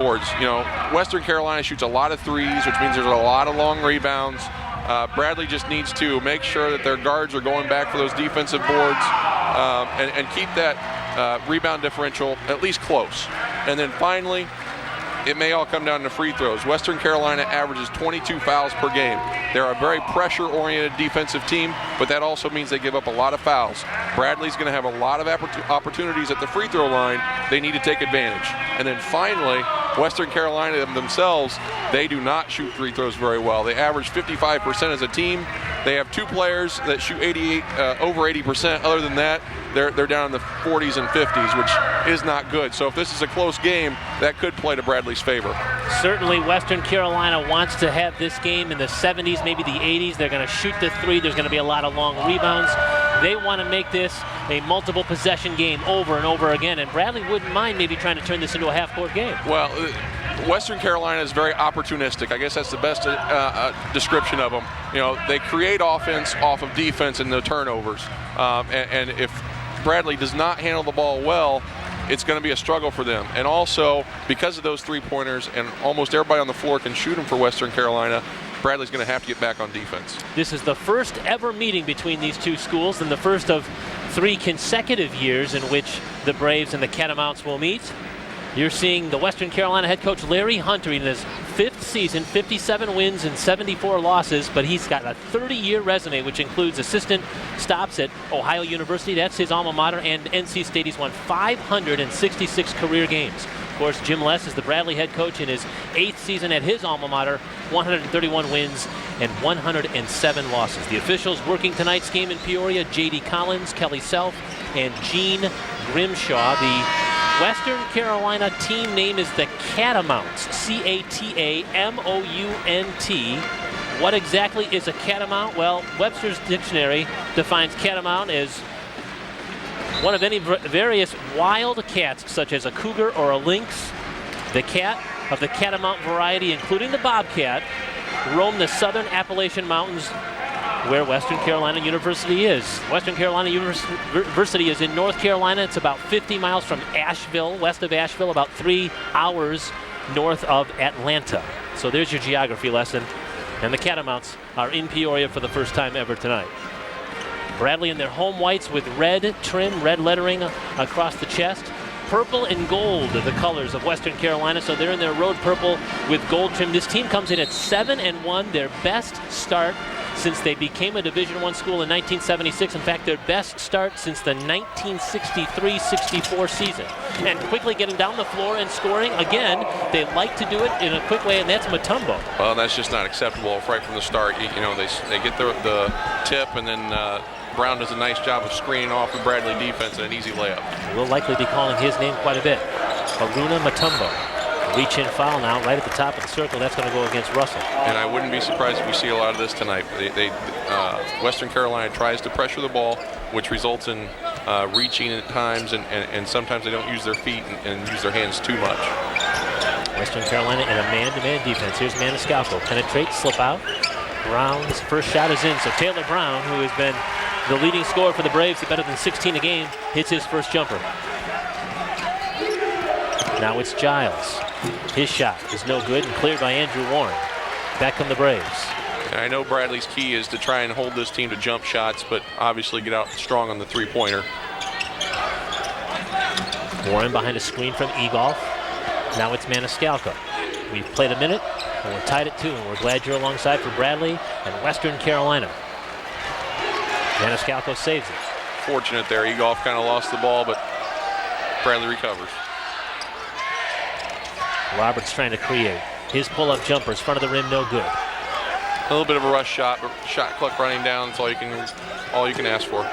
boards. You know, Western Carolina shoots a lot of threes, which means there's a lot of long rebounds. Bradley just needs to make sure that their guards are going back for those defensive boards and keep that rebound differential at least close. And then finally, it may all come down to free throws. Western Carolina averages 22 fouls per game. They're a very pressure-oriented defensive team, but that also means they give up a lot of fouls. Bradley's going to have a lot of opportunities at the free throw line. They need to take advantage. And then finally, Western Carolina themselves, they do not shoot free throws very well. They average 55% as a team. They have two players that shoot over 80%. Other than that, they're down in the 40s and 50s, which is not good. So if this is a close game, that could play to Bradley's favor. Certainly Western Carolina wants to have this game in the 70s, maybe the 80s. They're going to shoot the three. There's going to be a lot of long rebounds. They want to make this a multiple possession game over and over again, and Bradley wouldn't mind maybe trying to turn this into a half-court game. Well, Western Carolina is very opportunistic. I guess that's the best description of them. You know, they create offense off of defense and the turnovers. And if Bradley does not handle the ball well, it's going to be a struggle for them. And also, because of those three-pointers and almost everybody on the floor can shoot them for Western Carolina, Bradley's going to have to get back on defense. This is the first ever meeting between these two schools and the first of 3 consecutive years in which the Braves and the Catamounts will meet. You're seeing the Western Carolina head coach Larry Hunter in his 5th season, 57 wins and 74 losses, but he's got a 30-year resume, which includes assistant stops at Ohio University, that's his alma mater, and NC State. He's won 566 career games. Of course, Jim Les is the Bradley head coach in his 8th season at his alma mater, 131 wins and 107 losses. The officials working tonight's game in Peoria, J.D. Collins, Kelly Self, and Gene Grimshaw. The Western Carolina team name is the Catamounts, C-A-T-A-M-O-U-N-T. What exactly is a catamount? Well, Webster's dictionary defines catamount as one of any various wild cats, such as a cougar or a lynx. The cat of the catamount variety, including the bobcat, roam the southern Appalachian Mountains, where Western Carolina University is. Western Carolina University is in North Carolina. It's about 50 miles from Asheville, west of Asheville, about 3 hours north of Atlanta. So there's your geography lesson. And the Catamounts are in Peoria for the first time ever tonight. Bradley in their home whites with red trim, red lettering across the chest. Purple and gold are the colors of Western Carolina, so they're in their road purple with gold trim. This team comes in at 7-1, their best start since they became a Division I school in 1976. In fact, their best start since the 1963-64 season. And quickly getting down the floor and scoring. Again, they like to do it in a quick way, and that's Mutombo. Well, that's just not acceptable right from the start. You know, they get the tip, and then Brown does a nice job of screening off the Bradley defense and an easy layup. We'll likely be calling his name quite a bit. Haruna Mutombo. Reach-in foul now right at the top of the circle. That's going to go against Russell. And I wouldn't be surprised if we see a lot of this tonight. Western Carolina tries to pressure the ball, which results in reaching at times, and sometimes they don't use their feet and use their hands too much. Western Carolina in a man-to-man defense. Here's Maniscalco. Penetrate, slip out. Brown's first shot is in. So Taylor Brown, who has been the leading scorer for the Braves at better than 16 a game, hits his first jumper. Now it's Giles. His shot is no good and cleared by Andrew Warren. Back come the Braves. And I know Bradley's key is to try and hold this team to jump shots, but obviously get out strong on the three-pointer. Warren behind a screen from Egolf. Now it's Maniscalco. We've played a minute, and we're tied at 2, and we're glad you're alongside for Bradley and Western Carolina. Maniscalco saves it. Fortunate there. Egolf kind of lost the ball, but Bradley recovers. Roberts trying to create. His pull-up jumper is front of the rim, no good. A little bit of a rush shot, but shot clock running down. That's all you can ask for.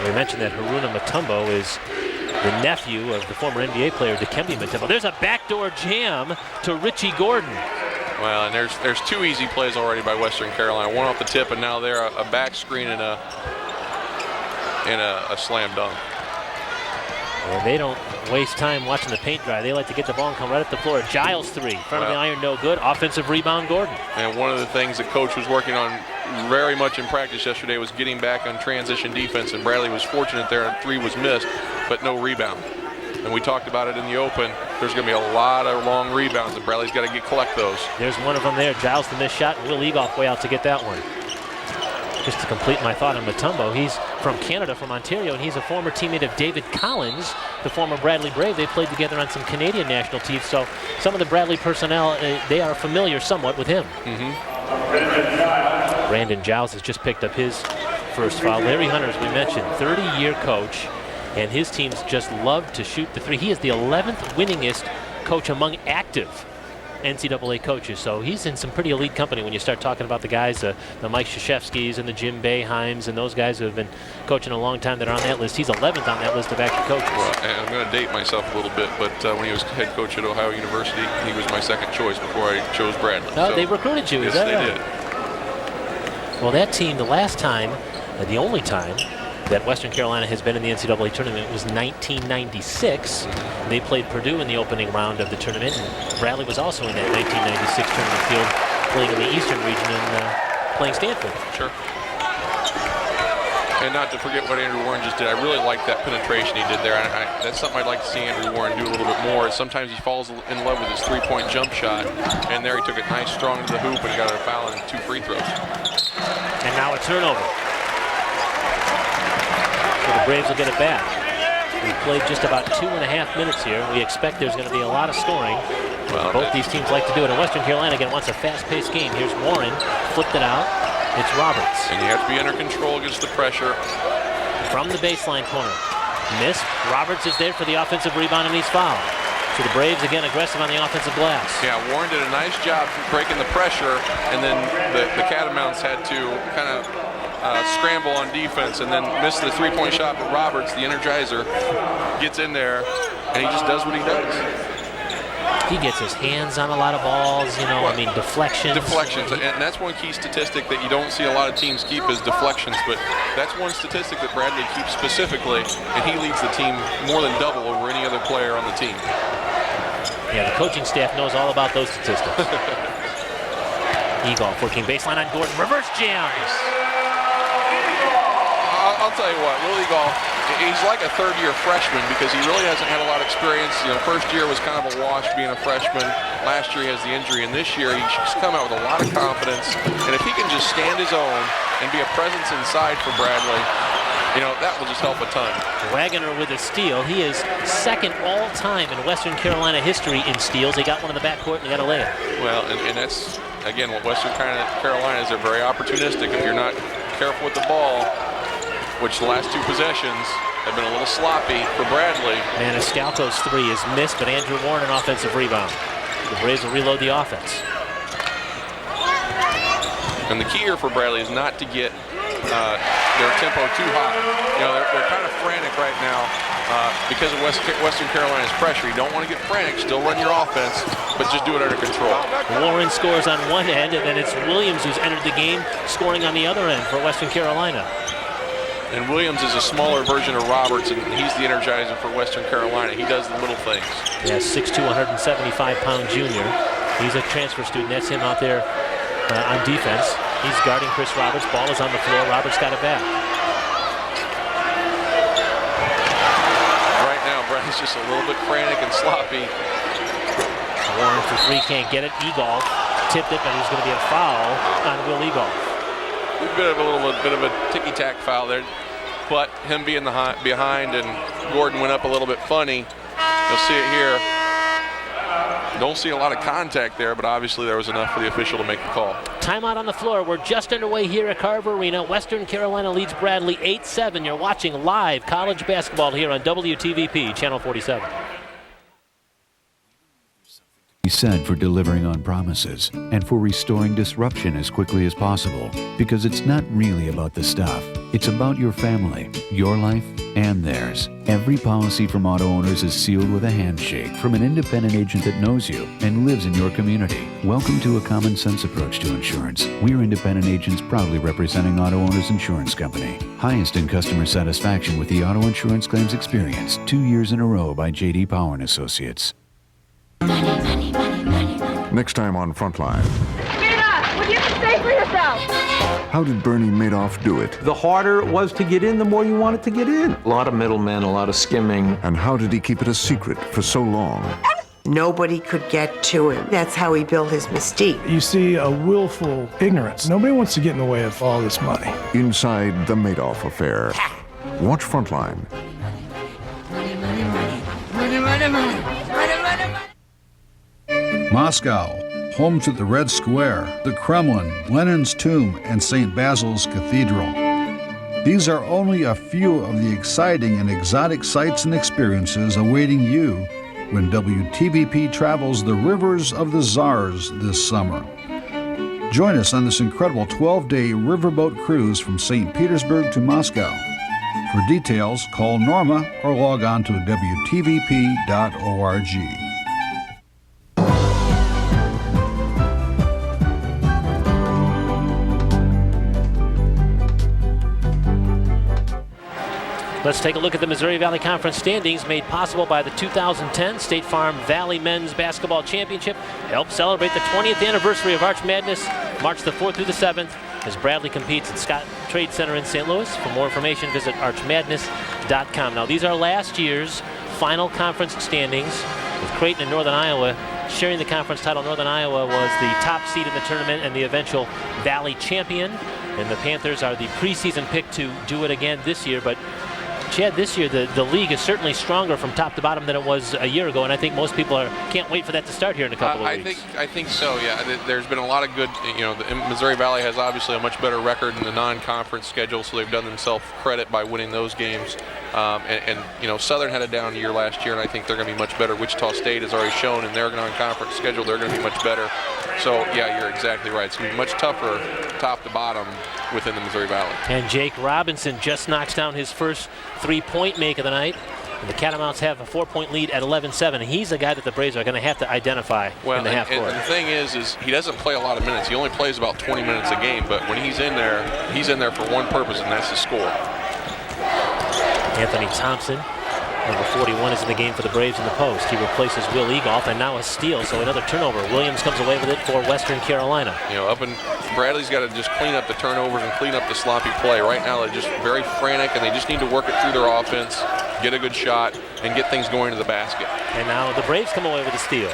We mentioned that Haruna Mutombo is the nephew of the former NBA player Dikembe Mutombo. There's a backdoor jam to Richie Gordon. Well, and there's 2 easy plays already by Western Carolina. One off the tip, and now they're a back screen and a slam dunk. And they don't waste time watching the paint dry. They like to get the ball and come right up the floor. Giles 3, front of the iron, no good. Offensive rebound, Gordon. And one of the things the coach was working on very much in practice yesterday was getting back on transition defense, and Bradley was fortunate there, and 3 was missed, but no rebound. and we talked about it in the open, there's going to be a lot of long rebounds, and Bradley's got to collect those. There's one of them there. Giles the missed shot, and Will Egoff way out to get that one. Just to complete my thought on Mutombo, he's from Canada, from Ontario, and he's a former teammate of David Collins, the former Bradley Brave. They played together on some Canadian national teams, so some of the Bradley personnel, they are familiar somewhat with him. Brandon Giles has just picked up his first foul. Larry Hunter, as we mentioned, 30-year coach, and his teams just love to shoot the three. He is the 11th winningest coach among active NCAA coaches, so he's in some pretty elite company when you start talking about the guys, the Mike Krzyzewskis and the Jim Boeheims and those guys who have been coaching a long time that are on that list. He's 11th on that list of active coaches. Well, I'm going to date myself a little bit, but when he was head coach at Ohio University, he was my second choice before I chose Bradley. Oh, so, they recruited you, is yes, that right? they did. Well, that team, the last time, the only time that Western Carolina has been in the NCAA tournament was 1996. They played Purdue in the opening round of the tournament, and Bradley was also in that 1996 tournament field, playing in the Eastern region and playing Stanford. Sure. And not to forget what Andrew Warren just did. I really like that penetration he did there. That's something I'd like to see Andrew Warren do a little bit more. Sometimes he falls in love with his three-point jump shot, and there he took it nice, strong to the hoop, and got a foul and 2 free throws. And now a turnover. So the Braves will get it back. We played just about 2.5 minutes here. We expect there's going to be a lot of scoring. Well, both these teams like to do it. And Western Carolina again wants a fast-paced game. Here's Warren, flipped it out. It's Roberts. And you have to be under control against the pressure. From the baseline corner. Missed. Roberts is there for the offensive rebound, and he's fouled. So the Braves again aggressive on the offensive glass. Yeah, Warren did a nice job breaking the pressure, and then the Catamounts had to kind of scramble on defense and then miss the three-point shot. But Roberts, the energizer, gets in there, and he just does what he does. He gets his hands on a lot of balls, you know, I mean, deflections. Deflections, and that's one key statistic that you don't see a lot of teams keep is deflections, but that's one statistic that Bradley keeps specifically, and he leads the team more than double over any other player on the team. Yeah, the coaching staff knows all about those statistics. Egoff working baseline on Gordon, reverse jam. I'll tell you what, Will Egoff, he's like a third-year freshman because he really hasn't had a lot of experience. You know, first year was kind of a wash being a freshman. Last year he has the injury, and this year he's come out with a lot of confidence. And if he can just stand his own and be a presence inside for Bradley, you know, that will just help a ton. Wagoner with a steal. He is second all-time in Western Carolina history in steals. They got one in the backcourt and they got a layup. Well, and that's, again, what Western Carolina is. They're very opportunistic. If you're not careful with the ball, which the last 2 possessions have been a little sloppy for Bradley. Maniscalco's 3 is missed, but Andrew Warren an offensive rebound. The Braves will reload the offense. And the key here for Bradley is not to get their tempo too high. You know, they're kind of frantic right now because of Western Carolina's pressure. You don't want to get frantic, still run your offense, but just do it under control. Warren scores on one end, and then it's Williams who's entered the game, scoring on the other end for Western Carolina. And Williams is a smaller version of Roberts, and he's the energizer for Western Carolina. He does the little things. Yeah, 6'2", 175-pound junior. He's a transfer student. That's him out there on defense. He's guarding Chris Roberts. Ball is on the floor. Roberts got it back. Right now, Bradley's just a little bit frantic and sloppy. Warren for 3, can't get it. Egoff tipped it, but there's going to be a foul on Will Egoff. A bit of a ticky-tack foul there, but him being behind and Gordon went up a little bit funny. You'll see it here. Don't see a lot of contact there, but obviously there was enough for the official to make the call. Timeout on the floor. We're just underway here at Carver Arena. Western Carolina leads Bradley 8-7. You're watching live college basketball here on WTVP, Channel 47. He said for delivering on promises and for restoring disruption as quickly as possible, because it's not really about the stuff. It's about your family, your life, and theirs. Every policy from auto owners is sealed with a handshake from an independent agent that knows you and lives in your community. Welcome to a common sense approach to insurance. We're independent agents proudly representing Auto Owners Insurance Company. Highest in customer satisfaction with the auto insurance claims experience 2 years in a row by J.D. Power & Associates. Next time on Frontline. Get up! Would you say for yourself? How did Bernie Madoff do it? The harder it was to get in, the more you wanted to get in. A lot of middlemen, a lot of skimming. And how did he keep it a secret for so long? Nobody could get to him. That's how he built his mystique. You see a willful ignorance. Nobody wants to get in the way of all this money. Inside the Madoff affair. Watch Frontline. Moscow, home to the Red Square, the Kremlin, Lenin's tomb, and St. Basil's Cathedral. These are only a few of the exciting and exotic sights and experiences awaiting you when WTVP travels the rivers of the Tsars this summer. Join us on this incredible 12-day riverboat cruise from St. Petersburg to Moscow. For details, call Norma or log on to WTVP.org. Let's take a look at the Missouri Valley Conference standings made possible by the 2010 State Farm Valley Men's Basketball Championship. Help celebrate the 20th anniversary of Arch Madness, March the 4th through the 7th, as Bradley competes at Scott Trade Center in St. Louis. For more information, visit archmadness.com. Now, these are last year's final conference standings, with Creighton and Northern Iowa sharing the conference title. Northern Iowa was the top seed in the tournament and the eventual Valley champion, and the Panthers are the preseason pick to do it again this year. But Chad, this year the league is certainly stronger from top to bottom than it was a year ago, and I think most people can't wait for that to start here in a couple of weeks. I think so. Yeah, there's been a lot of good. The Missouri Valley has obviously a much better record in the non-conference schedule, so they've done themselves credit by winning those games. Southern had a down year last year, and I think they're going to be much better. Wichita State has already shown in their non-conference schedule they're going to be much better. So yeah, you're exactly right. It's going to be much tougher top to bottom within the Missouri Valley. And Jake Robinson just knocks down his first three-point make of the night. And the Catamounts have a 4-point lead at 11-7. He's a guy that the Braves are going to have to identify in the half court. And the thing is he doesn't play a lot of minutes. He only plays about 20 minutes a game. But when he's in there for one purpose, and that's to score. Anthony Thompson, number 41, is in the game for the Braves in the post. He replaces Will Egoff, and now a steal, so another turnover. Williams comes away with it for Western Carolina. Bradley's got to just clean up the turnovers and clean up the sloppy play. Right now they're just very frantic, and they just need to work it through their offense, get a good shot, and get things going to the basket. And now the Braves come away with a steal.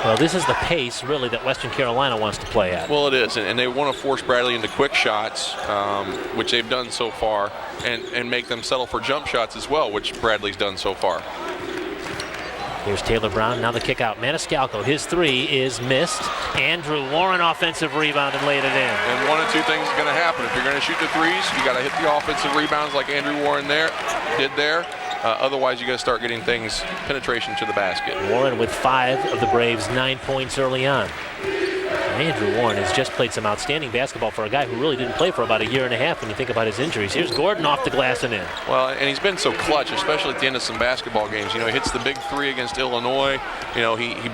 Well, this is the pace, really, that Western Carolina wants to play at. Well, it is, and they want to force Bradley into quick shots, which they've done so far, and make them settle for jump shots as well, which Bradley's done so far. Here's Taylor Brown, now the kick out. Maniscalco, his three is missed. Andrew Warren, offensive rebound, and laid it in. And one of two things is going to happen. If you're going to shoot the threes, you got to hit the offensive rebounds like Andrew Warren did there. Otherwise, you got to start getting things, penetration to the basket. Warren with 5 of the Braves' 9 points early on. Andrew Warren has just played some outstanding basketball for a guy who really didn't play for about a year and a half when you think about his injuries. Here's Gordon off the glass and in. Well, and he's been so clutch, especially at the end of some basketball games. He hits the big three against Illinois. He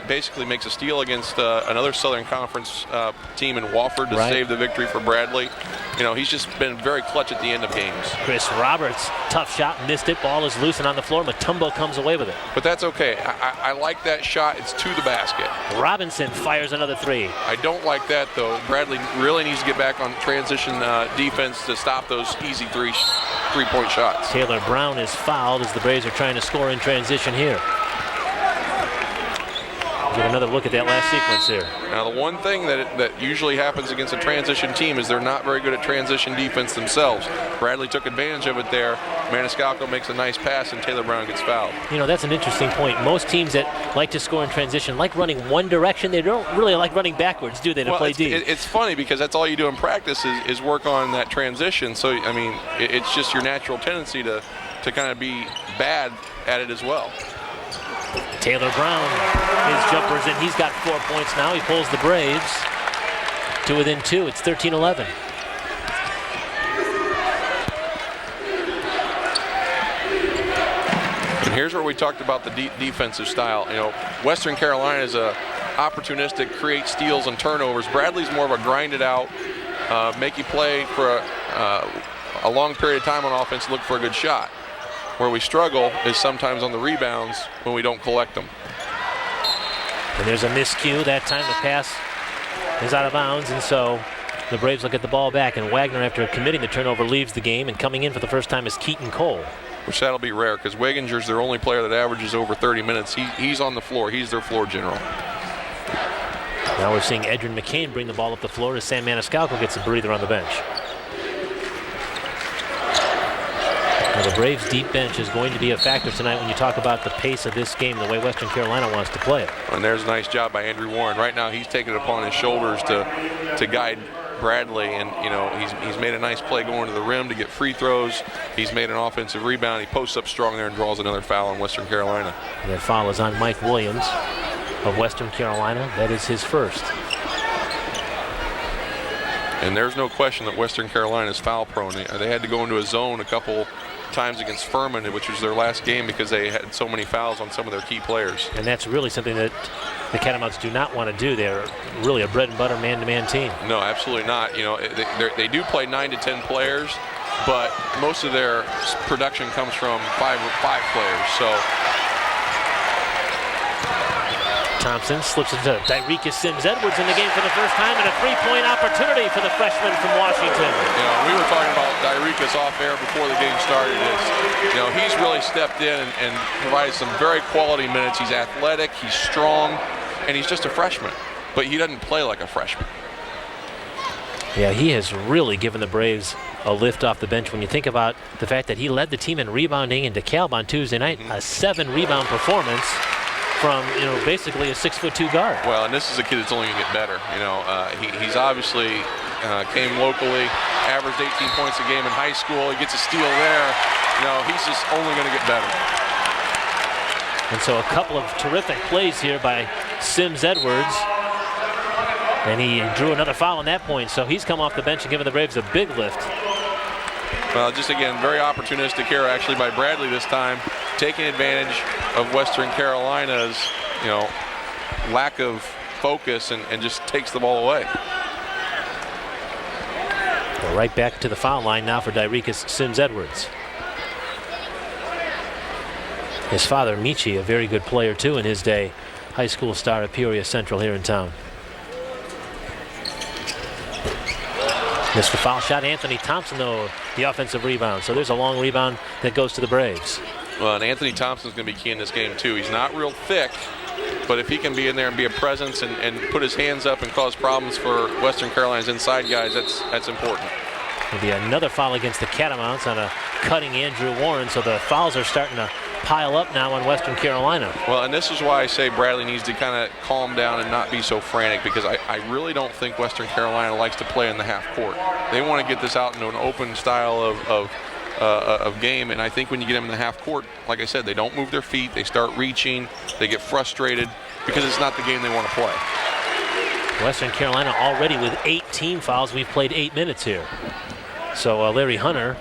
basically makes a steal against another Southern Conference team in Wofford to save the victory for Bradley. He's just been very clutch at the end of games. Chris Roberts, tough shot, missed it. Ball is loose and on the floor. Matumbo comes away with it. But that's okay. I like that shot. It's to the basket. Robinson fires another three. I don't like that, though. Bradley really needs to get back on transition defense to stop those easy three-point shots. Taylor Brown is fouled as the Braves are trying to score in transition here. Get another look at that last sequence here. Now, the one thing that usually happens against a transition team is they're not very good at transition defense themselves. Bradley took advantage of it there. Maniscalco makes a nice pass, and Taylor Brown gets fouled. That's an interesting point. Most teams that like to score in transition like running one direction. They don't really like running backwards, do they, to play deep? It's funny because that's all you do in practice is work on that transition. So, it's just your natural tendency to kind of be bad at it as well. Taylor Brown, his jumper's in. He's got 4 points now. He pulls the Braves to within 2. It's 13-11. And here's where we talked about the defensive style. Western Carolina is a opportunistic, create steals and turnovers. Bradley's more of a grind it out, make you play for a long period of time on offense, look for a good shot. Where we struggle is sometimes on the rebounds when we don't collect them. And there's a miscue that time. The pass is out of bounds, and so the Braves will get the ball back, and Wagner, after committing the turnover, leaves the game, and coming in for the first time is Keaton Cole. Which that'll be rare because Waginger's their only player that averages over 30 minutes. He's on the floor. He's their floor general. Now we're seeing Edrin McCain bring the ball up the floor as Sam Maniscalco gets a breather on the bench. Now the Braves' deep bench is going to be a factor tonight when you talk about the pace of this game, the way Western Carolina wants to play it. And there's a nice job by Andrew Warren. Right now he's taking it upon his shoulders to guide Bradley, and he's made a nice play going to the rim to get free throws. He's made an offensive rebound. He posts up strong there and draws another foul on Western Carolina. And that foul is on Mike Williams of Western Carolina. That is his first. And there's no question that Western Carolina is foul prone. They had to go into a zone a couple times against Furman, which was their last game, because they had so many fouls on some of their key players. And that's really something that the Catamounts do not want to do. They're really a bread and butter man-to-man team. No, absolutely not. They do play 9 to 10 players, but most of their production comes from five players. So Thompson slips into Dyricus Sims-Edwards in the game for the first time, and a three-point opportunity for the freshman from Washington. We were talking about Dyricus off air before the game started. He's really stepped in and provided some very quality minutes. He's athletic, he's strong, and he's just a freshman, but he doesn't play like a freshman. Yeah, he has really given the Braves a lift off the bench when you think about the fact that he led the team in rebounding in DeKalb on Tuesday night, a 7-rebound performance from basically a 6'2" guard. Well, and this is a kid that's only going to get better. He's obviously came locally, averaged 18 points a game in high school. He gets a steal there. He's just only going to get better. And so a couple of terrific plays here by Sims-Edwards, and he drew another foul on that point. So he's come off the bench and given the Braves a big lift. Well, just again, very opportunistic here actually by Bradley this time, taking advantage of Western Carolina's, lack of focus and just takes the ball away. Well, right back to the foul line now for Dyricus Sims-Edwards. His father, Michi, a very good player too in his day, high school star at Peoria Central here in town. Missed the foul shot. Anthony Thompson, though, the offensive rebound. So there's a long rebound that goes to the Braves. Well, and Anthony Thompson's going to be key in this game, too. He's not real thick, but if he can be in there and be a presence and put his hands up and cause problems for Western Carolina's inside guys, that's important. There'll be another foul against the Catamounts on a cutting Andrew Warren, so the fouls are starting to pile up now on Western Carolina. Well, and this is why I say Bradley needs to kind of calm down and not be so frantic, because I really don't think Western Carolina likes to play in the half court. They want to get this out into an open style of game, and I think when you get them in the half court, like I said, they don't move their feet, they start reaching, they get frustrated because it's not the game they want to play. Western Carolina already with 18 fouls. We've played 8 minutes here. So Larry Hunter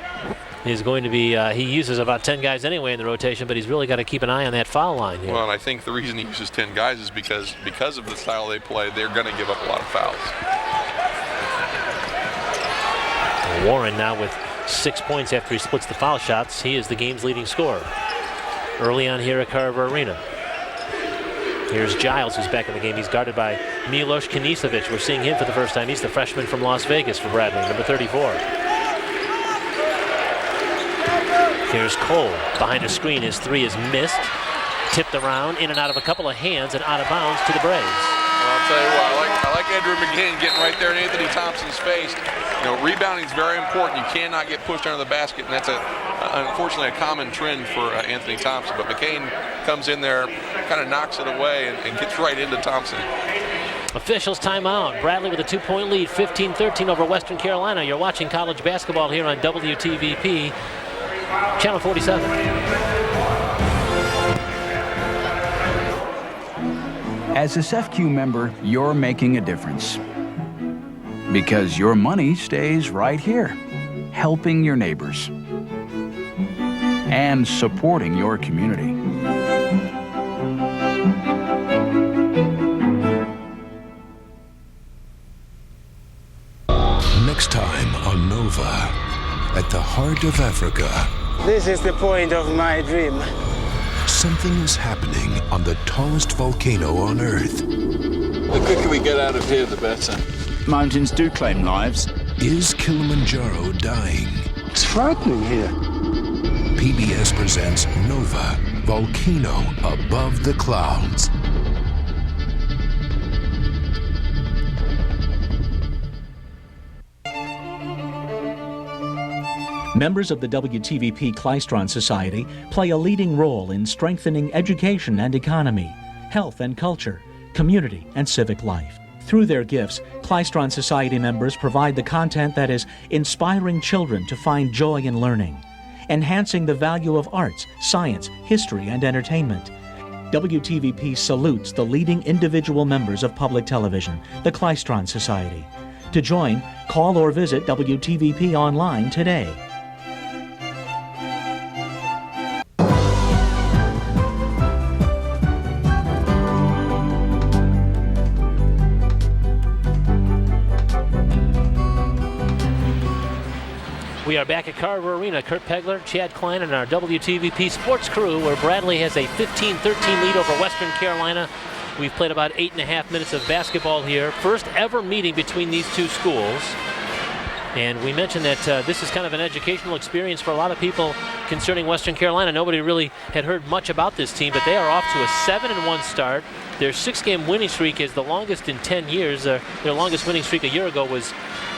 is going to be, he uses about 10 guys anyway in the rotation, but he's really got to keep an eye on that foul line here. Well, and I think the reason he uses 10 guys is because of the style they play, they're going to give up a lot of fouls. Warren now with 6 points after he splits the foul shots. He is the game's leading scorer early on here at Carver Arena. Here's Giles, who's back in the game. He's guarded by Milos Kinisevic. We're seeing him for the first time. He's the freshman from Las Vegas for Bradley, number 34. Here's Cole behind a screen. His three is missed. Tipped around, in and out of a couple of hands, and out of bounds to the Braves. Well, I'll tell you what, I like Andrew McCain getting right there in Anthony Thompson's face. Rebounding is very important. You cannot get pushed under the basket, and that's unfortunately a common trend for Anthony Thompson. But McCain comes in there, kind of knocks it away, and gets right into Thompson. Officials timeout. Bradley with a 2-point lead, 15-13 over Western Carolina. You're watching college basketball here on WTVP, Channel 47. As a SEFCU member, you're making a difference. Because your money stays right here, helping your neighbors and supporting your community. Next time on Nova, at the heart of Africa. This is the point of my dream. something is happening on the tallest volcano on Earth. The quicker we get out of here, the better. Mountains do claim lives. Is Kilimanjaro dying? It's frightening here. PBS presents Nova, Volcano Above the Clouds. Members of the WTVP Klystron Society play a leading role in strengthening education and economy, health and culture, community and civic life. Through their gifts, Klystron Society members provide the content that is inspiring children to find joy in learning, enhancing the value of arts, science, history, and entertainment. WTVP salutes the leading individual members of public television, the Klystron Society. To join, call or visit WTVP online today. We are back at Carver Arena. Kurt Pegler, Chad Klein, and our WTVP sports crew, where Bradley has a 15-13 lead over Western Carolina. We've played about 8.5 minutes of basketball here. First ever meeting between these two schools. And we mentioned that this is kind of an educational experience for a lot of people concerning Western Carolina. Nobody really had heard much about this team, but they are off to a 7-1 start. Their 6-game winning streak is the longest in 10 years. Their longest winning streak a year ago was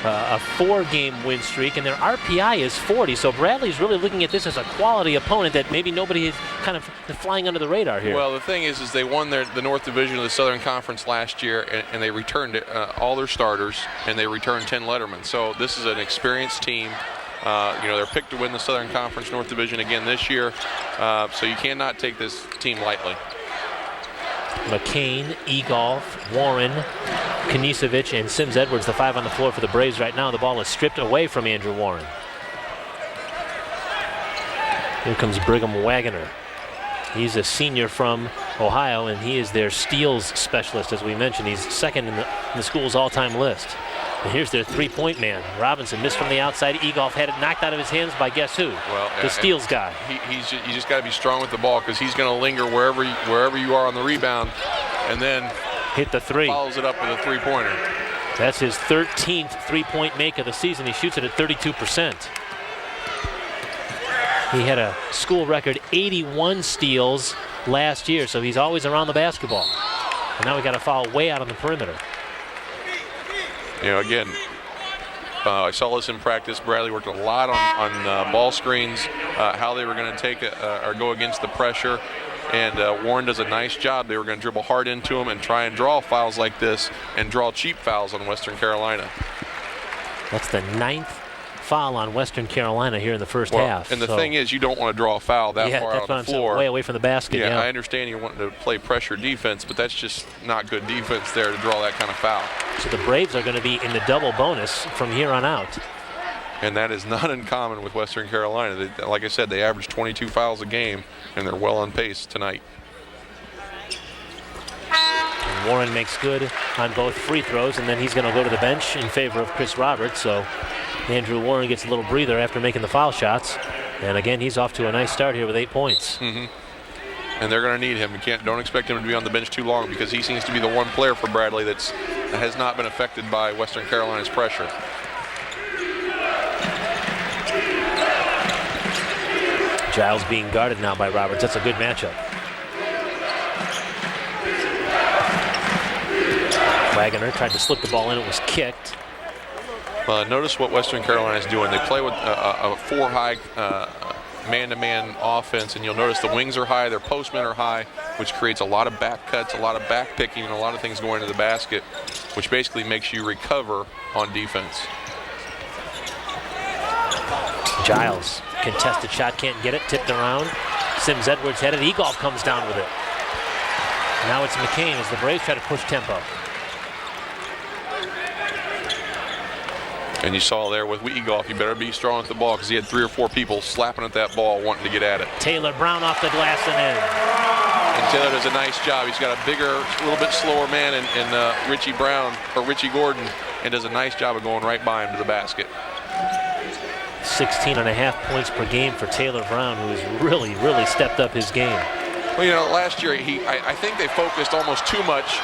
a 4-game win streak, and their RPI is 40. So Bradley's really looking at this as a quality opponent that maybe nobody is kind of flying under the radar here. Well, the thing is they won the North Division of the Southern Conference last year, and they returned all their starters, and they returned 10 lettermen. So this is an experienced team. They're picked to win the Southern Conference North Division again this year. So you cannot take this team lightly. McCain, Egolf, Warren, Knisevich, and Sims Edwards, the 5 on the floor for the Braves right now. The ball is stripped away from Andrew Warren. Here comes Brigham Wagoner. He's a senior from Ohio, and he is their steals specialist, as we mentioned. He's second in the school's all-time list. And here's their three-point man. Robinson missed from the outside. Egolf had it knocked out of his hands by guess who? Well, the steals guy. You just got to be strong with the ball, because he's going to linger wherever you are on the rebound, and then hit the three. Follows it up with a three-pointer. That's his 13th three-point make of the season. He shoots it at 32%. He had a school record 81 steals last year, so he's always around the basketball. And now we got a foul way out on the perimeter. Again, I saw this in practice. Bradley worked a lot on ball screens, how they were going to take or go against the pressure. And Warren does a nice job. They were going to dribble hard into him and try and draw fouls like this and draw cheap fouls on Western Carolina. That's the 9th foul on Western Carolina here in the first half. And the thing is, you don't want to draw a foul that far out on the floor. Way away from the basket. Yeah, I understand you want to play pressure defense, but that's just not good defense there to draw that kind of foul. So the Braves are going to be in the double bonus from here on out. And that is not uncommon with Western Carolina. Like I said, they average 22 fouls a game, and they're well on pace tonight. And Warren makes good on both free throws, and then he's going to go to the bench in favor of Chris Roberts. So Andrew Warren gets a little breather after making the foul shots. And again, he's off to a nice start here with 8 points. And they're going to need him. Don't expect him to be on the bench too long, because he seems to be the one player for Bradley that has not been affected by Western Carolina's pressure. Giles being guarded now by Roberts. That's a good matchup. Wagoner tried to slip the ball in. It was kicked. Notice what Western Carolina is doing. They play with a 4-high man-to-man offense, and you'll notice the wings are high, their postmen are high, which creates a lot of back cuts, a lot of back picking, and a lot of things going to the basket, which basically makes you recover on defense. Giles, contested shot, can't get it, tipped around. Sims Edwards headed, Egolf comes down with it. Now it's McCain as the Braves try to push tempo. And you saw there with Egolf, you better be strong with the ball, because he had 3 or 4 people slapping at that ball wanting to get at it. Taylor Brown off the glass and in. And Taylor does a nice job. He's got a bigger, a little bit slower man in Richie Gordon, and does a nice job of going right by him to the basket. 16.5 points per game for Taylor Brown, who has really stepped up his game. Well, last year I think they focused almost too much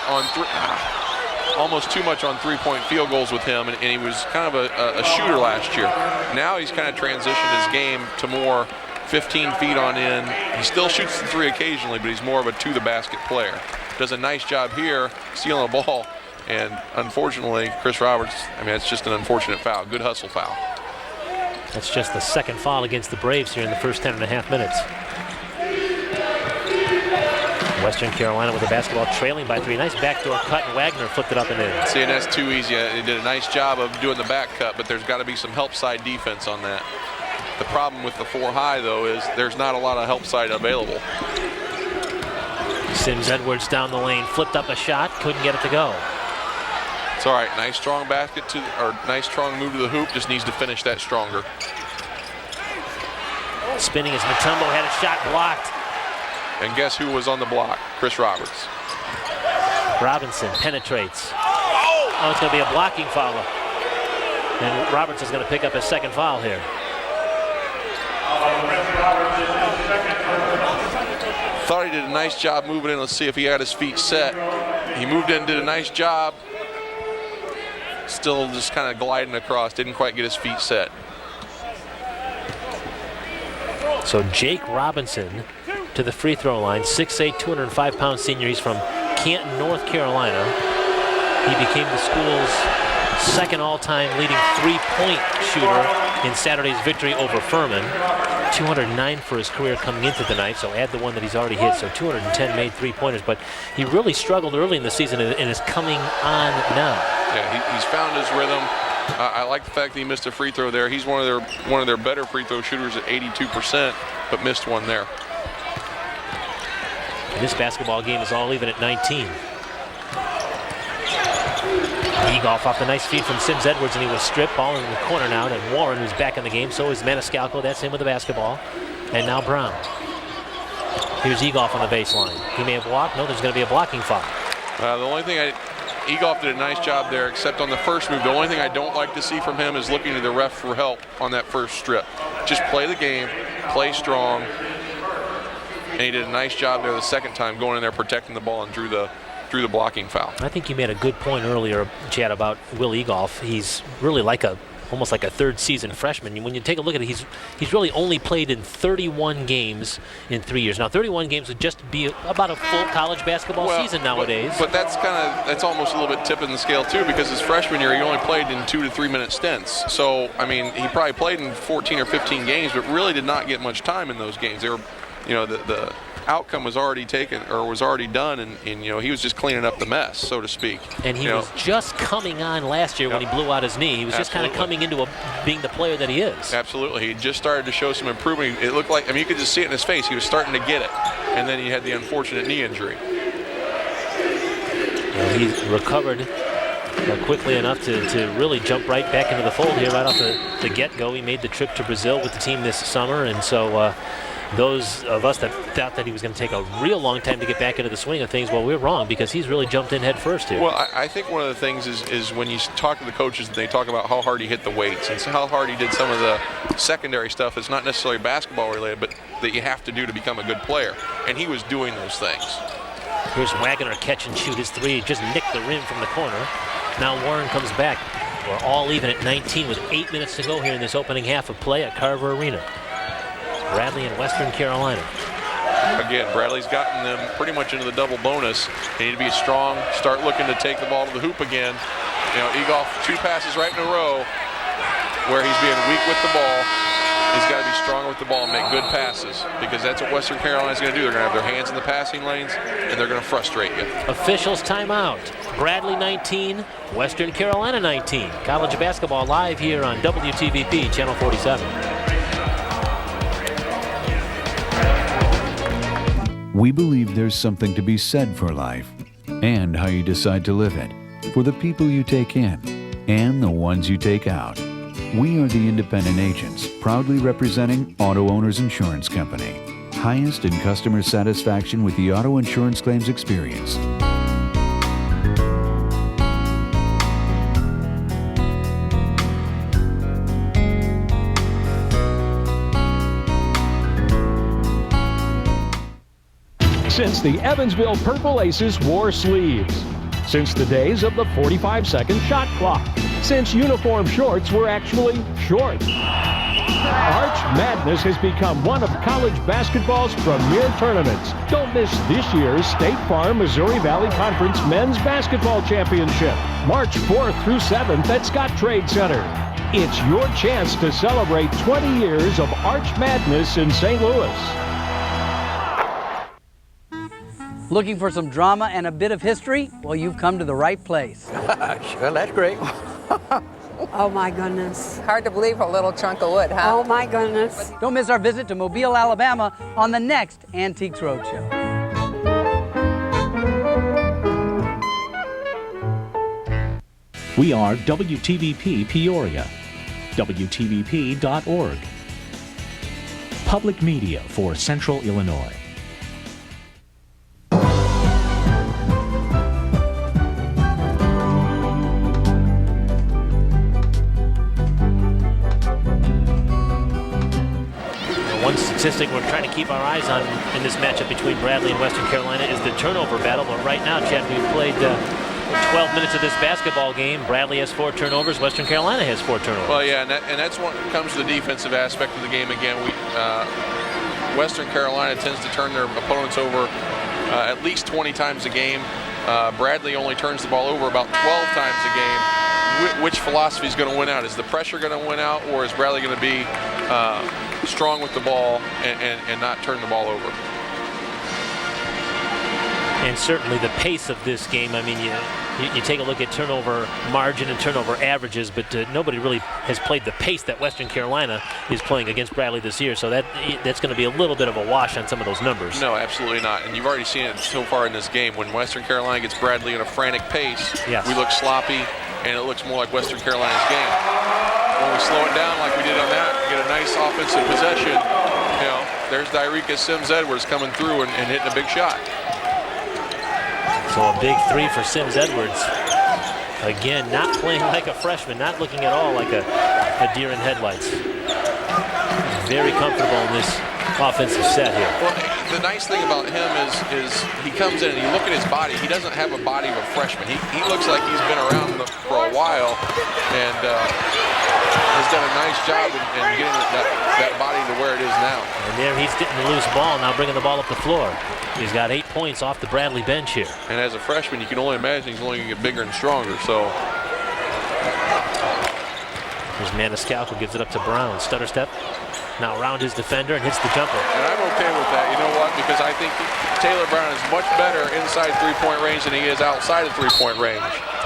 on three-point field goals with him, and he was kind of a shooter last year. Now he's kind of transitioned his game to more 15 feet on in. He still shoots the three occasionally, but he's more of a to-the-basket player. Does a nice job here stealing the ball, and unfortunately, Chris Roberts, it's just an unfortunate foul. Good hustle foul. That's just the second foul against the Braves here in the first 10.5 minutes. Western Carolina with the basketball trailing by 3. Nice backdoor cut, and Wagner flipped it up and in. See, and that's too easy. He did a nice job of doing the back cut, but there's got to be some help side defense on that. The problem with the 4 high, though, is there's not a lot of help side available. Sims Edwards down the lane, flipped up a shot, couldn't get it to go. It's all right. Nice strong nice strong move to the hoop. Just needs to finish that stronger. Spinning as Mutombo had a shot blocked. And guess who was on the block? Chris Roberts. Robinson penetrates. Oh, it's going to be a blocking foul. And Roberts is going to pick up his second foul here. Thought he did a nice job moving in. Let's see if he had his feet set. He moved in, did a nice job. Still just kind of gliding across. Didn't quite get his feet set. So Jake Robinson to the free throw line, 6'8", 205-pound senior. He's from Canton, North Carolina. He became the school's second all-time leading three-point shooter in Saturday's victory over Furman. 209 for his career coming into the night, so add the one that he's already hit, so 210 made three-pointers. But he really struggled early in the season and is coming on now. Yeah, he's found his rhythm. I like the fact that he missed a free throw there. He's one of their better free throw shooters at 82%, but missed one there. And this basketball game is all even at 19. Egolf off the nice feed from Sims Edwards, and he was stripped. Ball in the corner now, and Warren, who's back in the game. So is Maniscalco. That's him with the basketball. And now Brown. Here's Egolf on the baseline. He may have walked. No, there's going to be a blocking foul. The only thing Egolf did a nice job there, except on the first move. The only thing I don't like to see from him is looking to the ref for help on that first strip. Just play the game, play strong. And he did a nice job there the second time, going in there, protecting the ball, and drew the blocking foul. I think you made a good point earlier, Chad, about Will Egolf. He's really almost like a third season freshman. When you take a look at it, he's really only played in 31 games in 3 years. Now 31 games would just be about a full college basketball season nowadays. But that's almost a little bit tipping the scale too, because his freshman year he only played in 2 to 3 minute stints. So he probably played in 14 or 15 games, but really did not get much time in those games. They were, the outcome was already taken or was already done, and he was just cleaning up the mess, so to speak. And he was just coming on last year when he blew out his knee. He was just kind of coming into being the player that he is. Absolutely. He just started to show some improvement. It looked like, you could just see it in his face. He was starting to get it, and then he had the unfortunate knee injury. And he recovered quickly enough to really jump right back into the fold here right off the get-go. He made the trip to Brazil with the team this summer, and so those of us that thought that he was going to take a real long time to get back into the swing of things, well, we're wrong, because he's really jumped in head first here. Well, I think one of the things is when you talk to the coaches, they talk about how hard he hit the weights and how hard he did some of the secondary stuff that's not necessarily basketball related, but that you have to do to become a good player. And he was doing those things. Here's Wagner catch and shoot his three. Just nicked the rim from the corner. Now Warren comes back. We're all even at 19 with 8 minutes to go here in this opening half of play at Carver Arena. Bradley and Western Carolina. Again, Bradley's gotten them pretty much into the double bonus. They need to be strong, start looking to take the ball to the hoop again. Egolf, 2 passes right in a row where he's being weak with the ball. He's got to be strong with the ball and make good passes, because that's what Western Carolina's going to do. They're going to have their hands in the passing lanes, and they're going to frustrate you. Officials timeout. Bradley 19, Western Carolina 19. College basketball live here on WTVP, Channel 47. We believe there's something to be said for life and how you decide to live it, for the people you take in and the ones you take out. We are the independent agents, proudly representing Auto Owners Insurance Company. Highest in customer satisfaction with the auto insurance claims experience. since the Evansville Purple Aces wore sleeves, since the days of the 45-second shot clock, since uniform shorts were actually shorts. Arch Madness has become one of college basketball's premier tournaments. Don't miss this year's State Farm Missouri Valley Conference Men's Basketball Championship, March 4th through 7th at Scott Trade Center. It's your chance to celebrate 20 years of Arch Madness in St. Louis. Looking for some drama and a bit of history? Well, you've come to the right place. Sure, that's great. Oh my goodness. Hard to believe a little chunk of wood, huh? Oh my goodness. Don't miss our visit to Mobile, Alabama on the next Antiques Roadshow. We are WTVP Peoria, WTVP.org. Public media for Central Illinois. One statistic we're trying to keep our eyes on in this matchup between Bradley and Western Carolina is the turnover battle. But right now, Chad, we've played 12 minutes of this basketball game. Bradley has 4 turnovers. Western Carolina has 4 turnovers. Well, yeah, and that's what comes to the defensive aspect of the game again. Western Carolina tends to turn their opponents over at least 20 times a game. Bradley only turns the ball over about 12 times a game. Which philosophy is going to win out? Is the pressure going to win out, or is Bradley going to be strong with the ball and not turn the ball over? And certainly the pace of this game, I mean, you take a look at turnover margin and turnover averages, but nobody really has played the pace that Western Carolina is playing against Bradley this year, so that's going to be a little bit of a wash on some of those numbers. No, absolutely not. And you've already seen it so far in this game. When Western Carolina gets Bradley in a frantic pace, yes, we look sloppy, and it looks more like Western Carolina's game. When we slow it down like we did on that, get a nice offensive possession, there's Dyreka Sims-Edwards coming through and hitting a big shot. So a big 3 for Sims-Edwards. Again, not playing like a freshman, not looking at all like a deer in headlights. Very comfortable in this offensive set here. Well, the nice thing about him is he comes in and you look at his body. He doesn't have a body of a freshman. He looks like he's been around for a while and has done a nice job in getting that body to where it is now. And there he's getting the loose ball, now bringing the ball up the floor. He's got 8 points off the Bradley bench here. And as a freshman, you can only imagine he's only going to get bigger and stronger. So here's Maniscalco, gives it up to Brown. Stutter step. Now around his defender and hits the jumper. And I'm okay with that. You know what? Because I think Taylor Brown is much better inside three-point range than he is outside of three-point range.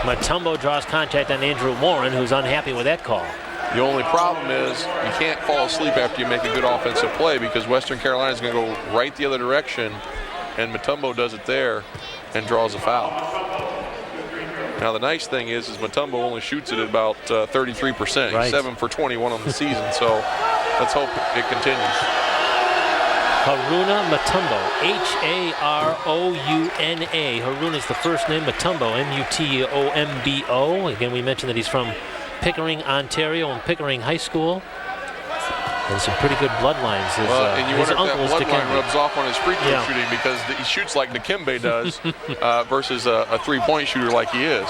Mutombo draws contact on Andrew Warren, who's unhappy with that call. The only problem is you can't fall asleep after you make a good offensive play because Western Carolina is going to go right the other direction, and Mutombo does it there and draws a foul. Now the nice thing is Mutombo only shoots it at about 33%. Right. He's 7 for 21 on the season, so let's hope it continues. Haruna Mutombo, H-A-R-O-U-N-A. Haruna is the first name, Mutombo, M-U-T-O-M-B-O. Again, we mentioned that he's from Pickering, Ontario, and Pickering High School. And some pretty good bloodlines. And you wonder if that bloodline rubs off on his free throw shooting because he shoots like Dikembe does versus a three-point shooter like he is.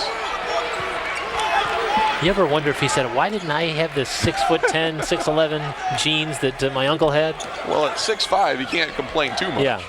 You ever wonder if he said, why didn't I have the 6'10", 6'11" jeans that my uncle had? Well, at 6'5", you can't complain too much. Yeah.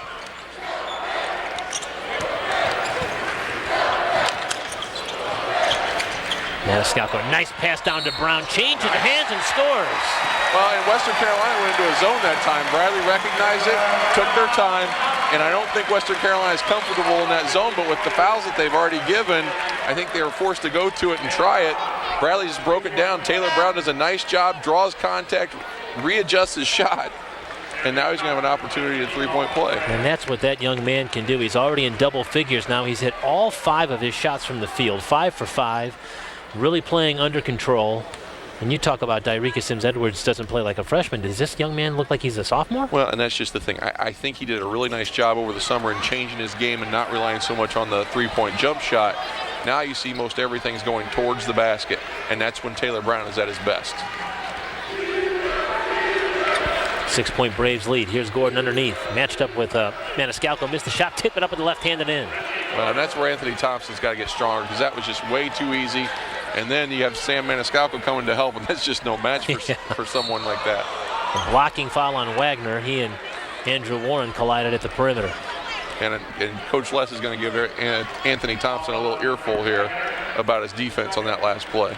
Maniscalco, nice pass down to Brown, changes the hands and scores. Well, and Western Carolina went into a zone that time. Bradley recognized it, took their time, and I don't think Western Carolina is comfortable in that zone, but with the fouls that they've already given, I think they were forced to go to it and try it. Bradley just broke it down. Taylor Brown does a nice job, draws contact, readjusts his shot, and now he's going to have an opportunity to three-point play. And that's what that young man can do. He's already in double figures now. He's hit all 5 of his shots from the field, 5 for 5. Really playing under control. And you talk about Dyreka Sims-Edwards doesn't play like a freshman. Does this young man look like he's a sophomore? Well, and that's just the thing. I think he did a really nice job over the summer in changing his game and not relying so much on the three-point jump shot. Now you see most everything's going towards the basket, and that's when Taylor Brown is at his best. 6-point Braves lead. Here's Gordon underneath. Matched up with Maniscalco. Missed the shot. Tip it up with the left-handed in. Well, and that's where Anthony Thompson's got to get stronger, because that was just way too easy. And then you have Sam Maniscalco coming to help, and that's just no match for someone like that. A blocking foul on Wagner. He and Andrew Warren collided at the perimeter. And Coach Les is going to give Anthony Thompson a little earful here about his defense on that last play.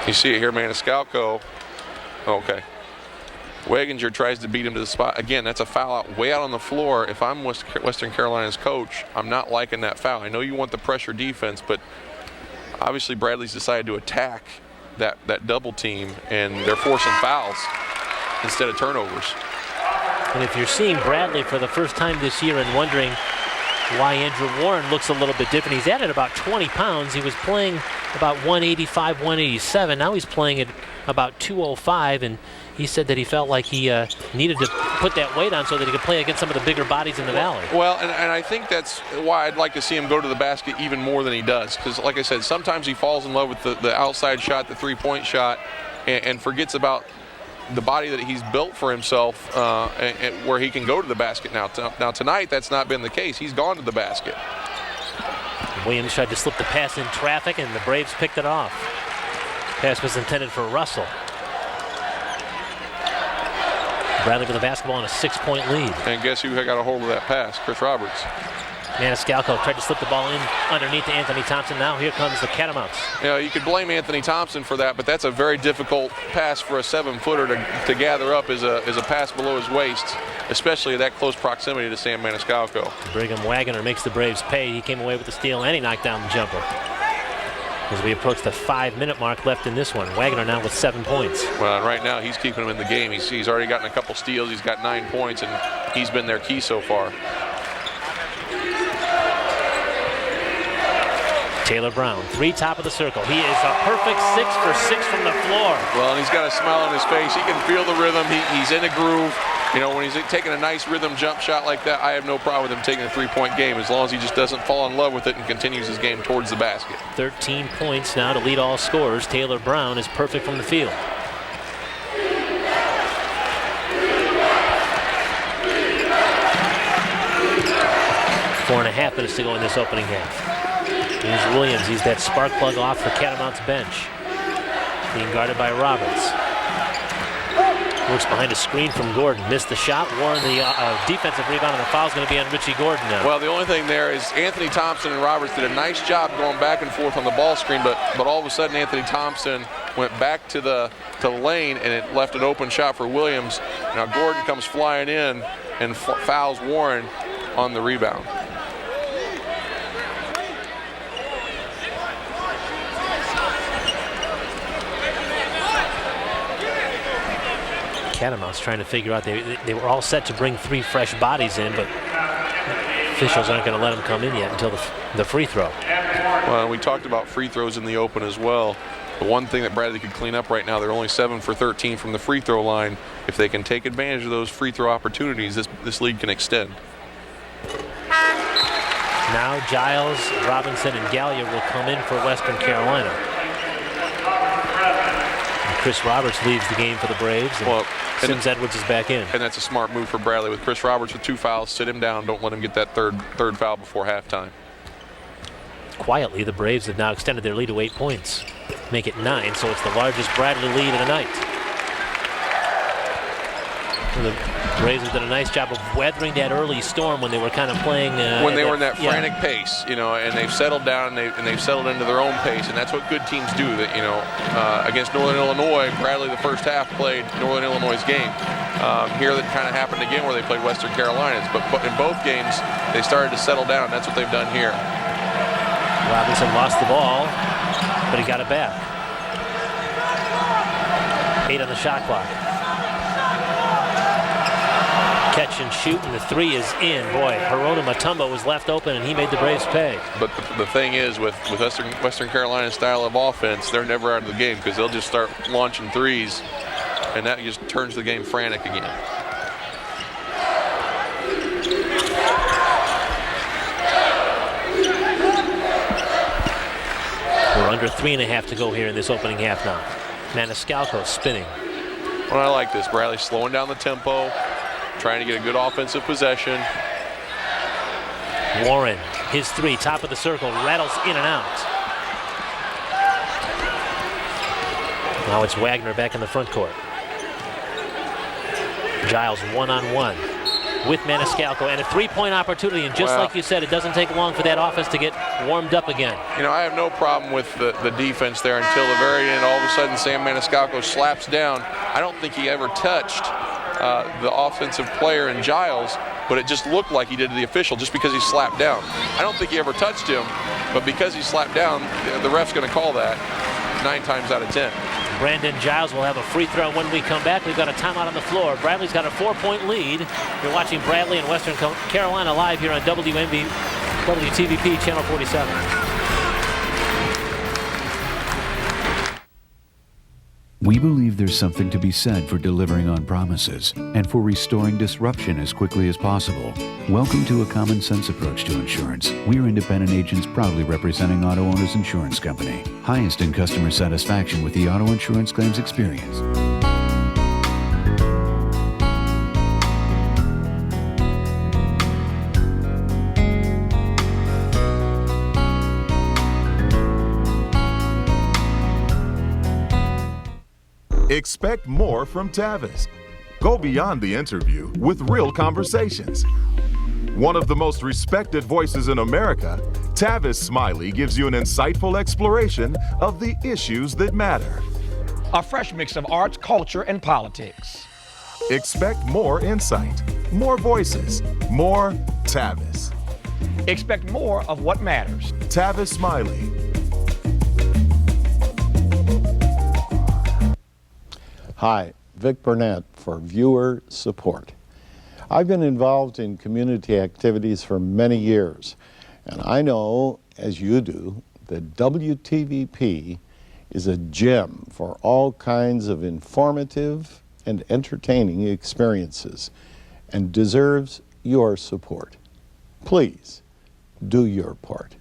You see it here, Maniscalco. Okay. Waginger tries to beat him to the spot. Again, that's a foul way out on the floor. If I'm Western Carolina's coach, I'm not liking that foul. I know you want the pressure defense, but obviously Bradley's decided to attack that double team, and they're forcing fouls instead of turnovers. And if you're seeing Bradley for the first time this year and wondering why Andrew Warren looks a little bit different, he's added about 20 pounds. He was playing about 185, 187. Now he's playing at about 205, and he said that he felt like he needed to put that weight on so that he could play against some of the bigger bodies in the Valley. Well, and I think that's why I'd like to see him go to the basket even more than he does, because like I said, sometimes he falls in love with the outside shot, the three-point shot, and forgets about the body that he's built for himself, and where he can go to the basket now. Now tonight, that's not been the case. He's gone to the basket. Williams tried to slip the pass in traffic, and the Braves picked it off. Pass was intended for Russell. Bradley with the basketball on a 6-point lead. And guess who got a hold of that pass? Chris Roberts. Maniscalco tried to slip the ball in underneath to Anthony Thompson. Now here comes the Catamounts. You know, you could blame Anthony Thompson for that, but that's a very difficult pass for a 7-footer to gather up as a pass below his waist, especially at that close proximity to Sam Maniscalco. Brigham Wagner makes the Braves pay. He came away with the steal, and he knocked down the jumper. As we approach the 5-minute mark left in this one, Wagner now with 7 points. Well, and right now he's keeping him in the game. He's already gotten a couple steals. He's got 9 points, and he's been their key so far. Taylor Brown, 3 top of the circle. He is a perfect 6 for 6 from the floor. Well, and he's got a smile on his face. He can feel the rhythm. He's in a groove. You know, when he's taking a nice rhythm jump shot like that, I have no problem with him taking a 3-point game, as long as he just doesn't fall in love with it and continues his game towards the basket. 13 points now to lead all scorers. Taylor Brown is perfect from the field. Four and a half minutes to go in this opening half. Here's Williams. He's that spark plug off the Catamounts bench. Being guarded by Roberts. Works behind a screen from Gordon. Missed the shot. Warren, the defensive rebound, and the foul's going to be on Richie Gordon now. Well, the only thing there is Anthony Thompson and Roberts did a nice job going back and forth on the ball screen, but all of a sudden Anthony Thompson went back to the lane, and it left an open shot for Williams. Now Gordon comes flying in and fouls Warren on the rebound. Catamounts trying to figure out, they were all set to bring 3 fresh bodies in, but officials aren't going to let them come in yet until the free throw. Well, we talked about free throws in the open as well. The one thing that Bradley could clean up right now, they're only 7 for 13 from the free throw line. If they can take advantage of those free throw opportunities, this lead can extend. Now Giles, Robinson, and Gallia will come in for Western Carolina. And Chris Roberts leaves the game for the Braves. Sims Edwards is back in. And that's a smart move for Bradley. With Chris Roberts with 2 fouls, sit him down. Don't let him get that third foul before halftime. Quietly, the Braves have now extended their lead to 8 points. Make it 9, so it's the largest Bradley lead of the night. The Braves have done a nice job of weathering that early storm when they were kind of playing. When they were in that frantic pace, you know, and they've settled down and they've settled into their own pace, and that's what good teams do. That, you know, against Northern Illinois, Bradley the first half played Northern Illinois' game. Here that kind of happened again where they played Western Carolina's, but in both games they started to settle down. That's what they've done here. Robinson lost the ball, but he got it back. 8 on the shot clock. Catch and shoot, and the 3 is in. Boy, Haruna Mutombo was left open, and he made the Braves pay. But the thing is, with Western Carolina's style of offense, they're never out of the game, because they'll just start launching 3s, and that just turns the game frantic again. We're under 3.5 to go here in this opening half now. Maniscalco spinning. Well, I like this. Bradley slowing down the tempo, trying to get a good offensive possession. Warren, his three, top of the circle, rattles in and out. Now it's Wagner back in the front court. Giles one-on-one with Maniscalco, and a three-point opportunity, and just like you said, it doesn't take long for that offense to get warmed up again. You know, I have no problem with the defense there until the very end. All of a sudden, Sam Maniscalco slaps down. I don't think he ever touched the offensive player in Giles, but it just looked like he did to the official just because he slapped down. I don't think he ever touched him, but because he slapped down, the ref's going to call that 9 times out of 10. Brandon Giles will have a free throw when we come back. We've got a timeout on the floor. Bradley's got a 4-point lead. You're watching Bradley and Western Carolina live here on WTVP Channel 47. We believe there's something to be said for delivering on promises and for restoring disruption as quickly as possible. Welcome to a common sense approach to insurance. We are independent agents proudly representing Auto Owners Insurance Company. Highest in customer satisfaction with the auto insurance claims experience. Expect more from Tavis. Go beyond the interview with real conversations. One of the most respected voices in America, Tavis Smiley gives you an insightful exploration of the issues that matter. A fresh mix of arts, culture, and politics. Expect more insight, more voices, more Tavis. Expect more of what matters. Tavis Smiley. Hi, Vic Burnett for Viewer Support. I've been involved in community activities for many years, and I know, as you do, that WTVP is a gem for all kinds of informative and entertaining experiences and deserves your support. Please, do your part.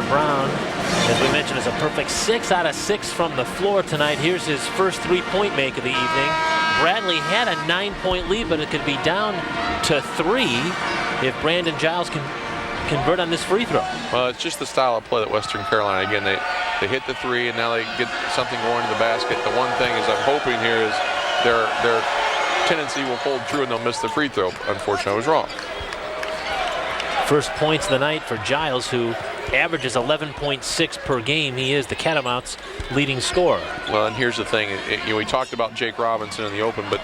Brown, as we mentioned, is a perfect 6 out of 6 from the floor tonight. Here's his first three-point make of the evening. Bradley had a 9-point lead, but it could be down to 3 if Brandon Giles can convert on this free throw. Well, it's just the style of play that Western Carolina, again, they hit the 3 and now they get something going to the basket. The one thing is I'm hoping here is their tendency will hold true and they'll miss the free throw. Unfortunately, I was wrong. First points of the night for Giles, who averages 11.6 per game. He is the Catamounts' leading scorer. Well, and here's the thing. We talked about Jake Robinson in the open, but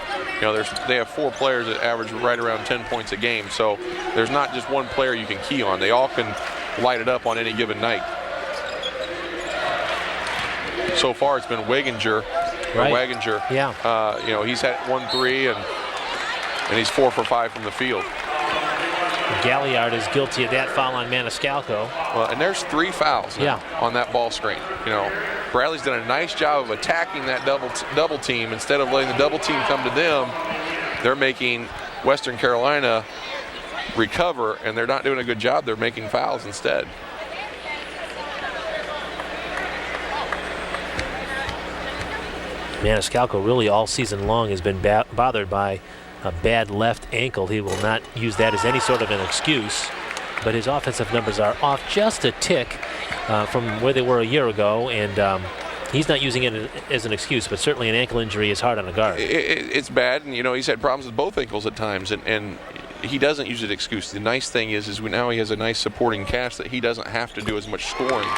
they have 4 players that average right around 10 points a game. So there's not just one player you can key on. They all can light it up on any given night. So far, it's been Waginger. Right. Waginger. Yeah. He's had 1 3 and he's 4 for 5 from the field. Galliard is guilty of that foul on Maniscalco. Well, and there's 3 fouls on that ball screen. Bradley's done a nice job of attacking that double team. Instead of letting the double team come to them, they're making Western Carolina recover, and they're not doing a good job. They're making fouls instead. Maniscalco really all season long has been bothered by a bad left ankle. He will not use that as any sort of an excuse, but his offensive numbers are off just a tick from where they were a year ago, and he's not using it as an excuse, but certainly an ankle injury is hard on a guard. It's bad, and he's had problems with both ankles at times, and he doesn't use it as an excuse. The nice thing is now he has a nice supporting cast that he doesn't have to do as much scoring.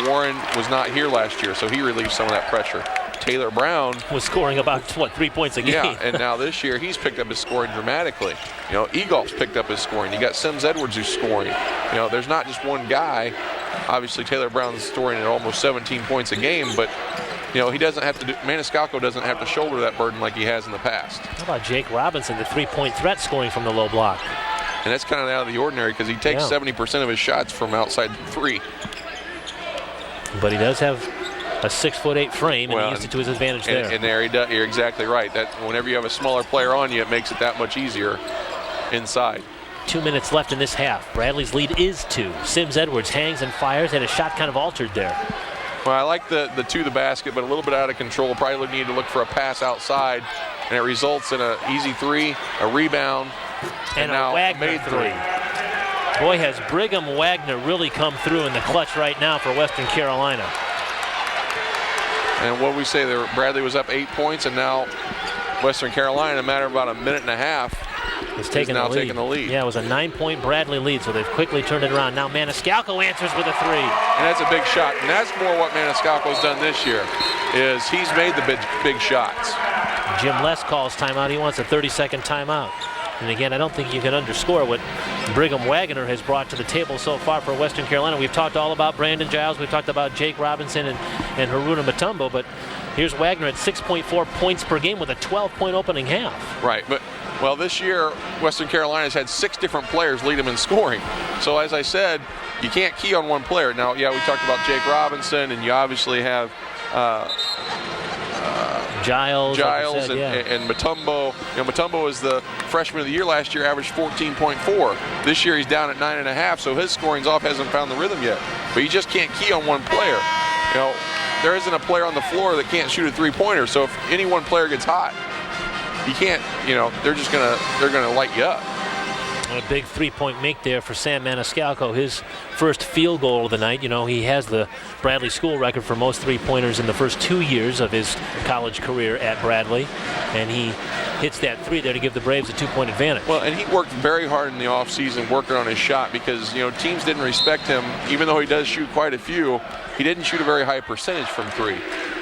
Warren was not here last year, so he relieved some of that pressure. Taylor Brown was scoring about 3 points a game. Yeah, and now this year he's picked up his scoring dramatically. Egolf's picked up his scoring. You got Sims Edwards who's scoring. There's not just one guy. Obviously Taylor Brown's scoring at almost 17 points a game, but he doesn't have to Maniscalco doesn't have to shoulder that burden like he has in the past. How about Jake Robinson, the 3-point threat, scoring from the low block? And that's kind of out of the ordinary because he takes 70% of his shots from outside 3. But he does have a 6'8" frame, and he used it to his advantage there. And there he does. You're exactly right. That whenever you have a smaller player on you, it makes it that much easier inside. 2 minutes left in this half. Bradley's lead is 2. Sims Edwards hangs and fires. Had his shot kind of altered there. Well, I like the to the basket, but a little bit out of control. Probably need to look for a pass outside, and it results in an easy 3, a rebound, and now a Wagner made 3. Boy, has Brigham Wagner really come through in the clutch right now for Western Carolina. And what we say there, Bradley was up 8 points, and now Western Carolina, in a matter of about a minute and a half, is taking the lead. Yeah, it was a 9-point Bradley lead, so they've quickly turned it around. Now Maniscalco answers with a 3. And that's a big shot. And that's more what Maniscalco's done this year, is he's made the big shots. Jim Les calls timeout. He wants a 30-second timeout. And again, I don't think you can underscore what Brigham Wagner has brought to the table so far for Western Carolina. We've talked all about Brandon Giles. We've talked about Jake Robinson and Haruna Mutombo, but here's Wagner at 6.4 points per game with a 12-point opening half. Right, but well, this year, Western Carolina's had 6 different players lead them in scoring. So as I said, you can't key on one player. Now, yeah, we talked about Jake Robinson, and you obviously have Giles like said, and Mutombo. You know, Mutombo was the freshman of the year last year, averaged 14.4. This year he's down at 9.5, so his scoring's off, hasn't found the rhythm yet. But you just can't key on one player. You know, there isn't a player on the floor that can't shoot a 3-pointer. So if any one player gets hot, you can't, you know, they're gonna light you up. A big 3-point make there for Sam Maniscalco, his first field goal of the night. You know, he has the Bradley school record for most 3-pointers in the first 2 years of his college career at Bradley, and he hits that 3 there to give the Braves a 2-point advantage. Well, and he worked very hard in the offseason working on his shot because, you know, teams didn't respect him. Even though he does shoot quite a few, he didn't shoot a very high percentage from 3.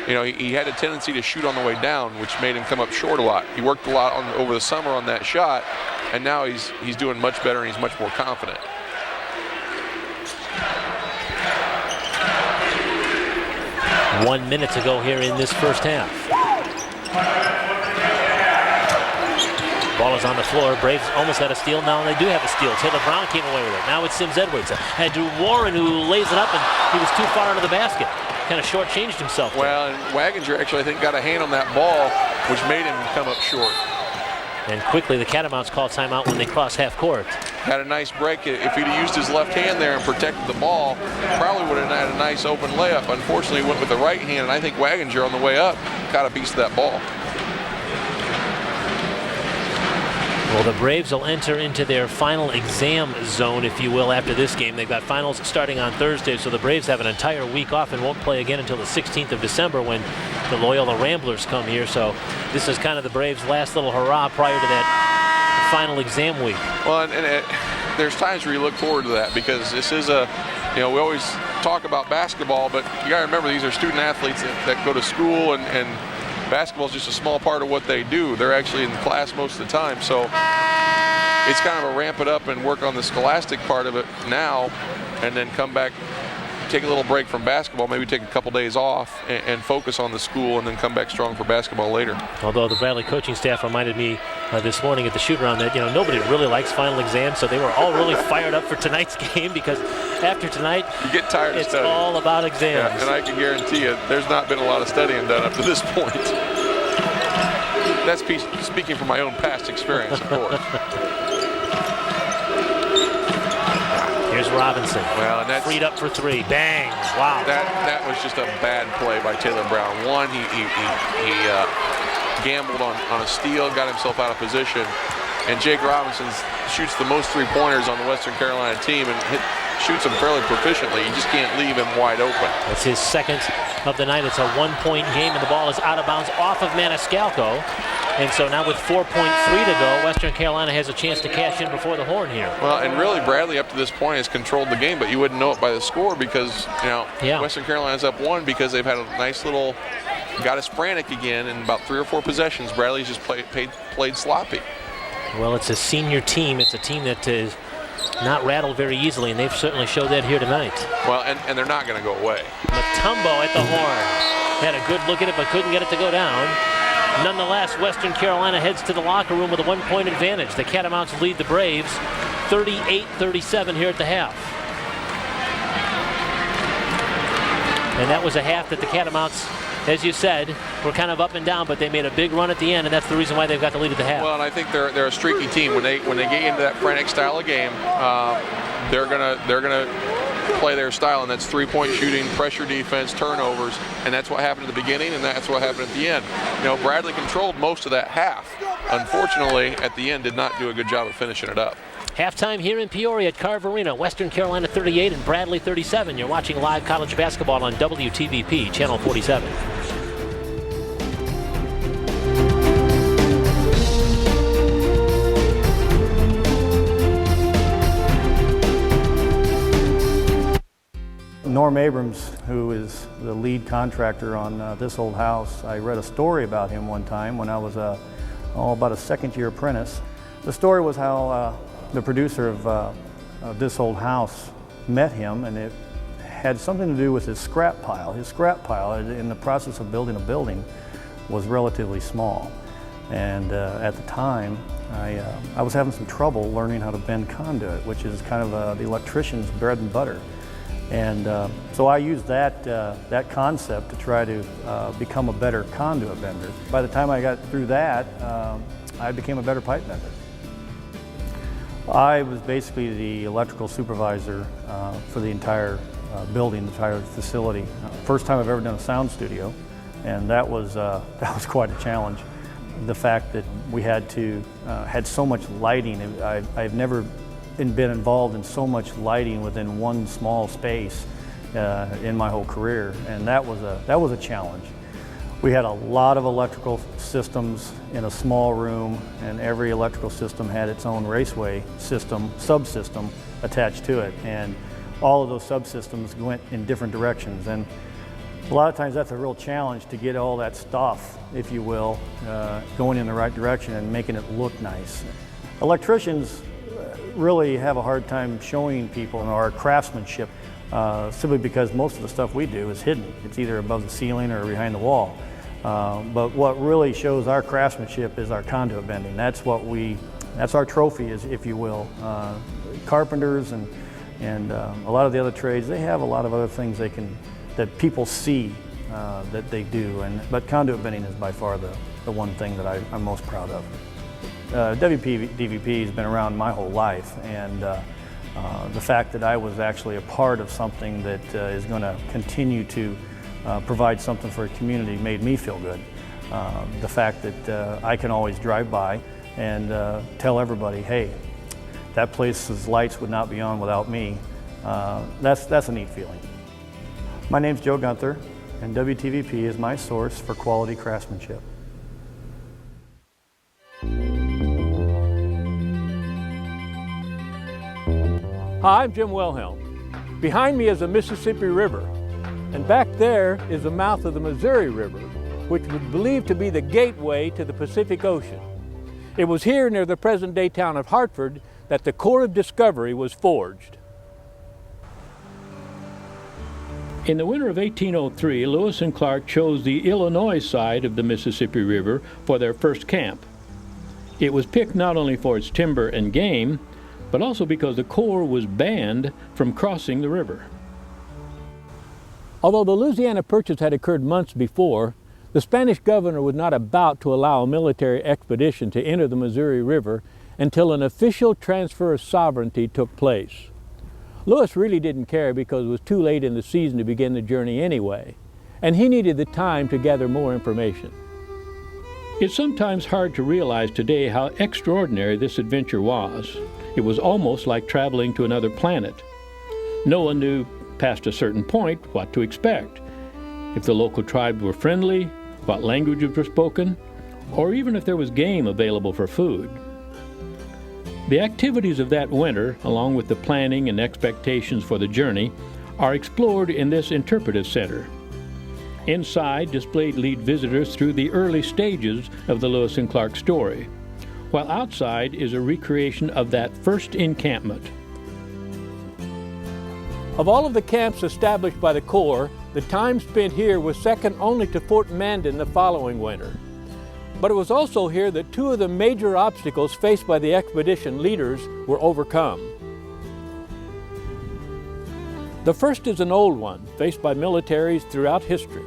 You know, he had a tendency to shoot on the way down, which made him come up short a lot. He worked a lot over the summer on that shot, and now he's doing much better and he's much more confident. One minute to go here in this first half. Ball is on the floor. Braves almost had a steal. Now they do have a steal. Taylor Brown came away with it. Now it's Sims Edwards. Had Drew Warren who lays it up, and he was too far under the basket. Kind of shortchanged himself. Well, and Waginger actually, I think, got a hand on that ball, which made him come up short. And quickly, the Catamounts call timeout when they cross half court. Had a nice break. If he'd have used his left hand there and protected the ball, probably would have had a nice open layup. Unfortunately, he went with the right hand, and I think Waginger on the way up caught a piece of that ball. Well, the Braves will enter into their final exam zone, if you will, after this game. They've got finals starting on Thursday, so the Braves have an entire week off and won't play again until the 16th of December when the Loyola Ramblers come here. So this is kind of the Braves' last little hurrah prior to that final exam week. Well, there's times where you look forward to that because this is we always talk about basketball, but you got to remember these are student athletes that go to school, and basketball is just a small part of what they do. They're actually in class most of the time, so it's kind of a ramp it up and work on the scholastic part of it now, and then come back, take a little break from basketball, maybe take a couple days off and focus on the school, and then come back strong for basketball later. Although the Bradley coaching staff reminded me this morning at the shoot-around that, nobody really likes final exams, so they were all really fired up for tonight's game because after tonight, you get tired of studying. It's all about exams. Yeah, and I can guarantee you there's not been a lot of studying done up to this point. That's speaking from my own past experience, of course. Here's Robinson. Well, and that's freed up for 3. Bang! Wow. That was just a bad play by Taylor Brown. One, he gambled on a steal, got himself out of position, and Jake Robinson shoots the most 3-pointers on the Western Carolina team and shoots them fairly proficiently. You just can't leave him wide open. That's his second of the night. It's a 1-point game, and the ball is out of bounds off of Maniscalco. And so now with 4.3 to go, Western Carolina has a chance to cash in before the horn here. Well, and really Bradley up to this point has controlled the game, but you wouldn't know it by the score because, Western Carolina's up 1 because they've had a nice little, got us frantic again in about 3 or 4 possessions. Bradley's just played sloppy. Well, it's a senior team. It's a team that is not rattled very easily, and they've certainly showed that here tonight. Well, and they're not going to go away. Mutombo at the horn. Had a good look at it, but couldn't get it to go down. Nonetheless, Western Carolina heads to the locker room with a 1-point advantage. The Catamounts lead the Braves 38-37 here at the half. And that was a half that the Catamounts, as you said, were kind of up and down, but they made a big run at the end, and that's the reason why they've got the lead at the half. Well, and I think they're a streaky team. When they get into that frantic style of game, they're gonna play their style, and that's three-point shooting, pressure defense, turnovers, and that's what happened at the beginning, and that's what happened at the end. You know, Bradley controlled most of that half. Unfortunately, at the end, did not do a good job of finishing it up. Halftime here in Peoria at Carver Arena, Western Carolina 38 and Bradley 37. You're watching live college basketball on WTVP, Channel 47. Norm Abrams, who is the lead contractor on This Old House, I read a story about him one time when I was about a second-year apprentice. The story was how the producer of This Old House met him, and it had something to do with his scrap pile. His scrap pile, in the process of building a building, was relatively small. And at the time, I was having some trouble learning how to bend conduit, which is kind of the electrician's bread and butter. And so I used that concept to try to become a better conduit bender. By the time I got through that, I became a better pipe bender. I was basically the electrical supervisor for the entire building, the entire facility. First time I've ever done a sound studio, and that was quite a challenge. The fact that we had so much lighting. I've never been involved in so much lighting within one small space in my whole career, and that was a challenge. We had a lot of electrical systems in a small room, and every electrical system had its own raceway system, subsystem attached to it, and all of those subsystems went in different directions. And a lot of times that's a real challenge to get all that stuff, if you will, going in the right direction and making it look nice. Electricians really have a hard time showing people our craftsmanship simply because most of the stuff we do is hidden. It's either above the ceiling or behind the wall. But what really shows our craftsmanship is our conduit bending. That's our trophy, if you will. Carpenters and a lot of the other trades, they have a lot of other things that people see that they do. But conduit bending is by far the one thing that I'm most proud of. WPDVP has been around my whole life, and the fact that I was actually a part of something that is going to continue to provide something for a community made me feel good. The fact that I can always drive by and tell everybody, hey, that place's lights would not be on without me, that's a neat feeling. My name's Joe Gunther, and WTVP is my source for quality craftsmanship. Hi, I'm Jim Wilhelm. Behind me is the Mississippi River, and back there is the mouth of the Missouri River, which was believed to be the gateway to the Pacific Ocean. It was here near the present-day town of Hartford that the core of discovery was forged. In the winter of 1803, Lewis and Clark chose the Illinois side of the Mississippi River for their first camp. It was picked not only for its timber and game, but also because the Corps was banned from crossing the river. Although the Louisiana Purchase had occurred months before, the Spanish governor was not about to allow a military expedition to enter the Missouri River until an official transfer of sovereignty took place. Lewis really didn't care because it was too late in the season to begin the journey anyway, and he needed the time to gather more information. It's sometimes hard to realize today how extraordinary this adventure was. It was almost like traveling to another planet. No one knew past a certain point what to expect, if the local tribes were friendly, what languages were spoken, or even if there was game available for food. The activities of that winter, along with the planning and expectations for the journey, are explored in this interpretive center. Inside, displayed lead visitors through the early stages of the Lewis and Clark story, while outside is a recreation of that first encampment. Of all of the camps established by the Corps, the time spent here was second only to Fort Mandan the following winter. But it was also here that two of the major obstacles faced by the expedition leaders were overcome. The first is an old one faced by militaries throughout history,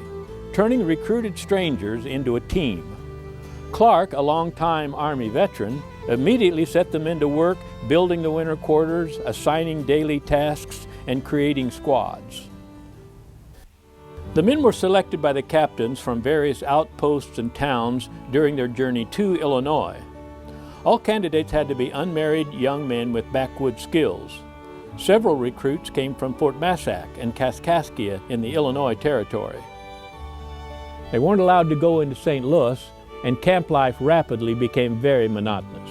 turning recruited strangers into a team. Clark, a longtime Army veteran, immediately set them into work building the winter quarters, assigning daily tasks, and creating squads. The men were selected by the captains from various outposts and towns during their journey to Illinois. All candidates had to be unmarried young men with backwoods skills. Several recruits came from Fort Massac and Kaskaskia in the Illinois Territory. They weren't allowed to go into St. Louis, and camp life rapidly became very monotonous.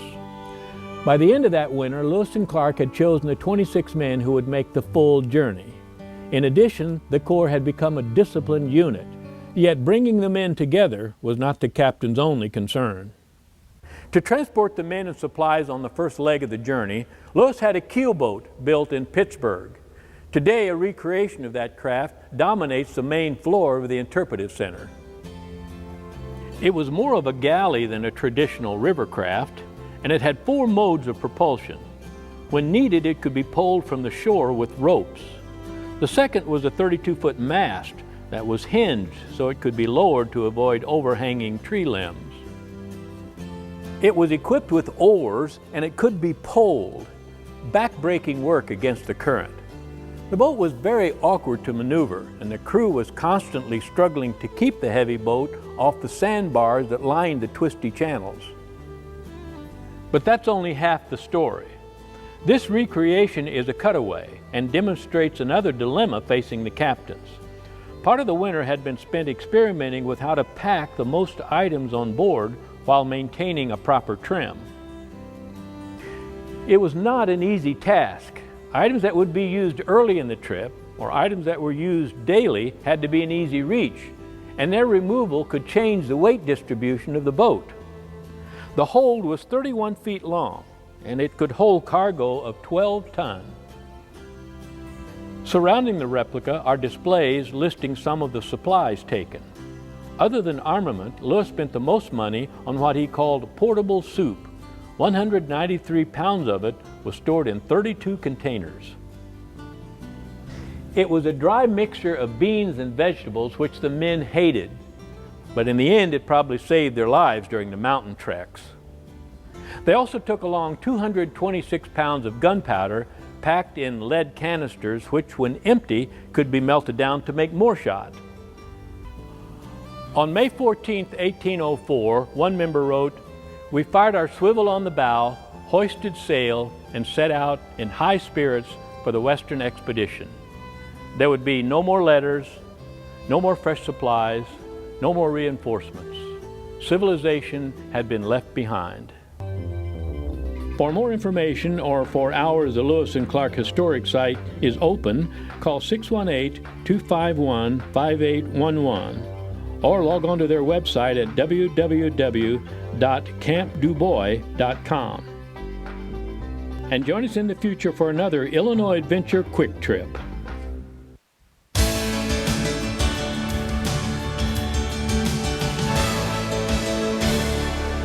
By the end of that winter, Lewis and Clark had chosen the 26 men who would make the full journey. In addition, the Corps had become a disciplined unit, yet bringing the men together was not the captain's only concern. To transport the men and supplies on the first leg of the journey, Lewis had a keelboat built in Pittsburgh. Today, a recreation of that craft dominates the main floor of the interpretive center. It was more of a galley than a traditional river craft, and it had 4 modes of propulsion. When needed, it could be pulled from the shore with ropes. The second was a 32-foot mast that was hinged so it could be lowered to avoid overhanging tree limbs. It was equipped with oars and it could be poled, back-breaking work against the current. The boat was very awkward to maneuver, and the crew was constantly struggling to keep the heavy boat off the sandbars that lined the twisty channels. But that's only half the story. This recreation is a cutaway and demonstrates another dilemma facing the captains. Part of the winter had been spent experimenting with how to pack the most items on board while maintaining a proper trim. It was not an easy task. Items that would be used early in the trip or items that were used daily had to be in easy reach, and their removal could change the weight distribution of the boat. The hold was 31 feet long, and it could hold cargo of 12 tons. Surrounding the replica are displays listing some of the supplies taken. Other than armament, Lewis spent the most money on what he called portable soup. 193 pounds of it was stored in 32 containers. It was a dry mixture of beans and vegetables which the men hated, but in the end it probably saved their lives during the mountain treks. They also took along 226 pounds of gunpowder packed in lead canisters which, when empty, could be melted down to make more shot. On May 14, 1804, one member wrote, "We fired our swivel on the bow, hoisted sail, and set out in high spirits for the Western expedition. There would be no more letters, no more fresh supplies, no more reinforcements. Civilization had been left behind." For more information or for hours the Lewis and Clark Historic Site is open, call 618-251-5811 or log on to their website at www.campdubois.com. And join us in the future for another Illinois Adventure Quick Trip.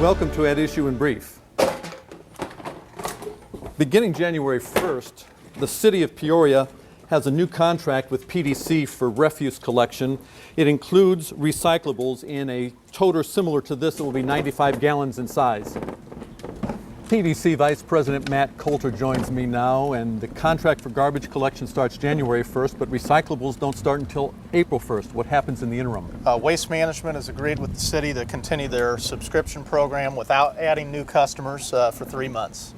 Welcome to At Issue in Brief. Beginning January 1st, the City of Peoria has a new contract with PDC for refuse collection. It includes recyclables in a toter similar to this that will be 95 gallons in size. PDC Vice President Matt Coulter joins me now, and the contract for garbage collection starts January 1st, but recyclables don't start until April 1st. What happens in the interim? Waste Management has agreed with the city to continue their subscription program without adding new customers for 3 months.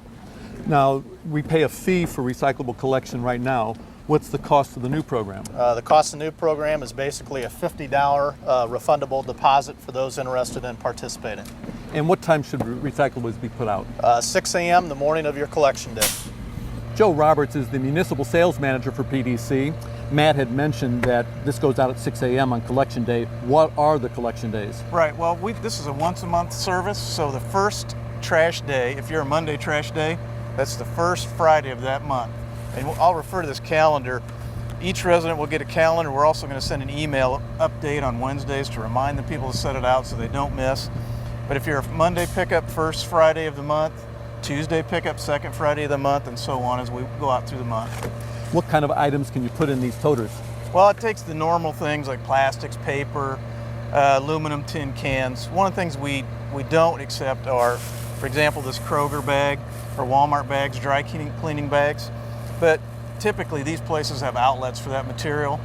Now, we pay a fee for recyclable collection right now. What's the cost of the new program? The cost of the new program is basically a $50 refundable deposit for those interested in participating. And what time should recyclables be put out? 6 a.m. the morning of your collection day. Joe Roberts is the municipal sales manager for PDC. Matt had mentioned that this goes out at 6 a.m. on collection day. What are the collection days? Right, well, this is a once-a-month service, so the first trash day, if you're a Monday trash day, that's the first Friday of that month. And I'll refer to this calendar. Each resident will get a calendar. We're also going to send an email update on Wednesdays to remind the people to set it out so they don't miss. But if you're a Monday pickup, first Friday of the month, Tuesday pickup, second Friday of the month, and so on as we go out through the month. What kind of items can you put in these toters? Well, it takes the normal things like plastics, paper, aluminum tin cans. One of the things we don't accept are, for example, this Kroger bag or Walmart bags, dry cleaning bags. But typically these places have outlets for that material.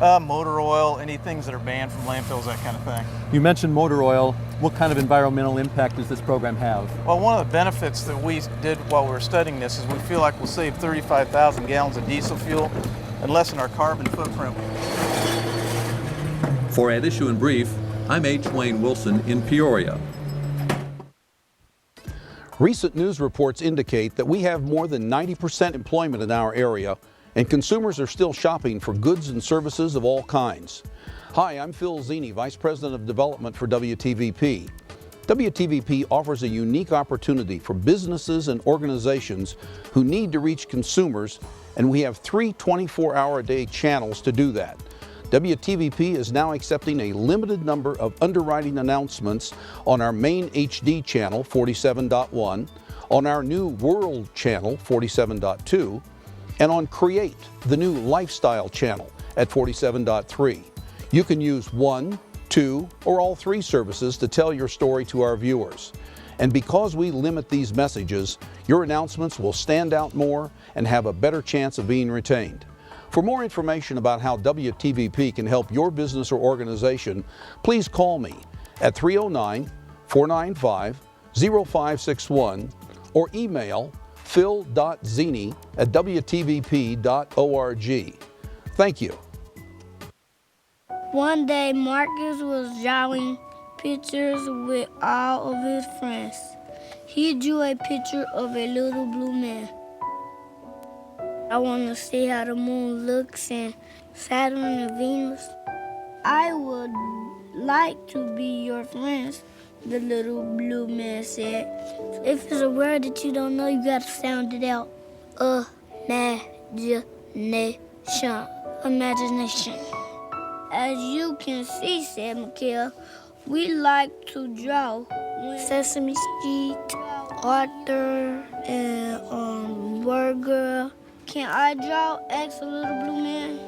Motor oil, any things that are banned from landfills, that kind of thing. You mentioned motor oil. What kind of environmental impact does this program have? Well, one of the benefits that we did while we were studying this is we feel like we'll save 35,000 gallons of diesel fuel and lessen our carbon footprint. For At Issue in Brief, I'm H. Wayne Wilson in Peoria. Recent news reports indicate that we have more than 90% employment in our area, and consumers are still shopping for goods and services of all kinds. Hi, I'm Phil Zini, Vice President of Development for WTVP. WTVP offers a unique opportunity for businesses and organizations who need to reach consumers, and we have 3 24-hour-a-day channels to do that. WTVP is now accepting a limited number of underwriting announcements on our main HD channel, 47.1, on our new World channel, 47.2, and on Create, the new Lifestyle channel at 47.3. You can use 1, 2, or all 3 services to tell your story to our viewers. And because we limit these messages, your announcements will stand out more and have a better chance of being retained. For more information about how WTVP can help your business or organization, please call me at 309-495-0561 or email phil.zini@wtvp.org. Thank you. One day, Marcus was drawing pictures with all of his friends. He drew a picture of a little blue man. I want to see how the moon looks and Saturn and Venus. I would like to be your friends, the little blue man said. If it's a word that you don't know, you got to sound it out. Imagination. Imagination. As you can see, said Mikhail, we like to draw. Sesame Street, Arthur, and Burger. Can I draw? Asked the little blue man.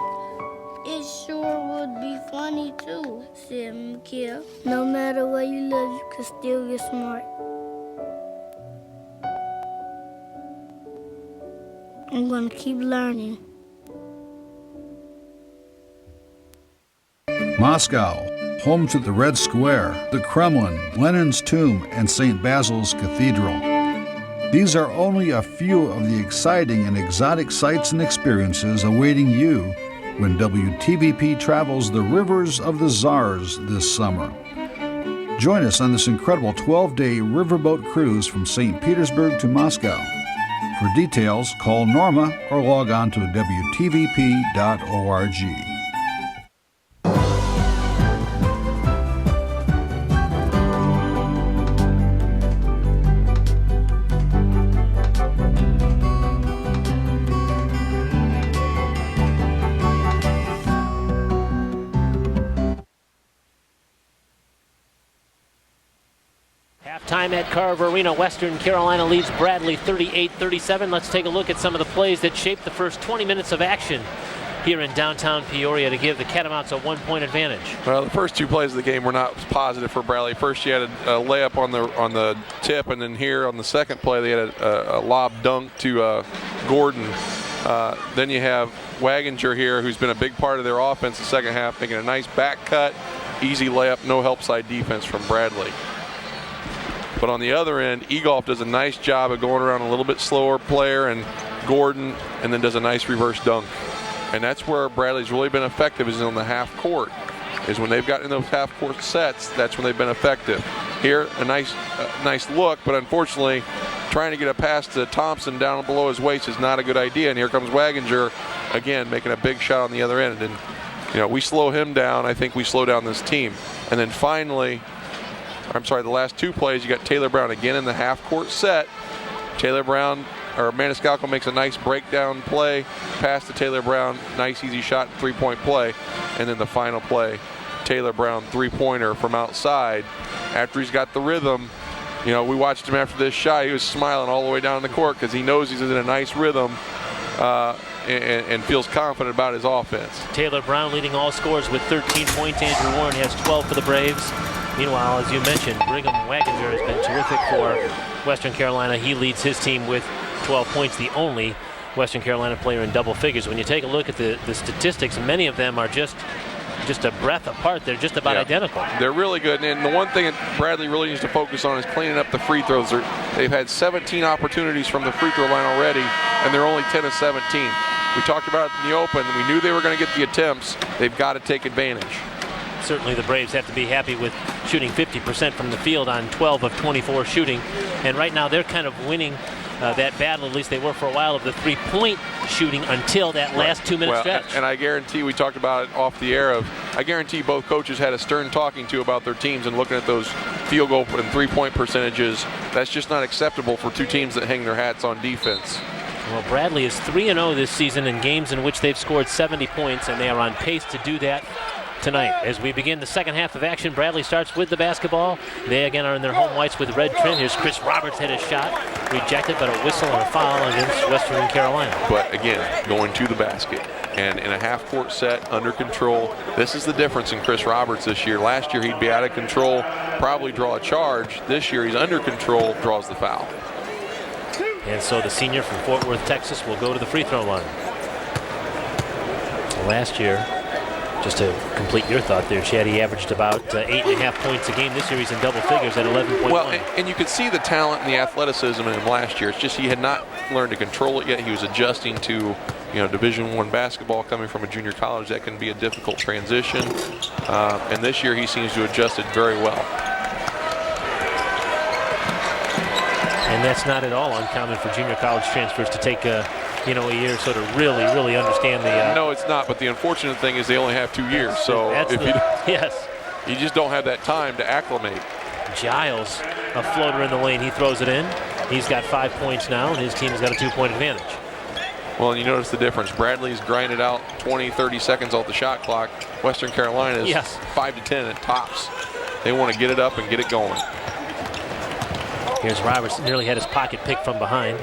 It sure would be funny too, said Mikhail. No matter where you live, you can still get smart. I'm gonna keep learning. Moscow, home to the Red Square, the Kremlin, Lenin's tomb, and St. Basil's Cathedral. These are only a few of the exciting and exotic sights and experiences awaiting you when WTVP travels the rivers of the Tsars this summer. Join us on this incredible 12-day riverboat cruise from St. Petersburg to Moscow. For details, call Norma or log on to WTVP.org. Time at Carver Arena, Western Carolina leads Bradley 38-37. Let's take a look at some of the plays that shaped the first 20 minutes of action here in downtown Peoria to give the Catamounts a 1-point advantage. Well, the first 2 plays of the game were not positive for Bradley. First, you had a layup on the tip, and then here on the second play, they had a lob dunk to Gordon. Then you have Waginger here, who's been a big part of their offense the second half, making a nice back cut, easy layup, no help side defense from Bradley. But on the other end, Egolf does a nice job of going around a little bit slower player and Gordon, and then does a nice reverse dunk. And that's where Bradley's really been effective, is on the half court. Is when they've gotten in those half court sets, that's when they've been effective. Here, a nice look, but unfortunately, trying to get a pass to Thompson down below his waist is not a good idea. And here comes Waginger, again, making a big shot on the other end. And, we slow him down. I think we slow down this team. And then finally, the last 2 plays, you got Taylor Brown again in the half-court set. Maniscalco makes a nice breakdown play, pass to Taylor Brown, nice easy shot, 3-point play. And then the final play, Taylor Brown, 3-pointer from outside. After he's got the rhythm, we watched him after this shot. He was smiling all the way down the court because he knows he's in a nice rhythm. and feels confident about his offense. Taylor Brown leading all scorers with 13 points. Andrew Warren has 12 for the Braves. Meanwhile, as you mentioned, Brigham Wagner has been terrific for Western Carolina. He leads his team with 12 points, the only Western Carolina player in double figures. When you take a look at the statistics, many of them are just a breath apart. They're just about identical. They're really good. And the one thing that Bradley really needs to focus on is cleaning up the free throws. They've had 17 opportunities from the free throw line already, and they're only 10 of 17. We talked about it in the open. We knew they were going to get the attempts. They've got to take advantage. Certainly the Braves have to be happy with shooting 50% from the field on 12 of 24 shooting. And right now they're kind of winning that battle, at least they were for a while, of the three-point shooting until that last 2-minute stretch. And I guarantee, we talked about it off the air, I guarantee both coaches had a stern talking to about their teams and looking at those field goal and three-point percentages. That's just not acceptable for two teams that hang their hats on defense. Well, Bradley is 3-0 this season in games in which they've scored 70 points, and they are on pace to do that tonight. As we begin the second half of action, Bradley starts with the basketball. They again are in their home whites with red trim. Here's Chris Roberts had his shot rejected, but a whistle and a foul against Western Carolina. But again, going to the basket and in a half-court set, under control. This is the difference in Chris Roberts this year. Last year he'd be out of control, probably draw a charge. This year he's under control, draws the foul. And so the senior from Fort Worth, Texas will go to the free throw line. Last year, just to complete your thought there, Chad, he averaged about 8.5 points a game. This year he's in double figures at 11.1. Well, and you could see the talent and the athleticism in him last year. It's just he had not learned to control it yet. He was adjusting to, Division I basketball coming from a junior college. That can be a difficult transition. And this year he seems to have adjusted very well. And that's not at all uncommon for junior college transfers to take a year sort of really understand the... No, it's not, but the unfortunate thing is they only have 2 years, so yes, you just don't have that time to acclimate. Giles, a floater in the lane, he throws it in. He's got 5 points now, and his team has got a 2-point advantage. Well, and you notice the difference. Bradley's grinded out 20, 30 seconds off the shot clock. Western Carolina is 5 to 10 at tops. They want to get it up and get it going. Here's Roberts, nearly had his pocket picked from behind.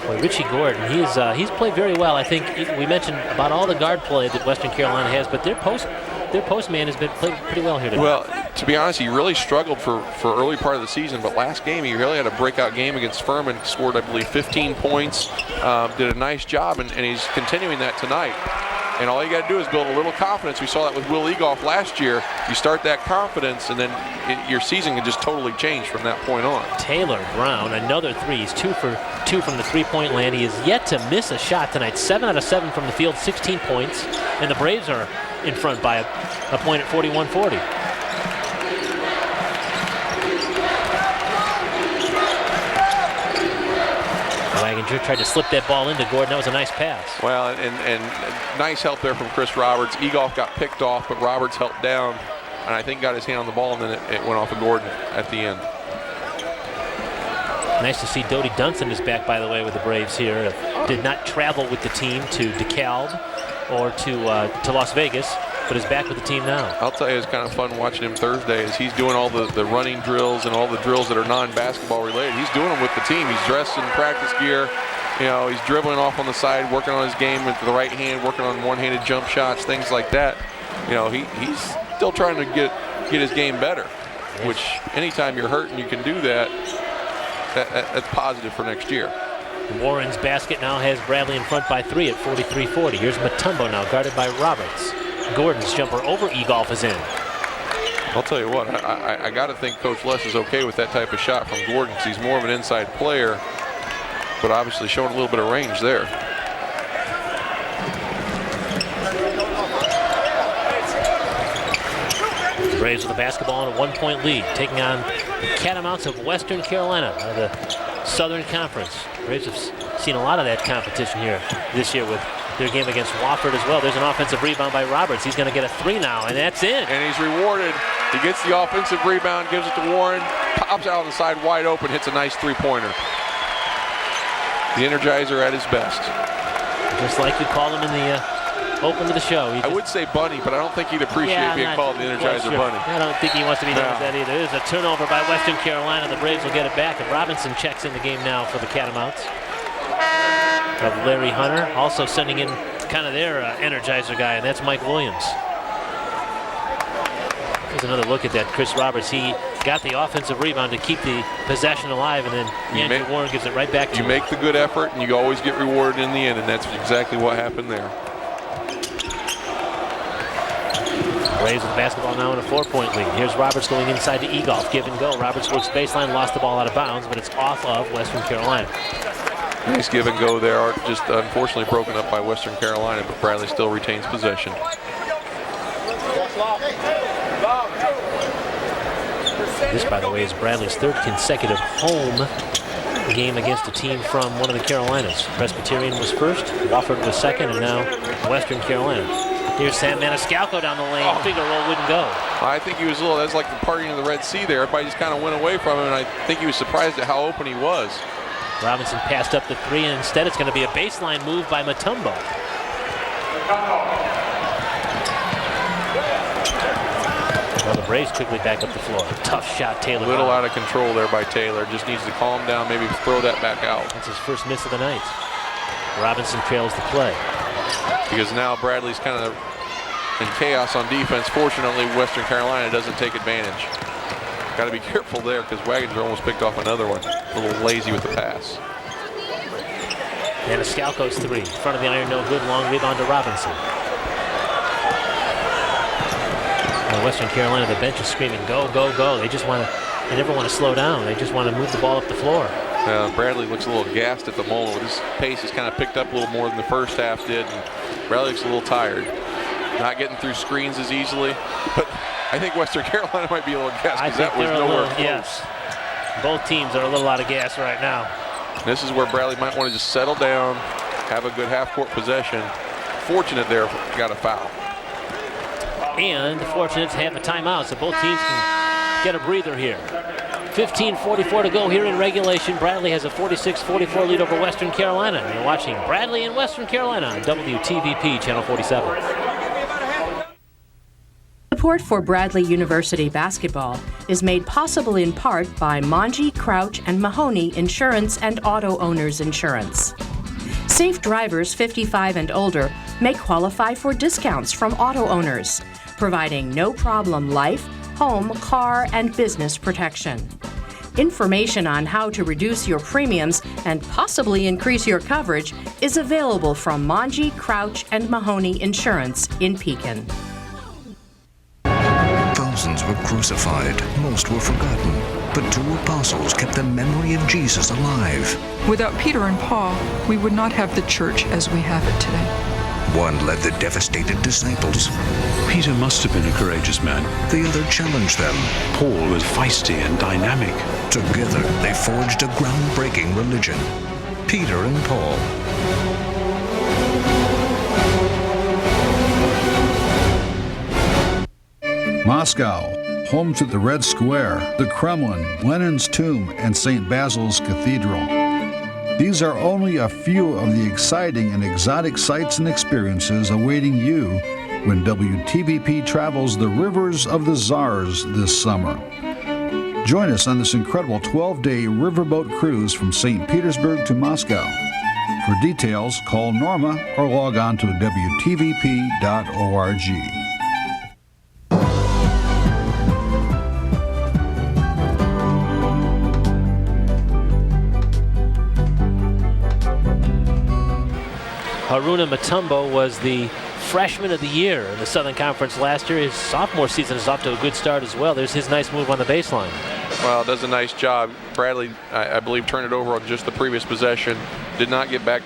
Boy, Richie Gordon, he's played very well. I think we mentioned about all the guard play that Western Carolina has, but their post man has been played pretty well here tonight. Well, to be honest, he really struggled for early part of the season, but last game he really had a breakout game against Furman, scored, I believe, 15 points, did a nice job, and he's continuing that tonight. And all you got to do is build a little confidence. We saw that with Will Egoff last year. You start that confidence, and then your season can just totally change from that point on. Taylor Brown, another three. He's 2 for 2 from the three-point land. He is yet to miss a shot tonight. 7 out of 7 from the field, 16 points. And the Braves are in front by a point at 41-40. Waginger tried to slip that ball into Gordon. That was a nice pass. Well, and nice help there from Chris Roberts. Egoff got picked off, but Roberts helped down, and I think got his hand on the ball, and then it went off of Gordon at the end. Nice to see Dodie Dunson is back, by the way, with the Braves here. Did not travel with the team to DeKalb or to Las Vegas, but is back with the team now. I'll tell you, it's kind of fun watching him Thursday as he's doing all the running drills and all the drills that are non-basketball related. He's doing them with the team. He's dressed in practice gear. He's dribbling off on the side, working on his game with the right hand, working on one-handed jump shots, things like that. He's still trying to get his game better, which anytime you're hurt and you can do that, that's positive for next year. Warren's basket now has Bradley in front by 3 at 43-40. Here's Mutombo now, guarded by Roberts. Gordon's jumper over Egoff is in. I'll tell you what, I got to think Coach Les is okay with that type of shot from Gordon because he's more of an inside player, but obviously showing a little bit of range there. Braves with the basketball on a 1-point lead, taking on the Catamounts of Western Carolina out of the Southern Conference. Braves have seen a lot of that competition here this year with their game against Wofford as well. There's an offensive rebound by Roberts. He's going to get a 3 now, and that's in. And he's rewarded. He gets the offensive rebound, gives it to Warren, pops out on the side wide open, hits a nice three-pointer. The Energizer at his best. Just like you called him in the open to the show. I would say Bunny, but I don't think he'd appreciate being called the Energizer Bunny. I don't think he wants to be known as that either. There's a turnover by Western Carolina. The Braves will get it back, and Robinson checks in the game now for the Catamounts. of Larry Hunter. Also sending in kind of their energizer guy, and that's Mike Williams. Here's another look at that. Chris Roberts, he got the offensive rebound to keep the possession alive, and then Andrew Warren gives it right back to him. You make the good effort, and you always get rewarded in the end, and that's exactly what happened there. Braves with the basketball now in a 4-point lead. Here's Roberts going inside to Egolf. Give and go. Roberts works baseline, lost the ball out of bounds, but it's off of Western Carolina. Nice give and go there. Just unfortunately broken up by Western Carolina, but Bradley still retains possession. This, by the way, is Bradley's third consecutive home game against a team from one of the Carolinas. Presbyterian was first, Wofford was second, and now Western Carolina. Here's Sam Maniscalco down the lane. Finger roll wouldn't go. I think he was a little, that's like the partying in the Red Sea there. Everybody just kind of went away from him, and I think he was surprised at how open he was. Robinson passed up the three, and instead it's going to be a baseline move by Mutombo. Well, the Braves quickly back up the floor. Tough shot, Taylor. A little out of control there by Taylor. Just needs to calm down, maybe throw that back out. That's his first miss of the night. Robinson trails the play. Because now Bradley's kind of in chaos on defense. Fortunately, Western Carolina doesn't take advantage. Got to be careful there because Wagoner almost picked off another one. A little lazy with the pass. Maniscalco's three. In front of the iron, no good. Long rebound to Robinson. Well, Western Carolina, the bench is screaming, go, go, go. They never want to slow down. They just want to move the ball up the floor. Bradley looks a little gassed at the moment. His pace has kind of picked up a little more than the first half did. And Bradley looks a little tired. Not getting through screens as easily. But I think Western Carolina might be a little gassed because that was nowhere close. Yes. Both teams are a little out of gas right now. This is where Bradley might want to just settle down, have a good half-court possession. Fortunate there, got a foul. And fortunate to have a timeout, so both teams can get a breather here. 15:44 to go here in regulation. Bradley has a 46-44 lead over Western Carolina. You're watching Bradley and Western Carolina on WTVP Channel 47. Support for Bradley University basketball is made possible in part by Monge, Crouch, and Mahoney Insurance and Auto Owners Insurance. Safe drivers 55 and older may qualify for discounts from auto owners, providing no-problem life, home, car, and business protection. Information on how to reduce your premiums and possibly increase your coverage is available from Monge, Crouch, and Mahoney Insurance in Pekin. Thousands were crucified, most were forgotten, but two apostles kept the memory of Jesus alive. Without Peter and Paul, we would not have the church as we have it today. One led the devastated disciples. Peter must have been a courageous man. The other challenged them. Paul was feisty and dynamic. Together, they forged a groundbreaking religion. Peter and Paul. Moscow, home to the Red Square, the Kremlin, Lenin's tomb, and St. Basil's Cathedral. These are only a few of the exciting and exotic sights and experiences awaiting you when WTVP travels the rivers of the Tsars this summer. Join us on this incredible 12-day riverboat cruise from St. Petersburg to Moscow. For details, call Norma or log on to WTVP.org. Haruna Mutombo was the freshman of the year in the Southern Conference last year. His sophomore season is off to a good start as well. There's his nice move on the baseline. Well, does a nice job. Bradley, I believe, turned it over on just the previous possession. Did not get back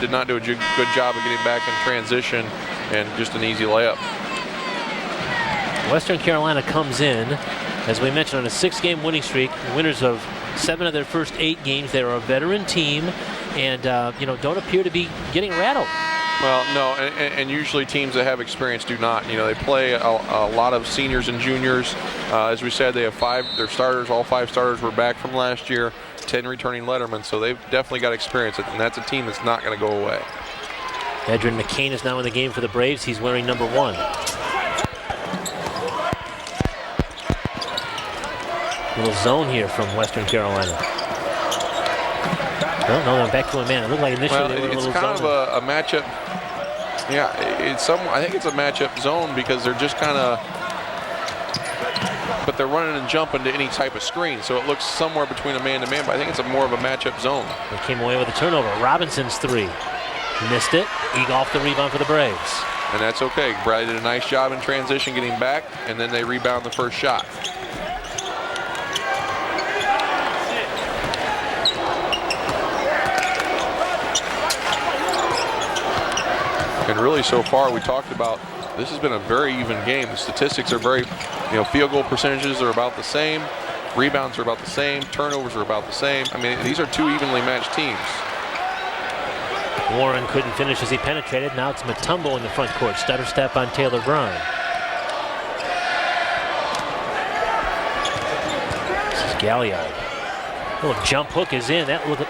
did not do a good job of getting back in transition, and just an easy layup. Western Carolina comes in, as we mentioned, on a 6-game winning streak. Winners of 7 of their first 8 games. They're a veteran team, and don't appear to be getting rattled. Well, no, and usually teams that have experience do not. They play a lot of seniors and juniors. As we said, they have 5. Their starters, all 5 starters were back from last year. 10 returning lettermen, so they've definitely got experience, and that's a team that's not going to go away. Edrin McCain is now in the game for the Braves. He's wearing number 1. Little zone here from Western Carolina. Well, no, they're back to a man. It looked like initially they were a little it's kind zoned. of a matchup. Yeah, I think it's a matchup zone because they're just kind of, but they're running and jumping to any type of screen, so it looks somewhere between a man-to-man, but I think it's more of a matchup zone. They came away with a turnover. Robinson's three. Missed it. Egolf the rebound for the Braves. And that's okay. Bradley did a nice job in transition getting back, and then they rebound the first shot. And really, so far, we talked about this has been a very even game. The statistics are very, field goal percentages are about the same, rebounds are about the same, turnovers are about the same. I mean, these are two evenly matched teams. Warren couldn't finish as he penetrated. Now it's Mutombo in the front court. Stutter step on Taylor Brown. This is Galliard. Little jump hook is in. That little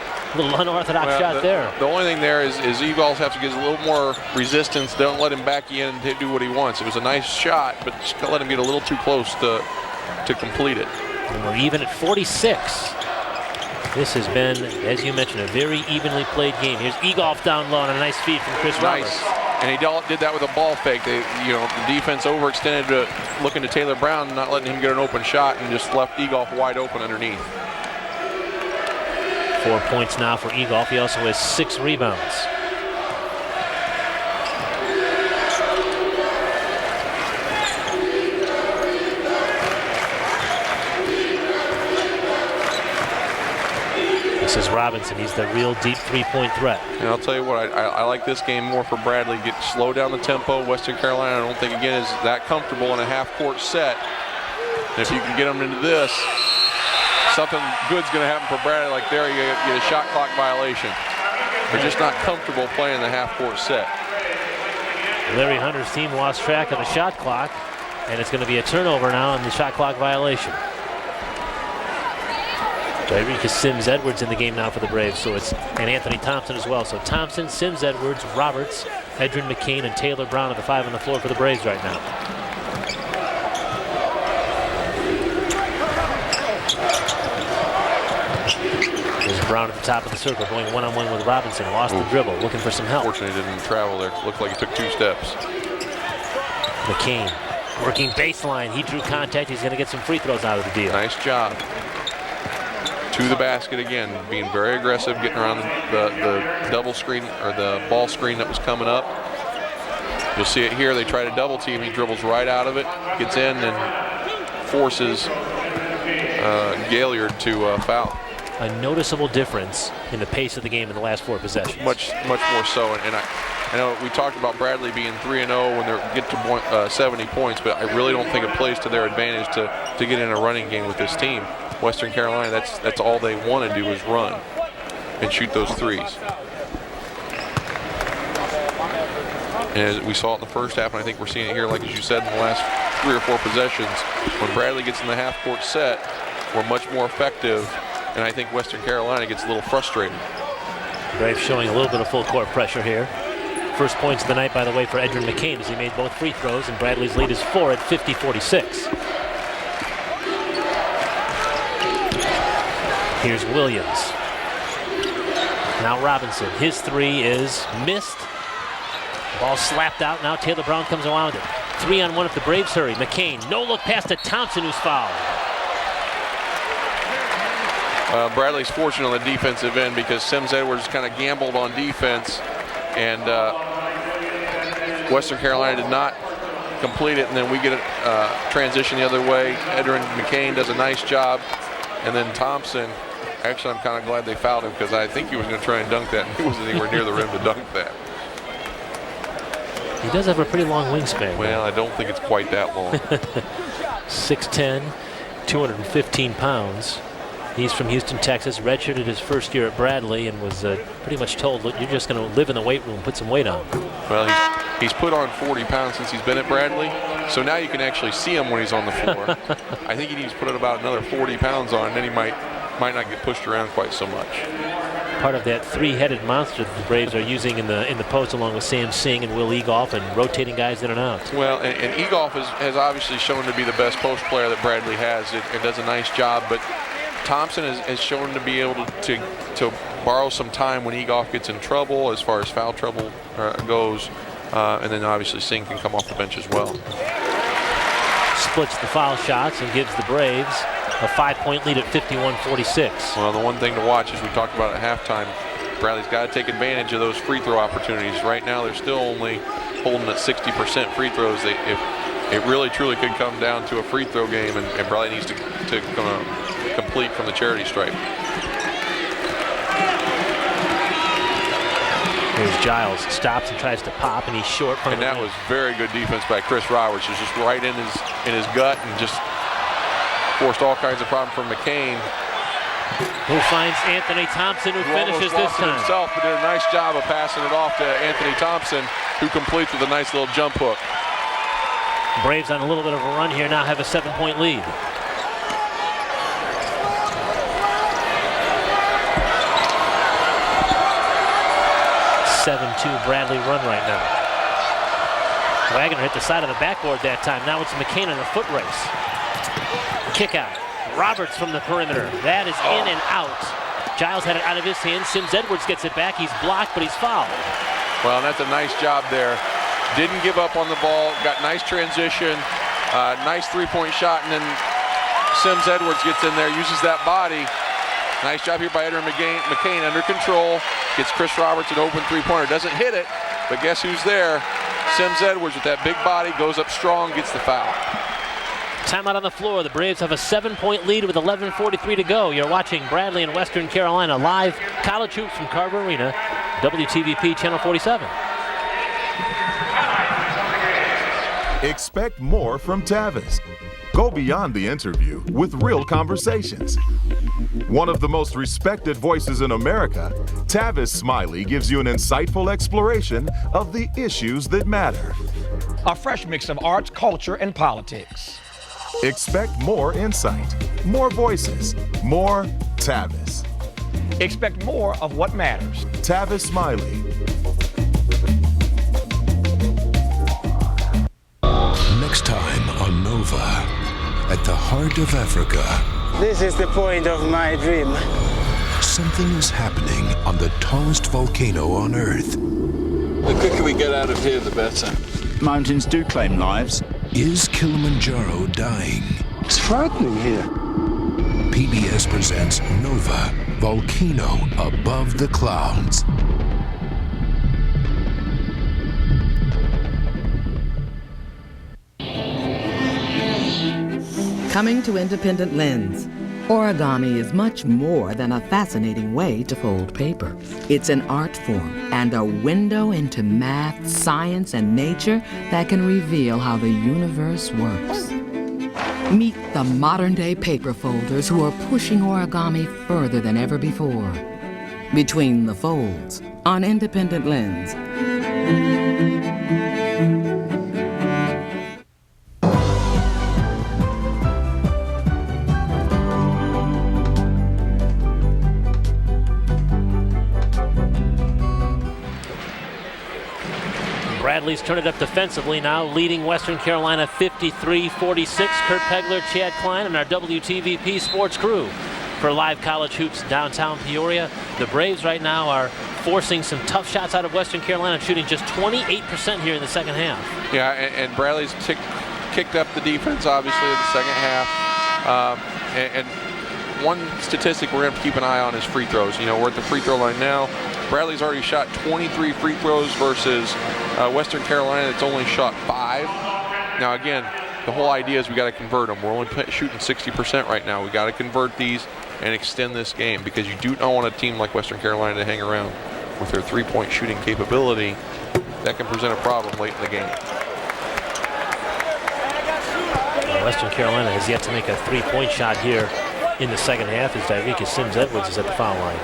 unorthodox shot there. The only thing there is Egolf have to get a little more resistance. Don't let him back in to do what he wants. It was a nice shot, but just let him get a little too close to complete it. And we're even at 46. This has been, as you mentioned, a very evenly played game. Here's Egolf down low on a nice feed from Chris Roberts. And he did that with a ball fake. The defense overextended to looking to Taylor Brown, not letting him get an open shot, and just left Egolf wide open underneath. 4 points now for Egolf. He also has 6 rebounds. This is Robinson. He's the real deep three-point threat. And I'll tell you what, I like this game more for Bradley. Slow down the tempo. Western Carolina, I don't think, again, is that comfortable in a half-court set. And if you can get them into this, something good's going to happen for Bradley. Like there, you get a shot clock violation. They're just not comfortable playing the half-court set. Larry Hunter's team lost track of the shot clock, and it's going to be a turnover now on the shot clock violation. Dyreka Sims-Edwards in the game now for the Braves, and Anthony Thompson as well. So Thompson, Sims-Edwards, Roberts, Edrin McCain, and Taylor Brown are the 5 on the floor for the Braves right now. There's Brown at the top of the circle, going one-on-one with Robinson. Lost the dribble, looking for some help. Fortunately, didn't travel there. Looked like he took 2 steps. McCain working baseline. He drew contact. He's going to get some free throws out of the deal. Nice job. To the basket again, being very aggressive, getting around the double screen or the ball screen that was coming up. You'll see it here. They try to double team. He dribbles right out of it, gets in, and forces Galliard to foul. A noticeable difference in the pace of the game in the last 4 possessions. Much more so. And I know we talked about Bradley being 3-0 when they get to 70 points, but I really don't think it plays to their advantage to get in a running game with this team. Western Carolina, that's all they want to do is run and shoot those threes. And as we saw it in the first half, and I think we're seeing it here, like as you said, in the last 3 or 4 possessions, when Bradley gets in the half-court set, we're much more effective, and I think Western Carolina gets a little frustrated. Braves showing a little bit of full court pressure here. First points of the night, by the way, for Edrin McCain as he made both free throws, and Bradley's lead is 4 at 50-46. Here's Williams. Now Robinson. His 3 is missed. Ball slapped out. Now Taylor Brown comes around it. 3-on-1 if the Braves hurry. McCain, no look pass to Thompson, who's fouled. Bradley's fortunate on the defensive end because Sims-Edwards kind of gambled on defense, and Western Carolina did not complete it, and then we get a transition the other way. Edrin McCain does a nice job, and then Thompson, actually I'm kind of glad they fouled him because I think he was going to try and dunk that, and he wasn't anywhere near the rim to dunk that. He does have a pretty long wingspan. Well, I don't think it's quite that long. 6'10", 215 pounds. He's from Houston, Texas, redshirted his first year at Bradley, and was pretty much told, look, you're just going to live in the weight room, put some weight on. Well, he's put on 40 pounds since he's been at Bradley, so now you can actually see him when he's on the floor. I think he needs to put about another 40 pounds on, and then he might not get pushed around quite so much. Part of that 3-headed monster that the Braves are using in the post, along with Sam Singh and Will Egolf, and rotating guys in and out. Well, and Egolf has obviously shown to be the best post player that Bradley has. It does a nice job, but Thompson has shown to be able to borrow some time when Egoff gets in trouble as far as foul trouble goes. And then obviously Singh can come off the bench as well. Splits the foul shots and gives the Braves a 5-point lead at 51-46. Well, the one thing to watch, as we talked about at halftime, Bradley's got to take advantage of those free throw opportunities. Right now, they're still only holding at 60% free throws. It really, truly could come down to a free throw game, and Bradley needs to complete from the charity stripe. Here's Giles, stops and tries to pop, and he's short from the net. And that was very good defense by Chris Roberts. It was just right in his gut and just forced all kinds of problems from McCain. Who finds Anthony Thompson, who finishes this time. Himself, but did a nice job of passing it off to Anthony Thompson, who completes with a nice little jump hook. Braves on a little bit of a run here, now have a 7-point lead. Bradley run right now. Wagner hit the side of the backboard that time. Now it's McCain in a foot race. Kick out. Roberts from the perimeter. That is in and out. Giles had it out of his hands. Sims Edwards gets it back. He's blocked, but he's fouled. Well, that's a nice job there. Didn't give up on the ball. Got nice transition. Nice three-point shot, and then Sims Edwards gets in there, uses that body. Nice job here by Edwin McCain, under control. Gets Chris Roberts an open three-pointer. Doesn't hit it, but guess who's there? Sims Edwards with that big body, goes up strong, gets the foul. Timeout on the floor. The Braves have a 7-point lead with 11:43 to go. You're watching Bradley and Western Carolina live college hoops from Carver Arena, WTVP Channel 47. Expect more from Tavis. Go beyond the interview with real conversations. One of the most respected voices in America, Tavis Smiley gives you an insightful exploration of the issues that matter. A fresh mix of arts, culture, and politics. Expect more insight, more voices, more Tavis. Expect more of what matters. Tavis Smiley. Next time on Nova, at the heart of Africa. This is the point of my dream. Something is happening on the tallest volcano on Earth. The quicker we get out of here, the better. Mountains do claim lives. Is Kilimanjaro dying? It's frightening here. PBS presents Nova, Volcano Above the Clouds. Coming to Independent Lens. Origami is much more than a fascinating way to fold paper. It's an art form and a window into math, science, and nature that can reveal how the universe works. Meet the modern-day paper folders who are pushing origami further than ever before. Between the Folds on Independent Lens. Bradley's turned it up defensively now, leading Western Carolina 53-46. Kurt Pegler, Chad Klein, and our WTVP sports crew for live college hoops downtown Peoria. The Braves right now are forcing some tough shots out of Western Carolina, shooting just 28% here in the second half. Yeah, and Bradley's kicked up the defense, obviously, in the second half. And one statistic we're going to keep an eye on is free throws. You know, we're at the free throw line now. Bradley's already shot 23 free throws versus Western Carolina that's only shot 5. Now, again, the whole idea is we got to convert them. We're only shooting 60% right now. We got to convert these and extend this game, because you do not want a team like Western Carolina to hang around with their three-point shooting capability. That can present a problem late in the game. Western Carolina has yet to make a three-point shot here in the second half as Dyricus Sims Edwards is at the foul line.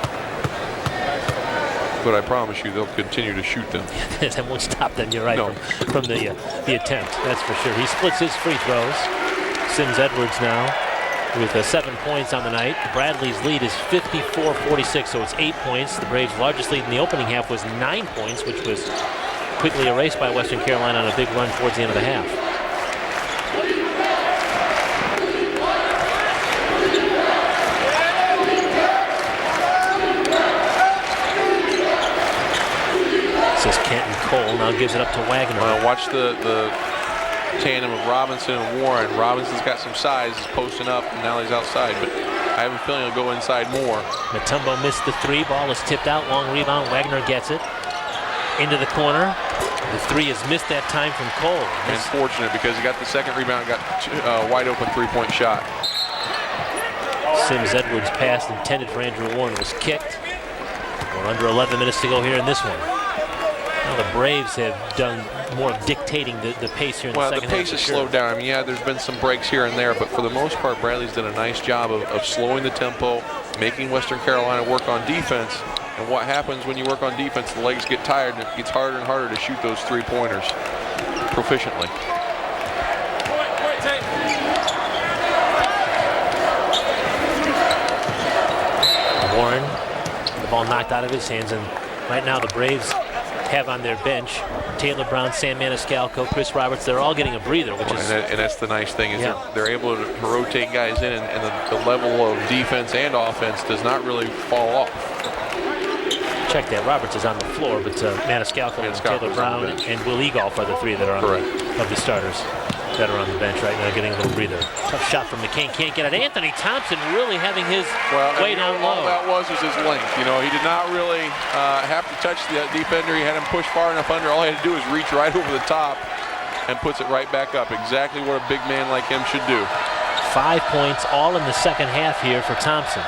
But I promise you, they'll continue to shoot them. That won't stop them, you're right, no. from the attempt, that's for sure. He splits his free throws. Sims Edwards now with 7 points on the night. Bradley's lead is 54-46, so it's 8 points. The Braves' largest lead in the opening half was 9 points, which was quickly erased by Western Carolina on a big run towards the end of the half. Says Kenton. Cole now gives it up to Wagner. Well, watch the tandem of Robinson and Warren. Robinson's got some size, he's posting up, and now he's outside, but I have a feeling he'll go inside more. Mutombo missed the three. Ball is tipped out. Long rebound. Wagner gets it into the corner. The three is missed that time from Cole. Unfortunate because he got the second rebound, got a wide open three-point shot. Sims Edwards' pass intended for Andrew Warren was kicked. We're under 11 minutes to go here in this one. Now the Braves have done more of dictating the pace here in the second half. Well, the pace has slowed down. I mean, yeah, there's been some breaks here and there, but for the most part, Bradley's done a nice job of slowing the tempo, making Western Carolina work on defense. And what happens when you work on defense, the legs get tired, and it gets harder and harder to shoot those three-pointers proficiently. Warren, the ball knocked out of his hands, and right now the Braves have on their bench Taylor Brown, Sam Maniscalco, Chris Roberts. They're all getting a breather, which is... And that's the nice thing, is they're able to rotate guys in, and the level of defense and offense does not really fall off. Check that. Roberts is on the floor, but Maniscalco and Taylor Brown and Will Egolf are the three that are on of the starters that are on the bench right now, getting a little breather. Tough shot from McCain, can't get it. Anthony Thompson really having his way down low. All that was his length. You know, he did not really have to touch the defender. He had him pushed far enough under. All he had to do was reach right over the top and puts it right back up. Exactly what a big man like him should do. 5 points, all in the second half here for Thompson.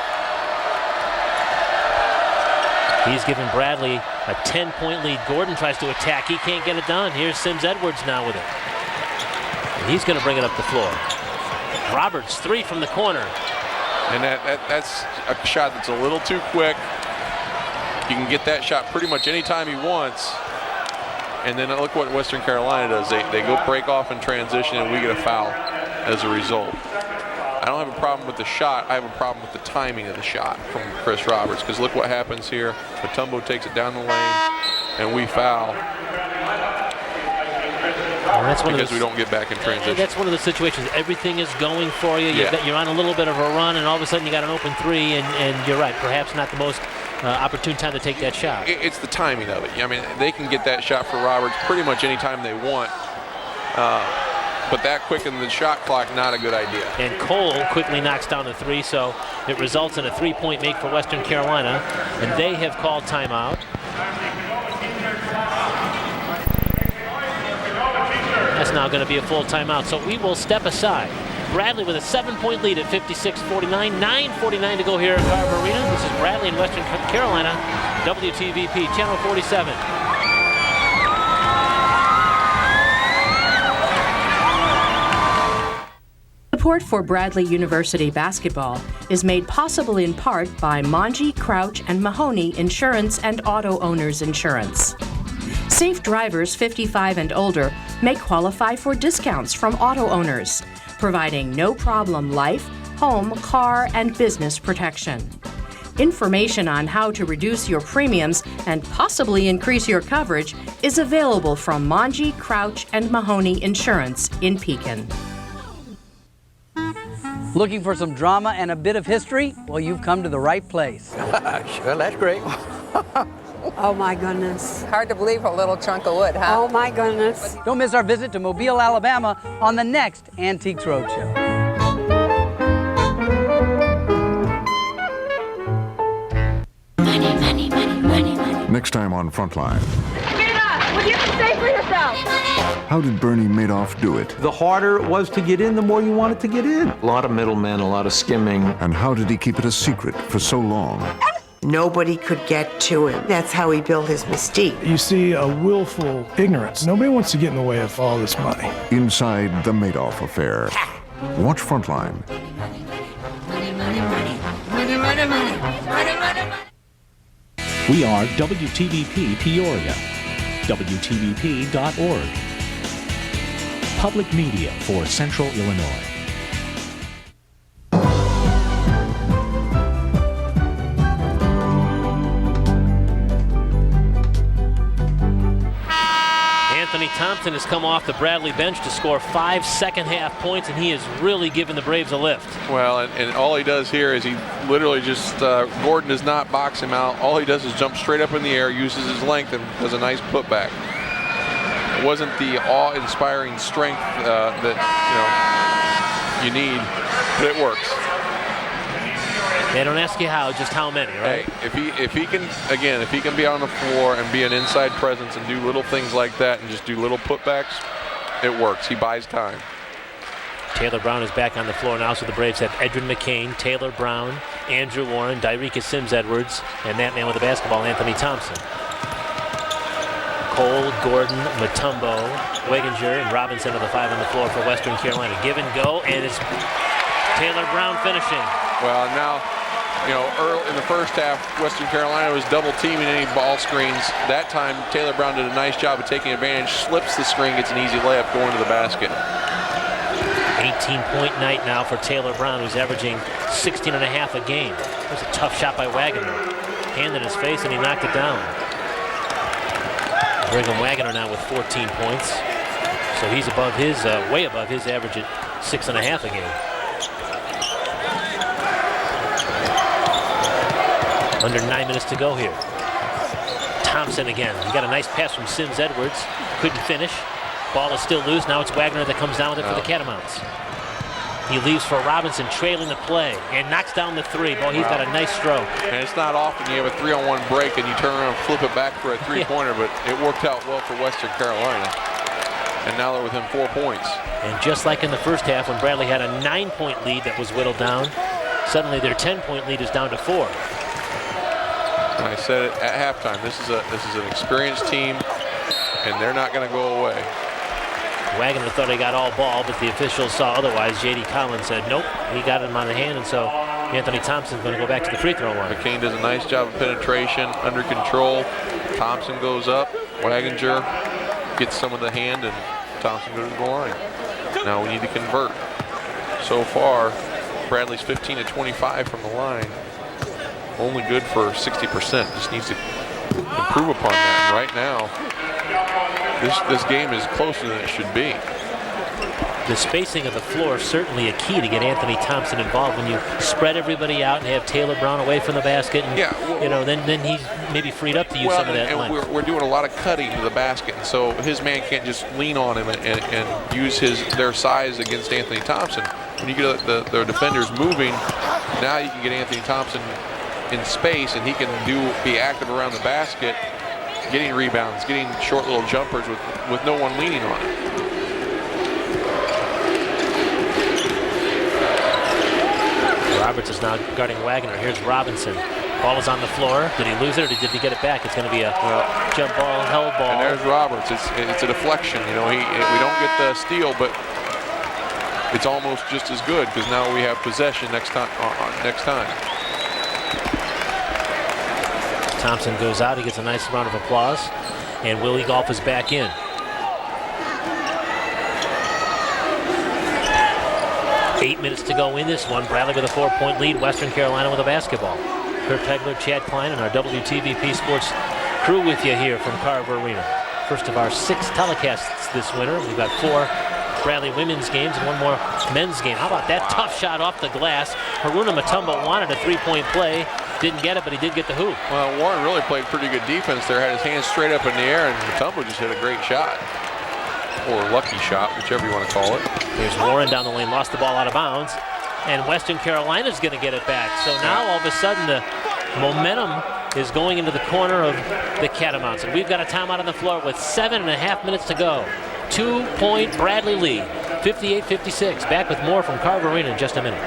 He's given Bradley a 10-point lead. Gordon tries to attack. He can't get it done. Here's Sims Edwards now with it. And he's going to bring it up the floor. Roberts, three from the corner. And that's a shot that's a little too quick. He can get that shot pretty much anytime he wants. And then look what Western Carolina does. They go break off in transition, and we get a foul as a result. I don't have a problem with the shot. I have a problem with the timing of the shot from Chris Roberts, because look what happens here. Mutombo takes it down the lane, and we foul. Because we don't get back in transition. That's one of the situations. Everything is going for you. You're on a little bit of a run, and all of a sudden you got an open three, and you're right, perhaps not the most opportune time to take that shot. It's the timing of it. I mean, they can get that shot for Roberts pretty much any time they want. But that quick in the shot clock, not a good idea. And Cole quickly knocks down the three, so it results in a three-point make for Western Carolina, and they have called timeout. That's now going to be a full timeout, so we will step aside. Bradley with a 7-point lead at 56-49, 9:49 to go here at Carver Arena. This is Bradley in Western Carolina, WTVP, Channel 47. Support for Bradley University basketball is made possible in part by Monge, Crouch, and Mahoney Insurance and Auto Owners Insurance. Safe drivers 55 and older may qualify for discounts from auto owners, providing no-problem life, home, car, and business protection. Information on how to reduce your premiums and possibly increase your coverage is available from Monge, Crouch, and Mahoney Insurance in Pekin. Looking for some drama and a bit of history? Well, you've come to the right place. Sure, that's great. Oh my goodness. Hard to believe a little chunk of wood, huh? Oh my goodness. Don't miss our visit to Mobile, Alabama on the next Antiques Roadshow. Next time on Frontline. Get up! Will you say for yourself? How did Bernie Madoff do it? The harder it was to get in, the more you wanted to get in. A lot of middlemen, a lot of skimming. And how did he keep it a secret for so long? Nobody could get to him. That's how he built his mystique. You see a willful ignorance. Nobody wants to get in the way of all this money. Inside the Madoff affair. Watch Frontline. We are WTVP Peoria. WTVP.org. Public media for Central Illinois. Anthony Thompson has come off the Bradley bench to score 5 second-half points, and he has really given the Braves a lift. Well, and all he does here is he literally just, Gordon does not box him out. All he does is jump straight up in the air, uses his length, and does a nice putback. It wasn't the awe-inspiring strength that you need, but it works. They don't ask you how, just how many, right? Hey, if he can be on the floor and be an inside presence and do little things like that and just do little putbacks, it works. He buys time. Taylor Brown is back on the floor now, so the Braves have Edrin McCain, Taylor Brown, Andrew Warren, Dyreka Sims-Edwards, and that man with the basketball, Anthony Thompson. Cole, Gordon, Mutombo, Weginger, and Robinson are the 5 on the floor for Western Carolina. Give and go, and it's Taylor Brown finishing. Well, now, early in the first half, Western Carolina was double teaming any ball screens. That time, Taylor Brown did a nice job of taking advantage, slips the screen, gets an easy layup going to the basket. 18-point night now for Taylor Brown, who's averaging 16.5 a game. That was a tough shot by Wagner. Hand in his face, and he knocked it down. Brigham Wagner now with 14 points. So he's above his, way above his average at 6.5 a game. Under 9 minutes to go here. Thompson again. He got a nice pass from Sims-Edwards. Couldn't finish. Ball is still loose. Now it's Wagner that comes down with it for the Catamounts. He leaves for Robinson, trailing the play, and knocks down the 3. Boy, he's got a nice stroke. And it's not often you have a 3-on-1 break and you turn around and flip it back for a three-pointer, but it worked out well for Western Carolina. And now they're within 4 points. And just like in the first half when Bradley had a 9-point lead that was whittled down, suddenly their 10-point lead is down to 4. And I said it at halftime, this is an experienced team, and they're not going to go away. Wagner thought he got all ball, but the officials saw otherwise. J.D. Collins said nope, he got him on the hand, and so Anthony Thompson's going to go back to the free throw line. McCain does a nice job of penetration, under control. Thompson goes up, Wagner gets some of the hand, and Thompson goes to the line. Now we need to convert. So far, Bradley's 15 to 25 from the line. Only good for 60%. Just needs to improve upon that. And right now, this game is closer than it should be. The spacing of the floor is certainly a key to get Anthony Thompson involved. When you spread everybody out and have Taylor Brown away from the basket, and, then he's maybe freed up to use some of that length. We're doing a lot of cutting to the basket, and so his man can't just lean on him and use their size against Anthony Thompson. When you get the defenders moving, now you can get Anthony Thompson in space, and he can be active around the basket, getting rebounds, getting short little jumpers with no one leaning on it. Roberts is now guarding Wagner. Here's Robinson. Ball is on the floor. Did he lose it or did he get it back? It's going to be a jump ball, held ball. And there's Roberts. It's a deflection. We don't get the steal, but it's almost just as good because now we have possession next time. Thompson goes out. He gets a nice round of applause, and Willie Golf is back in. Eight minutes to go in this one. Bradley with a 4-point lead. Western Carolina with a basketball. Kurt Pegler, Chad Klein, and our WTVP Sports crew with you here from Carver Arena. First of our 6 telecasts this winter. We've got 4 Bradley women's games and 1 more men's game. How about that tough shot off the glass? Haruna Mutombo wanted a 3-point play. Didn't get it, but he did get the hoop. Well, Warren really played pretty good defense there. Had his hands straight up in the air, and Mutombo just hit a great shot. Or lucky shot, whichever you want to call it. There's Warren down the lane, lost the ball out of bounds. And Western Carolina's going to get it back. So now all of a sudden the momentum is going into the corner of the Catamounts. And we've got a timeout on the floor with 7.5 minutes to go. 2-point Bradley lead, 58-56. Back with more from Carver Arena in just a minute.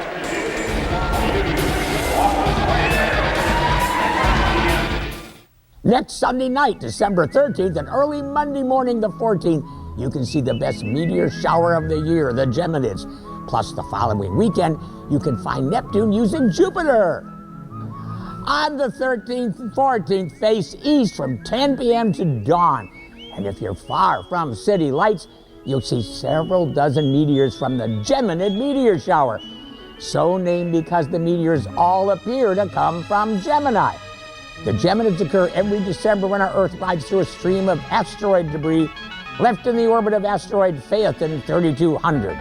Next Sunday night, December 13th, and early Monday morning, the 14th, you can see the best meteor shower of the year, the Geminids. Plus, the following weekend, you can find Neptune using Jupiter. On the 13th and 14th, face east from 10 p.m. to dawn. And if you're far from city lights, you'll see several dozen meteors from the Geminid meteor shower. So named because the meteors all appear to come from Gemini. The Geminids occur every December when our Earth rides through a stream of asteroid debris left in the orbit of asteroid Phaethon 3200.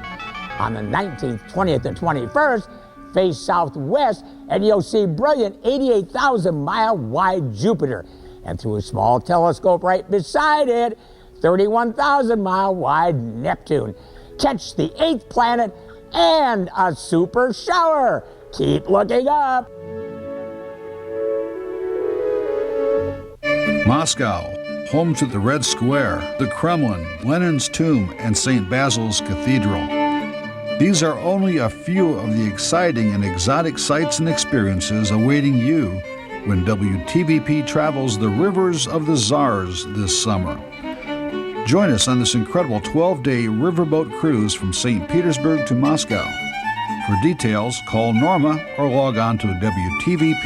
On the 19th, 20th, and 21st, face southwest, and you'll see brilliant 88,000-mile wide Jupiter. And through a small telescope right beside it, 31,000-mile wide Neptune. Catch the 8th planet and a super shower. Keep looking up. Moscow, home to the Red Square, the Kremlin, Lenin's tomb, and St. Basil's Cathedral. These are only a few of the exciting and exotic sights and experiences awaiting you when WTVP travels the rivers of the Tsars this summer. Join us on this incredible 12-day riverboat cruise from St. Petersburg to Moscow. For details, call Norma or log on to WTVP.org.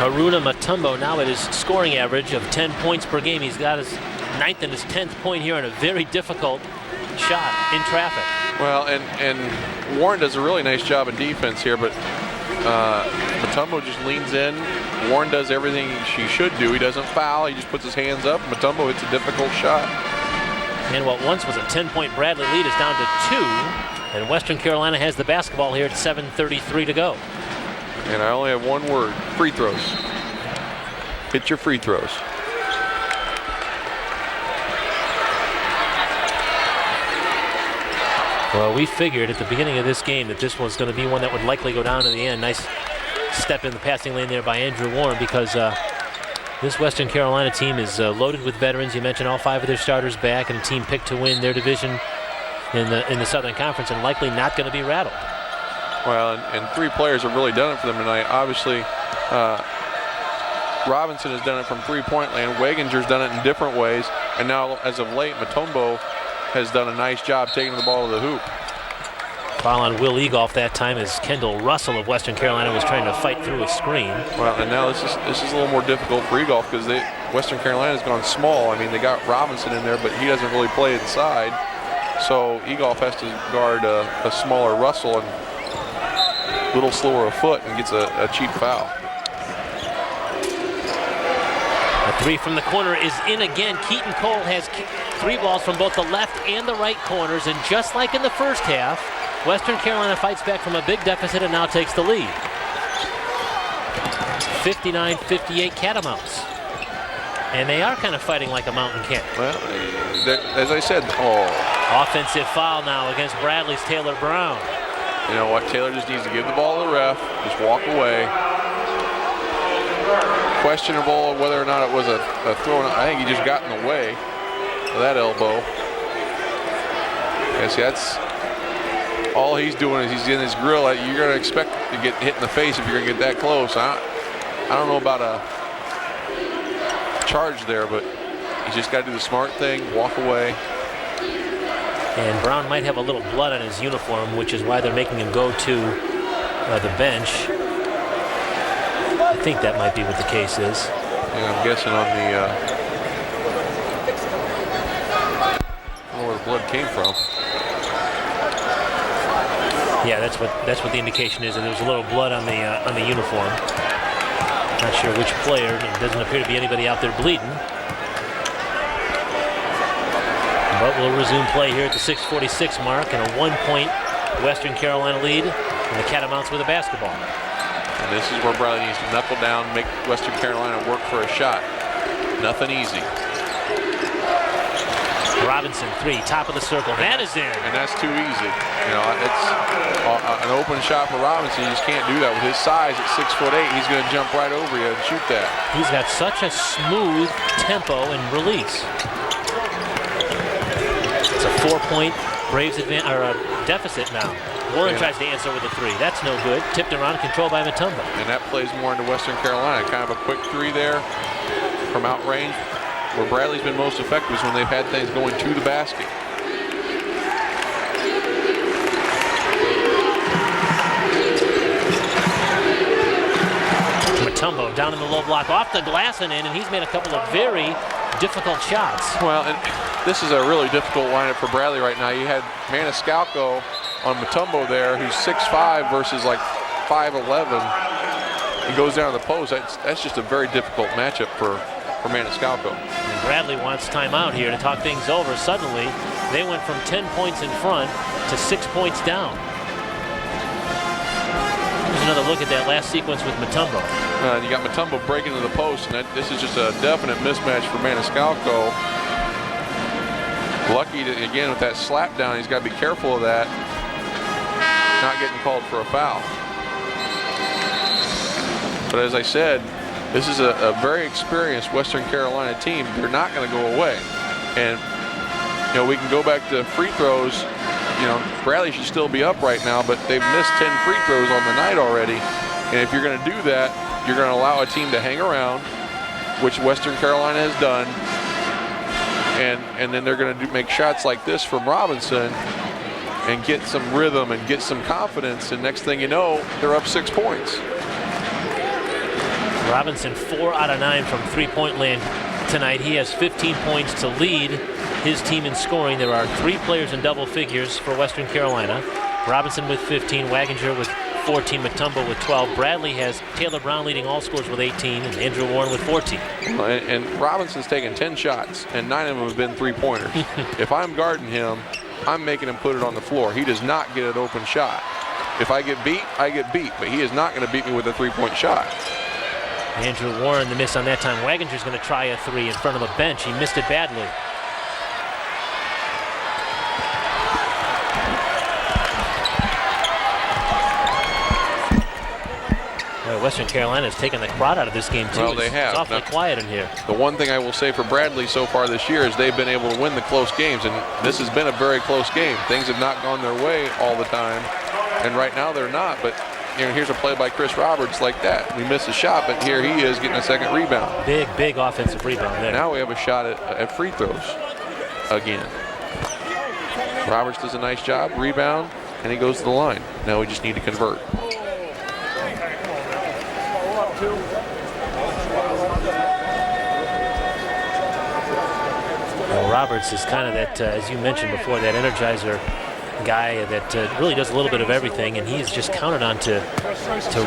Haruna Mutombo now at his scoring average of 10 points per game. He's got his 9th and his 10th point here on a very difficult shot in traffic. Well, and Warren does a really nice job in defense here, but Mutombo just leans in. Warren does everything she should do. He doesn't foul. He just puts his hands up. Mutombo hits a difficult shot. And what once was a 10-point Bradley lead is down to 2, and Western Carolina has the basketball here at 7:33 to go. And I only have one word: free throws. Hit your free throws. Well, we figured at the beginning of this game that this was going to be one that would likely go down to the end. Nice step in the passing lane there by Andrew Warren, because this Western Carolina team is loaded with veterans. You mentioned all 5 of their starters back, and a team picked to win their division in the Southern Conference, and likely not going to be rattled. Well, and 3 players have really done it for them tonight. Obviously, Robinson has done it from three-point land. Waginger's done it in different ways. And now, as of late, Mutombo has done a nice job taking the ball to the hoop. Foul on Will Egolf that time as Kendall Russell of Western Carolina was trying to fight through a screen. Well, and now this is a little more difficult for Egolf because Western Carolina's gone small. I mean, they got Robinson in there, but he doesn't really play inside. So Egolf has to guard a smaller Russell and a little slower of foot and gets a cheap foul. A 3 from the corner is in again. Keaton Cole has 3 balls from both the left and the right corners, and just like in the first half, Western Carolina fights back from a big deficit and now takes the lead. 59-58 Catamounts. And they are kind of fighting like a mountain cat. Well, as I said, offensive foul now against Bradley's Taylor Brown. You know what? Taylor just needs to give the ball to the ref, just walk away. Questionable whether or not it was a throw. I think he just got in the way of that elbow. Yeah, see, that's all he's doing is he's in his grill. You're going to expect to get hit in the face if you're going to get that close. I don't know about a charge there, but he's just got to do the smart thing, walk away. And Brown might have a little blood on his uniform, which is why they're making him go to the bench. I think that might be what the case is. Yeah, I'm guessing on the I don't know where the blood came from. Yeah, that's what the indication is, and there's a little blood on the uniform. Not sure which player. It doesn't appear to be anybody out there bleeding. But we'll resume play here at the 6:46 mark, and a 1-point Western Carolina lead, and the Catamounts with a basketball. And this is where Bradley needs to knuckle down, make Western Carolina work for a shot. Nothing easy. Robinson, 3, top of the circle. That is in. And that's too easy. You know, it's an open shot for Robinson. You just can't do that with his size at 6'8". He's going to jump right over you and shoot that. He's got such a smooth tempo and release. It's a 4-point Braves deficit now. Warren tries to answer with a 3. That's no good. Tipped around, controlled by Mutombo. And that plays more into Western Carolina. Kind of a quick 3 there from out range. Where Bradley's been most effective is when they've had things going to the basket. Mutombo down in the low block, off the glass and in, and he's made a couple of very difficult shots. Well, and this is a really difficult lineup for Bradley right now. You had Maniscalco on Mutombo there, who's 6'5" versus like 5'11". He goes down to the post. That's just a very difficult matchup for Maniscalco. And Bradley wants timeout here to talk things over. Suddenly, they went from 10 points in front to 6 points down. Here's another look at that last sequence with Mutombo. You got Mutombo breaking to the post, and this is just a definite mismatch for Maniscalco. Lucky to, again, with that slap down, he's got to be careful of that. Not getting called for a foul. But as I said, this is a very experienced Western Carolina team. They're not going to go away. And, you know, we can go back to free throws. You know, Bradley should still be up right now, but they've missed 10 free throws on the night already. And if you're going to do that, you're going to allow a team to hang around, which Western Carolina has done. And then they're going to make shots like this from Robinson and get some rhythm and get some confidence. And next thing you know, they're up 6 points. Robinson 4 out of 9 from three-point land tonight. He has 15 points to lead his team in scoring. There are 3 players in double figures for Western Carolina. Robinson with 15, Waginger with 14, Mutombo with 12. Bradley has Taylor Brown leading all scores with 18, and Andrew Warren with 14. And Robinson's taken 10 shots, and 9 of them have been three-pointers. If I'm guarding him, I'm making him put it on the floor. He does not get an open shot. If I get beat, I get beat, but he is not going to beat me with a three-point shot. Andrew Warren, the miss on that time. Waginger's going to try a 3 in front of a bench. He missed it badly. Western Carolina has taken the crowd out of this game, too. Well, they have. It's awfully quiet in here. The one thing I will say for Bradley so far this year is they've been able to win the close games, and this has been a very close game. Things have not gone their way all the time, and right now they're not. But you know, here's a play by Chris Roberts like that. We miss a shot, but here he is getting a second rebound. Big offensive rebound there. Now we have a shot at free throws again. Roberts does a nice job, rebound, and he goes to the line. Now we just need to convert. Well, Roberts is kind of that, as you mentioned before, that energizer guy that really does a little bit of everything, and he's just counted on to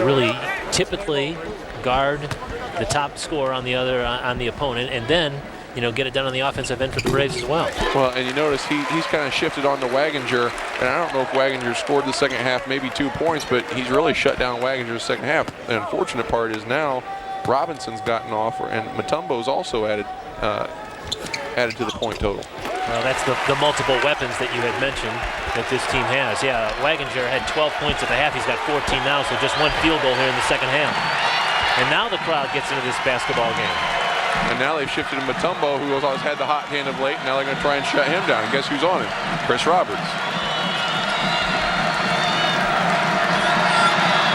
really typically guard the top scorer on the opponent, and then get it done on the offensive end for the Braves as well. Well, and you notice he's kind of shifted on to Waginger, and I don't know if Waginger scored the second half, maybe 2 points, but he's really shut down Waginger's second half. The unfortunate part is now Robinson's gotten off, and Mutombo's also added to the point total. Well, that's the multiple weapons that you had mentioned that this team has. Yeah, Waginger had 12 points at the half. He's got 14 now, so just 1 field goal here in the second half. And now the crowd gets into this basketball game. And now they've shifted to Mutombo, who always had the hot hand of late. Now they're going to try and shut him down. And guess who's on him? Chris Roberts.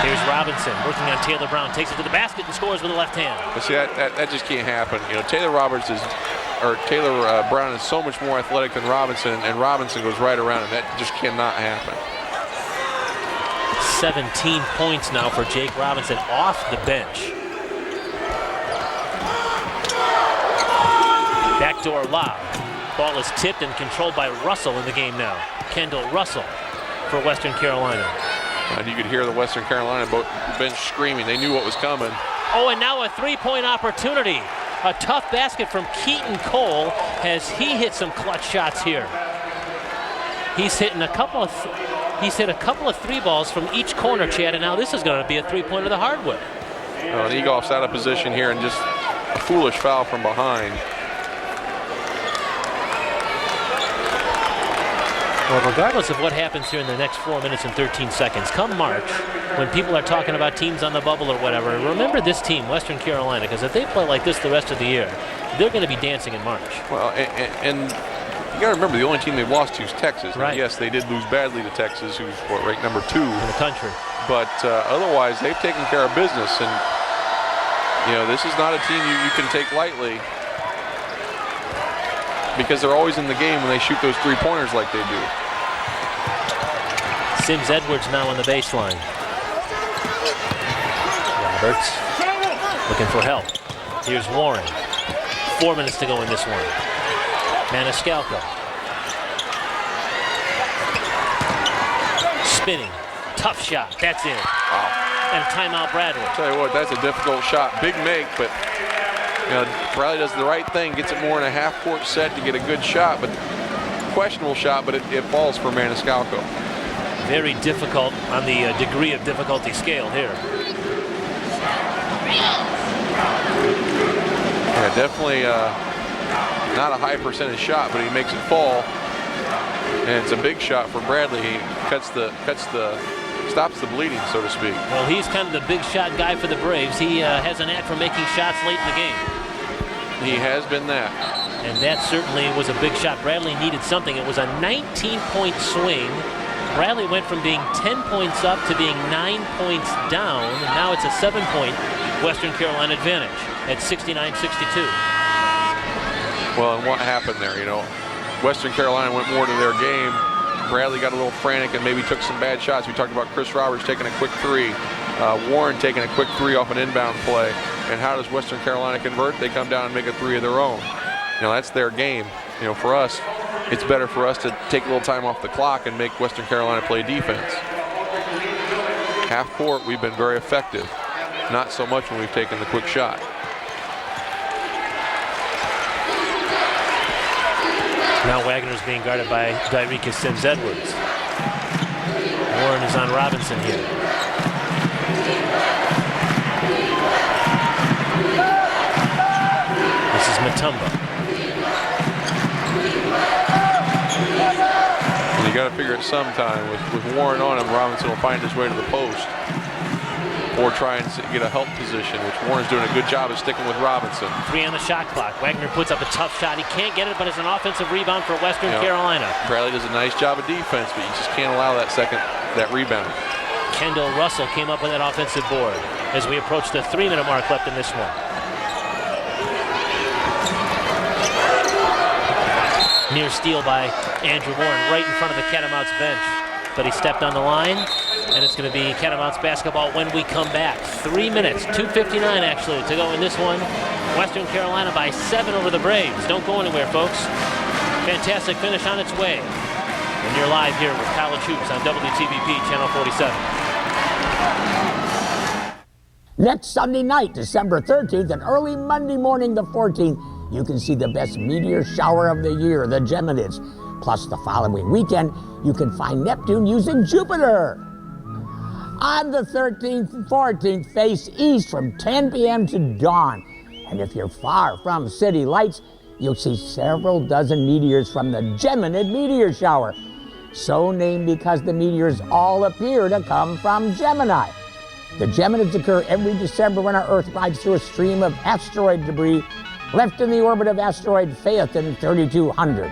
Here's Robinson working on Taylor Brown. Takes it to the basket and scores with the left hand. But see, that just can't happen. Taylor Brown is so much more athletic than Robinson, and Robinson goes right around him. That just cannot happen. 17 points now for Jake Robinson off the bench. Backdoor lob. Ball is tipped and controlled by Russell in the game now. Kendall Russell for Western Carolina. And you could hear the Western Carolina bench screaming. They knew what was coming. Oh, and now a three-point opportunity. A tough basket from Keaton Cole as he hit some clutch shots here. He's hit a couple of three balls from each corner, Chad, and now this is going to be a three-pointer the hard way. And Egoff's out of position here, and just a foolish foul from behind. Well, regardless of what happens here in the next 4 minutes and 13 seconds, come March, when people are talking about teams on the bubble or whatever, remember this team, Western Carolina, because if they play like this the rest of the year, they're going to be dancing in March. Well, and you got to remember, the only team they've lost to is Texas. Right. Yes, they did lose badly to Texas, who's ranked number 2 in the country. But otherwise, they've taken care of business, and this is not a team you can take lightly, because they're always in the game when they shoot those three-pointers like they do. Sims Edwards now on the baseline. Roberts looking for help. Here's Warren. 4 minutes to go in this one. Maniscalco. Spinning. Tough shot. That's in. Wow. And timeout Bradley. I'll tell you what, that's a difficult shot. Big make, but Bradley does the right thing, gets it more in a half-court set to get a good shot, but questionable shot, but it falls for Maniscalco. Very difficult on the degree of difficulty scale here. Yeah, definitely not a high percentage shot, but he makes it fall. And it's a big shot for Bradley. He stops the bleeding, so to speak. Well, he's kind of the big shot guy for the Braves. He has a knack for making shots late in the game. He has been that. And that certainly was a big shot. Bradley needed something. It was a 19-point swing. Bradley went from being 10 points up to being 9 points down. And now it's a 7-point Western Carolina advantage at 69-62. Well, and what happened there, Western Carolina went more to their game. Bradley got a little frantic and maybe took some bad shots. We talked about Chris Roberts taking a quick three. Warren taking a quick three off an inbound play. And how does Western Carolina convert? They come down and make a three of their own. That's their game. For us, it's better for us to take a little time off the clock and make Western Carolina play defense. Half court, we've been very effective. Not so much when we've taken the quick shot. Now Wagner's being guarded by Dyricus Sims-Edwards. Warren is on Robinson here. This is Mutombo. And you got to figure it sometime. With Warren on him, Robinson will find his way to the post or try and get a help position, which Warren's doing a good job of sticking with Robinson. 3 on the shot clock. Wagner puts up a tough shot. He can't get it, but it's an offensive rebound for Western Carolina. Bradley does a nice job of defense, but you just can't allow that rebound. Kendall Russell came up with that offensive board as we approach the 3-minute mark left in this one. Near steal by Andrew Warren right in front of the Catamounts bench, but he stepped on the line. And it's going to be Catamounts basketball when we come back. 3 minutes, 2:59 actually to go in this one. Western Carolina by 7 over the Braves. Don't go anywhere, folks. Fantastic finish on its way. And you're live here with College Hoops on WTVP Channel 47. Next Sunday night, December 13th, and early Monday morning, the 14th, you can see the best meteor shower of the year, the Geminids. Plus, the following weekend, you can find Neptune using Jupiter. On the 13th and 14th, face east from 10 p.m. to dawn. And if you're far from city lights, you'll see several dozen meteors from the Geminid meteor shower. So named because the meteors all appear to come from Gemini. The Geminids occur every December when our Earth rides through a stream of asteroid debris left in the orbit of asteroid Phaethon 3200.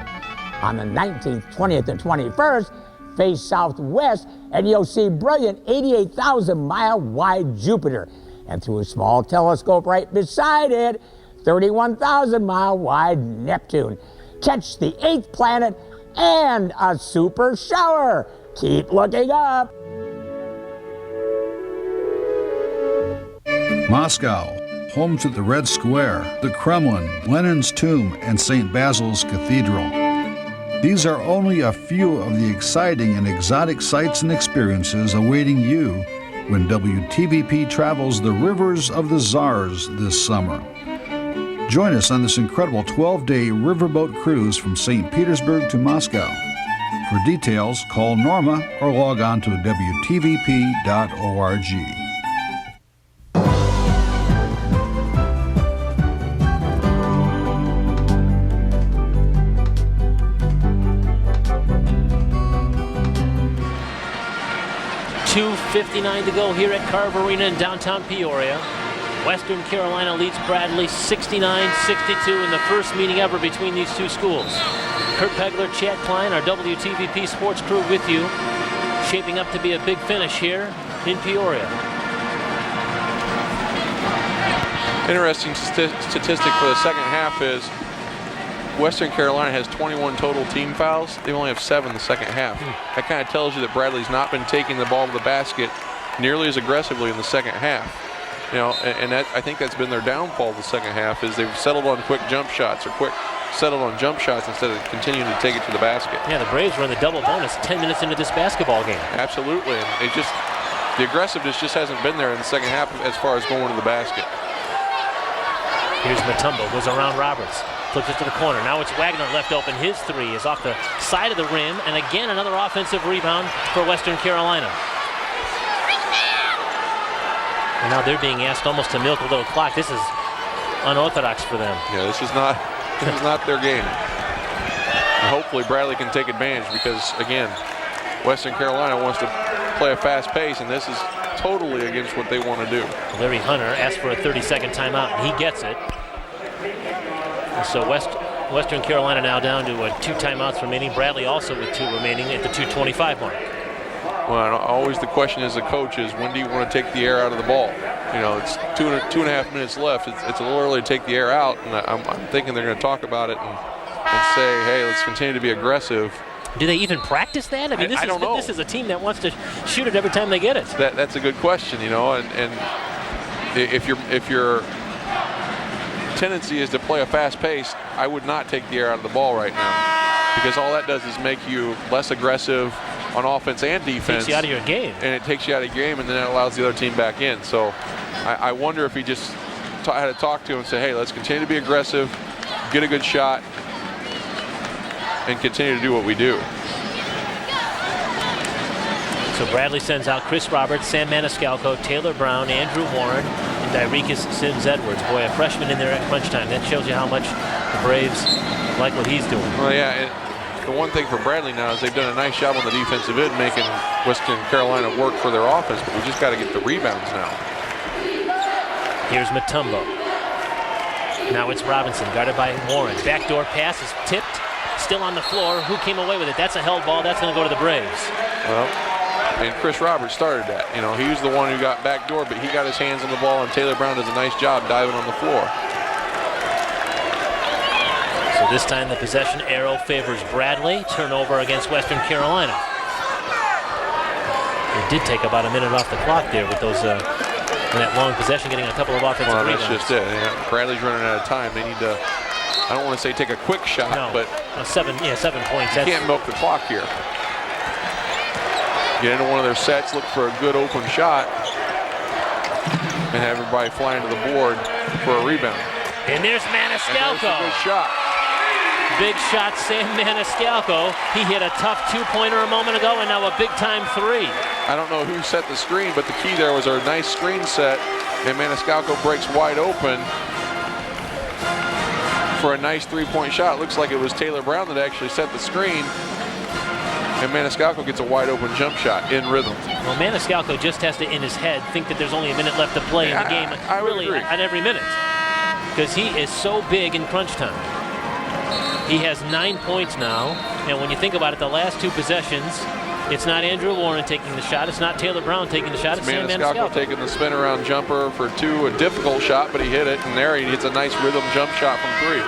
On the 19th, 20th, and 21st, face southwest, and you'll see brilliant 88,000-mile wide Jupiter. And through a small telescope right beside it, 31,000-mile wide Neptune. Catch the 8th planet and a super shower. Keep looking up. Moscow, home to the Red Square, the Kremlin, Lenin's tomb, and St. Basil's Cathedral. These are only a few of the exciting and exotic sights and experiences awaiting you when WTVP travels the rivers of the Tsars this summer. Join us on this incredible 12-day riverboat cruise from St. Petersburg to Moscow. For details, call Norma or log on to WTVP.org. .59 to go here at Carver Arena in downtown Peoria. Western Carolina leads Bradley 69-62 in the first meeting ever between these two schools. Kurt Pegler, Chad Klein, our WTVP sports crew with you. Shaping up to be a big finish here in Peoria. Interesting statistic for the second half is Western Carolina has 21 total team fouls. They only have 7 in the second half. That kind of tells you that Bradley's not been taking the ball to the basket nearly as aggressively in the second half. And that, I think that's been their downfall the second half, is they've settled on quick jump shots or quick settled on jump shots instead of continuing to take it to the basket. Yeah, the Braves were in the double bonus 10 minutes into this basketball game. Absolutely, and the aggressiveness just hasn't been there in the second half as far as going to the basket. Here's Mutombo, goes around Roberts, flips it to the corner. Now it's Wagner left open. His three is off the side of the rim, and again another offensive rebound for Western Carolina. And now they're being asked almost to milk a little clock. This is unorthodox for them. Yeah, this is not their game. And hopefully Bradley can take advantage because, again, Western Carolina wants to play a fast pace, and this is totally against what they want to do. Larry Hunter asked for a 30-second timeout, and he gets it. And so Western Carolina now down to 2 timeouts remaining. Bradley also with 2 remaining at the 2:25 mark. Well, always the question as a coach is, when do you want to take the air out of the ball? You know, it's two and a half minutes left. It's a little early to take the air out, and I'm thinking they're going to talk about it and say, hey, let's continue to be aggressive. Do they even practice that? I mean, I don't know. This is a team that wants to shoot it every time they get it. That's a good question, you know, and if your tendency is to play a fast pace, I would not take the air out of the ball right now, because all that does is make you less aggressive on offense and defense. Takes you out of your game. And it takes you out of your game, and then that allows the other team back in. So I wonder if he just had to talk to him and say, hey, let's continue to be aggressive, get a good shot, and continue to do what we do. So Bradley sends out Chris Roberts, Sam Maniscalco, Taylor Brown, Andrew Warren, and Dyricus Sims-Edwards. Boy, a freshman in there at crunch time. That shows you how much the Braves like what he's doing. Well, yeah, and the one thing for Bradley now is they've done a nice job on the defensive end, making Western Carolina work for their offense, but we just got to get the rebounds now. Here's Mutombo. Now it's Robinson, guarded by Warren. Backdoor pass is tipped, still on the floor. Who came away with it? That's a held ball. That's going to go to the Braves. Well, and Chris Roberts started that. You know, he was the one who got backdoor, but he got his hands on the ball, and Taylor Brown does a nice job diving on the floor. So this time the possession arrow favors Bradley. Turnover against Western Carolina. It did take about a minute off the clock there with those in that long possession, getting a couple of offensive rebounds. That's just it. Yeah, Bradley's running out of time. They need to, I don't want to say take a quick shot, but 7 points. You can't milk the clock here. Get into one of their sets, look for a good open shot, and have everybody flying to the board for a rebound. And there's Maniscalco. And good shot. Big shot, Sam Maniscalco. He hit a tough 2-pointer a moment ago, and now a big-time 3. I don't know who set the screen, but the key there was a nice screen set, and Maniscalco breaks wide open for a nice 3-point shot. Looks like it was Taylor Brown that actually set the screen, and Maniscalco gets a wide open jump shot in rhythm. Well, Maniscalco just has to, in his head, think that there's only a minute left to play in the game, I would agree. At every minute, because he is so big in crunch time. He has 9 points now, and when you think about it, the last 2 possessions, it's not Andrew Warren taking the shot, it's not Taylor Brown taking the shot, it's Sam Maniscalco taking the spin around jumper for 2, a difficult shot, but he hit it, and there he hits a nice rhythm jump shot from 3.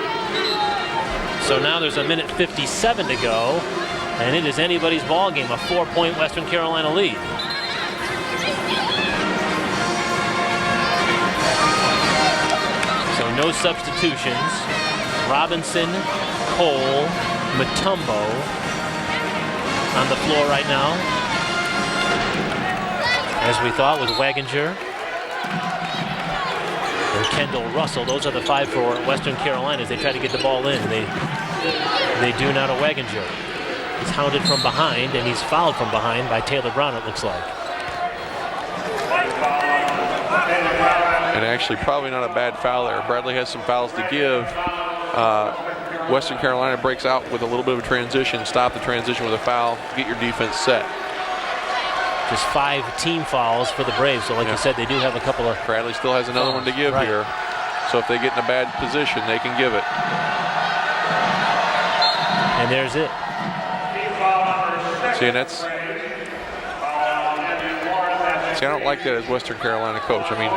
So now there's a minute 57 to go, and it is anybody's ball game, a 4-point Western Carolina lead. So no substitutions. Robinson, Cole, Mutombo on the floor right now. As we thought, with Waginger and Kendall Russell. Those are the 5 for Western Carolina as they try to get the ball in. They do now to Waginger. He's hounded from behind, and he's fouled from behind by Taylor Brown, it looks like. And actually probably not a bad foul there. Bradley has some fouls to give. Western Carolina breaks out with a little bit of a transition, stop the transition with a foul, get your defense set. Just 5 team fouls for the Braves, so like you said, they do have a couple of... Bradley still has another one to give here, so if they get in a bad position, they can give it. And there's it. See, and that's... See, I don't like that as Western Carolina coach. I mean,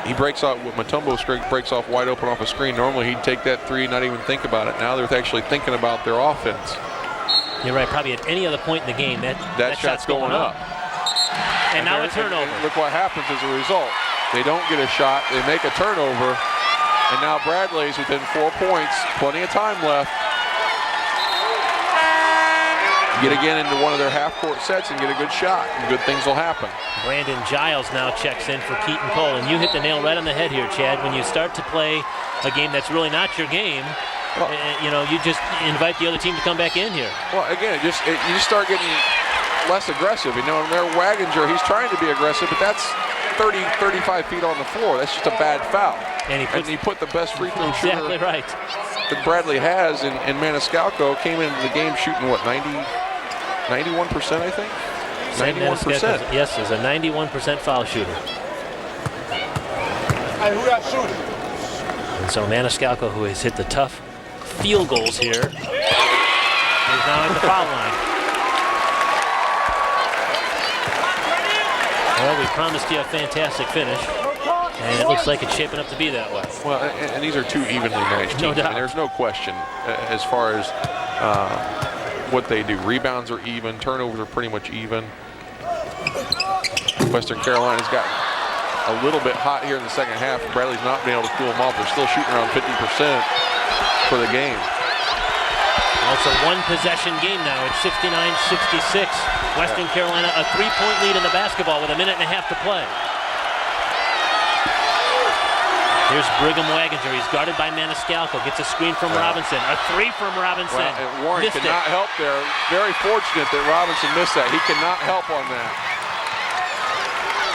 he breaks off, Mutombo breaks off wide open off a screen. Normally he'd take that 3 and not even think about it. Now they're actually thinking about their offense. You're right, probably at any other point in the game, that shot's going up. And now a turnover. Look what happens as a result. They don't get a shot, they make a turnover, And now Bradley's within 4 points. Plenty of time left. Get again into one of their half-court sets and get a good shot, and good things will happen. Brandon Giles now checks in for Keaton Cole, and you hit the nail right on the head here, Chad. When you start to play a game that's really not your game, you just invite the other team to come back in here. Well, again, you just start getting less aggressive. You know, and there Waginger, he's trying to be aggressive, but that's 30, 35 feet on the floor. That's just a bad foul. And he put the best free throw shooter exactly right that Bradley has in Maniscalco. Came into the game shooting, what, 91%, I think? 91%. Yes, is a 91% foul shooter. Hey, who got shooting? And so Maniscalco, who has hit the tough field goals here, is now at the foul line. Well, we promised you a fantastic finish, and it looks like it's shaping up to be that way. Well, and these are two evenly matched teams. No doubt. I mean, there's no question as far as what they do. Rebounds are even, turnovers are pretty much even. Western Carolina's gotten a little bit hot here in the second half. Bradley's not been able to cool them off. They're still shooting around 50% for the game. Well, it's a one-possession game now. It's 69-66. Western Carolina a three-point lead in the basketball with a minute and a half to play. Here's Brigham Waginger. He's guarded by Maniscalco. Gets a screen from Robinson. A three from Robinson. Well, and Warren could not help there. Very fortunate that Robinson missed that. He cannot help on that.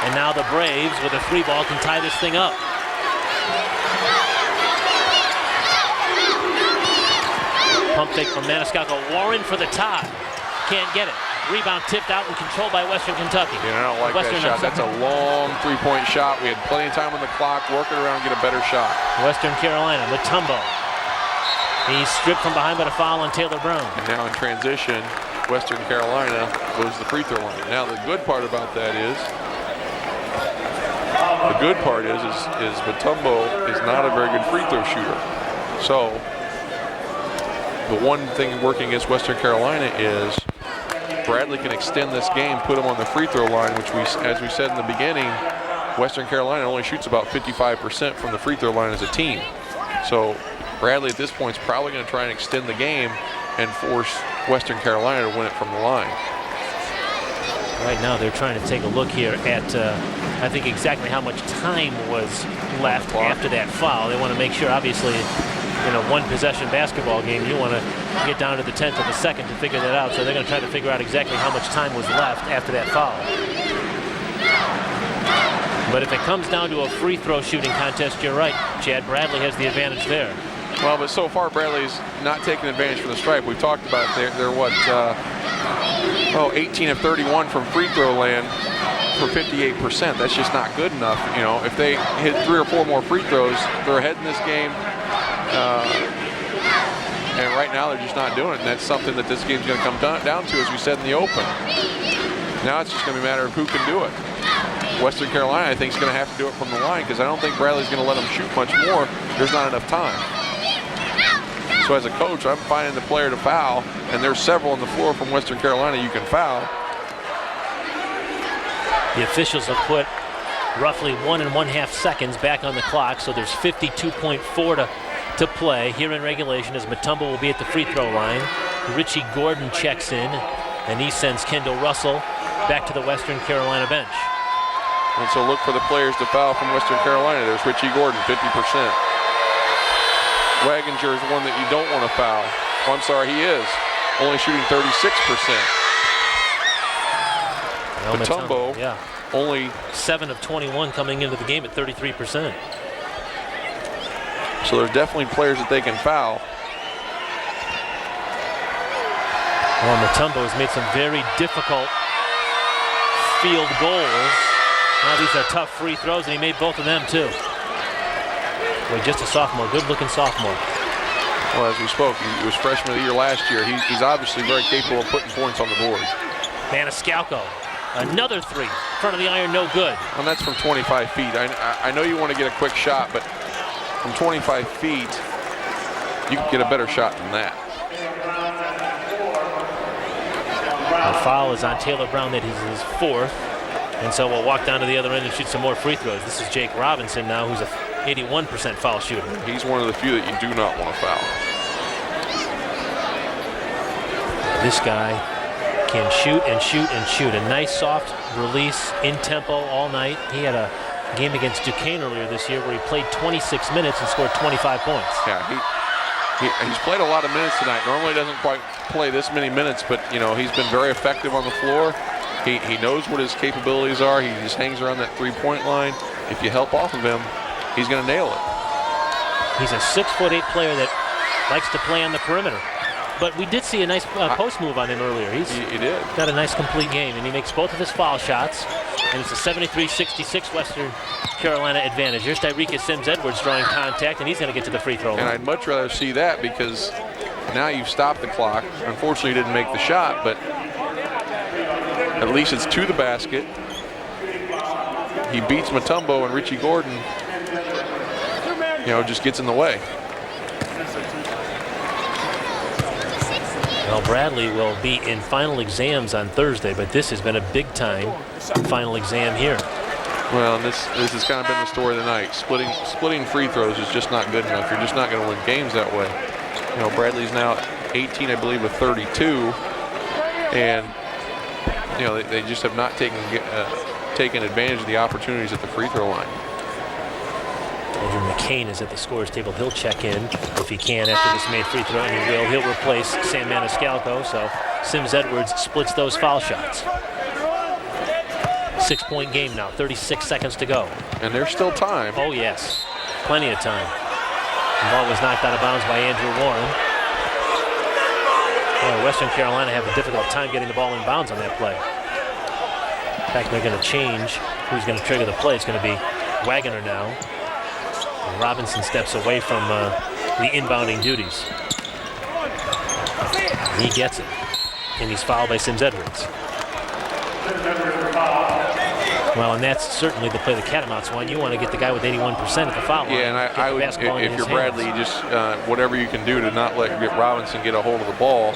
And now the Braves with a three ball can tie this thing up. Pump fake from Maniscalco. Warren for the tie. Can't get it. Rebound tipped out and controlled by Western Kentucky. I don't like that shot. That's a long three-point shot. We had plenty of time on the clock. Work it around, get a better shot. Western Carolina, Mutombo. He's stripped from behind by a foul on Taylor Brown. And now in transition, Western Carolina goes to the free throw line. Now the good part about that is, Mutombo is not a very good free throw shooter. So the one thing working against Western Carolina is Bradley can extend this game, put him on the free throw line, which as we said in the beginning, Western Carolina only shoots about 55% from the free throw line as a team. So Bradley at this point is probably going to try and extend the game and force Western Carolina to win it from the line. Right now they're trying to take a look here at, I think, exactly how much time was left after that foul. They want to make sure, obviously, in a one-possession basketball game, you want to get down to the 10th of a second to figure that out. So they're going to try to figure out exactly how much time was left after that foul. But if it comes down to a free throw shooting contest, you're right. Chad, Bradley has the advantage there. Well, but so far Bradley's not taking advantage from the stripe. We've talked about it. They're what, 18 of 31 from free throw land for 58%. That's just not good enough. You know, if they hit 3 or 4 more free throws, they're ahead in this game. And right now they're just not doing it. And that's something that this game's going to come down to, as we said in the open. Now it's just going to be a matter of who can do it. Western Carolina, I think, is going to have to do it from the line, because I don't think Bradley's going to let them shoot much more. There's not enough time. So as a coach, I'm finding the player to foul, and there's several on the floor from Western Carolina you can foul. The officials have put roughly 1 1/2 seconds back on the clock, so there's 52.4 to play here in regulation, as Mutombo will be at the free throw line. Richie Gordon checks in, and he sends Kendall Russell back to the Western Carolina bench. And so look for the players to foul from Western Carolina. There's Richie Gordon, 50%. Waginger is one that you don't want to foul. Oh, I'm sorry, he is. Only shooting 36%. Mutombo, yeah, only 7 of 21 coming into the game at 33%. So there's definitely players that they can foul. Well, Mutombo has made some very difficult field goals. Now these are tough free throws, and he made both of them too. Boy, just a sophomore, good-looking sophomore. Well, as we spoke, he was freshman of the year last year. He's obviously very capable of putting points on the board. Maniscalco, another three, in front of the iron, no good. And that's from 25 feet. I know you want to get a quick shot, but from 25 feet, you can get a better shot than that. The foul is on Taylor Brown. That is his 4th. And so we'll walk down to the other end and shoot some more free throws. This is Jake Robinson now, who's a 81% foul shooter. He's one of the few that you do not want to foul. This guy can shoot and shoot and shoot. A nice soft release in tempo all night. He had a game against Duquesne earlier this year where he played 26 minutes and scored 25 points. Yeah, he's played a lot of minutes tonight. Normally doesn't quite play this many minutes, but he's been very effective on the floor. He knows what his capabilities are. He just hangs around that three-point line. If you help off of him, he's going to nail it. He's a 6'8" player that likes to play on the perimeter. But we did see a nice post move on him earlier. He did. Got a nice complete game, and he makes both of his foul shots. And it's a 73-66 Western Carolina advantage. Here's Tyreek Sims-Edwards drawing contact, and he's going to get to the free throw line. And I'd much rather see that because now you've stopped the clock. Unfortunately, he didn't make the shot, but at least it's to the basket. He beats Mutombo, and Richie Gordon, just gets in the way. Well, Bradley will be in final exams on Thursday, but this has been a big-time final exam here. Well, this has kind of been the story of the night. Splitting free throws is just not good enough. You're just not going to win games that way. Bradley's now 18, I believe, with 32, and they just have not taken advantage of the opportunities at the free throw line. Andrew McCain is at the scorer's table. He'll check in if he can after this made free throw, and he will. He'll replace Sam Maniscalco, so Sims-Edwards splits those foul shots. 6-point game now, 36 seconds to go. And there's still time. Oh, yes. Plenty of time. The ball was knocked out of bounds by Andrew Warren. Boy, Western Carolina have a difficult time getting the ball in bounds on that play. In fact, they're going to change who's going to trigger the play. It's going to be Wagoner now. And Robinson steps away from the inbounding duties. And he gets it. And he's fouled by Sims-Edwards. Well, and that's certainly the play the Catamounts want. You want to get the guy with 81% at the foul line. Yeah, and I would, if you're Bradley, just whatever you can do to not let Robinson get a hold of the ball.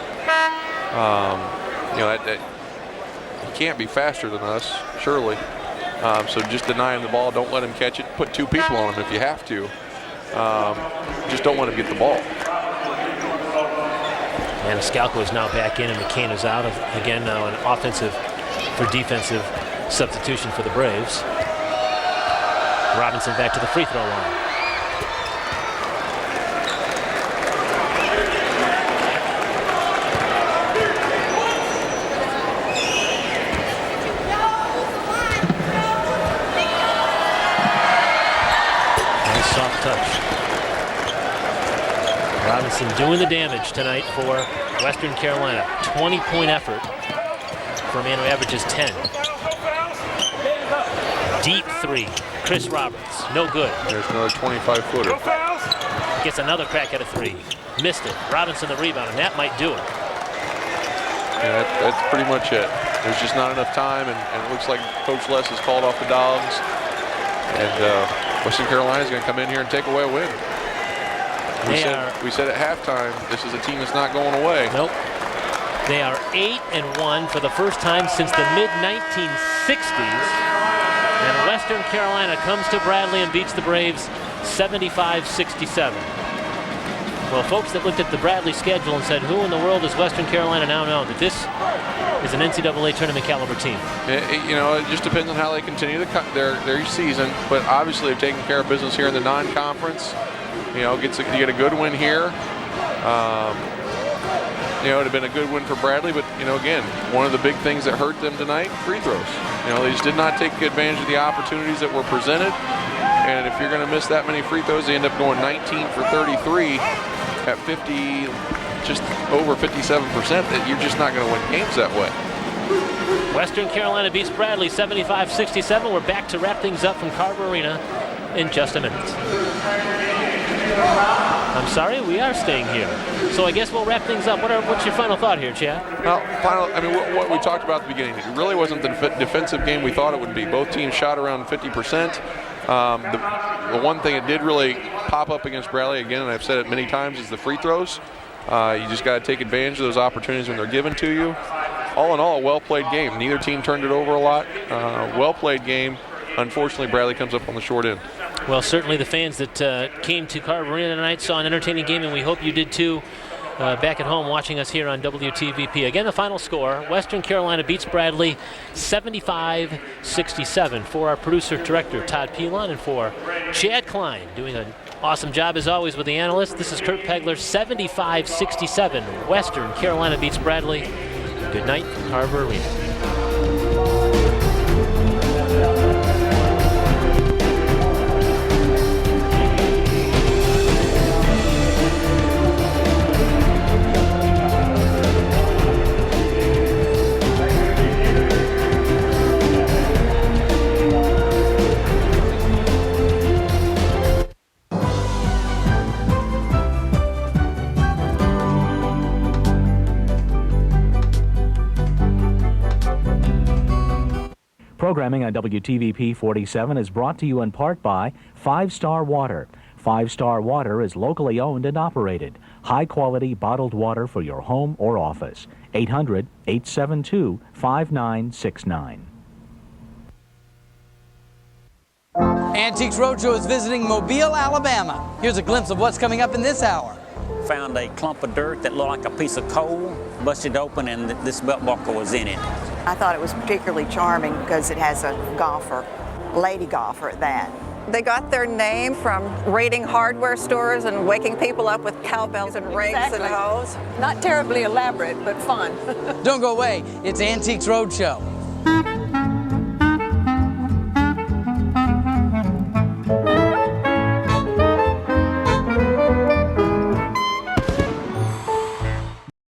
He can't be faster than us, surely. So just deny him the ball. Don't let him catch it. Put two people on him if you have to. Just don't let him get the ball. Maniscalco is now back in, and McCain is out. Again, now an offensive for defensive substitution for the Braves. Robinson back to the free throw line. Nice soft touch. Robinson doing the damage tonight for Western Carolina. 20-point effort for a man who averages 10. Deep three. Chris Roberts. No good. There's another 25-footer. Gets another crack at a three. Missed it. Robinson the rebound, and that might do it. Yeah, that's pretty much it. There's just not enough time, and it looks like Coach Les has called off the Dogs. And Western Carolina is going to come in here and take away a win. We said at halftime, this is a team that's not going away. Nope. They are 8-1 for the first time since the mid-1960s. And Western Carolina comes to Bradley and beats the Braves 75-67. Well, folks that looked at the Bradley schedule and said, who in the world does Western Carolina now know that this is an NCAA tournament caliber team? It just depends on how they continue their season. But obviously they've taken care of business here in the non-conference. You get a good win here. It would have been a good win for Bradley, but, again, one of the big things that hurt them tonight, free throws. They just did not take advantage of the opportunities that were presented. And if you're going to miss that many free throws, they end up going 19 for 33 at 50, just over 57%, that you're just not going to win games that way. Western Carolina beats Bradley 75-67. We're back to wrap things up from Carver Arena in just a minute. I'm sorry, we are staying here. So I guess we'll wrap things up. What's your final thought here, Chad? Well, what we talked about at the beginning, it really wasn't the defensive game we thought it would be. Both teams shot around 50%. The one thing that did really pop up against Bradley, again, and I've said it many times, is the free throws. You just got to take advantage of those opportunities when they're given to you. All in all, a well-played game. Neither team turned it over a lot. Well-played game. Unfortunately, Bradley comes up on the short end. Well, certainly the fans that came to Carver Arena tonight saw an entertaining game, and we hope you did too back at home watching us here on WTVP. Again, the final score, Western Carolina beats Bradley 75-67. For our producer-director, Todd Pilon, and for Chad Klein, doing an awesome job as always with the analysts, this is Kurt Pegler, 75-67. Western Carolina beats Bradley. Good night from Carver Arena. Programming on WTVP 47 is brought to you in part by 5 Star Water. 5 Star Water is locally owned and operated. High-quality bottled water for your home or office. 800-872-5969. Antiques Roadshow is visiting Mobile, Alabama. Here's a glimpse of what's coming up in this hour. Found a clump of dirt that looked like a piece of coal, busted open, and this belt buckle was in it. I thought it was particularly charming because it has a golfer, lady golfer at that. They got their name from raiding hardware stores and waking people up with cowbells and rings and hose. Not terribly elaborate, but fun. Don't go away. It's Antiques Roadshow.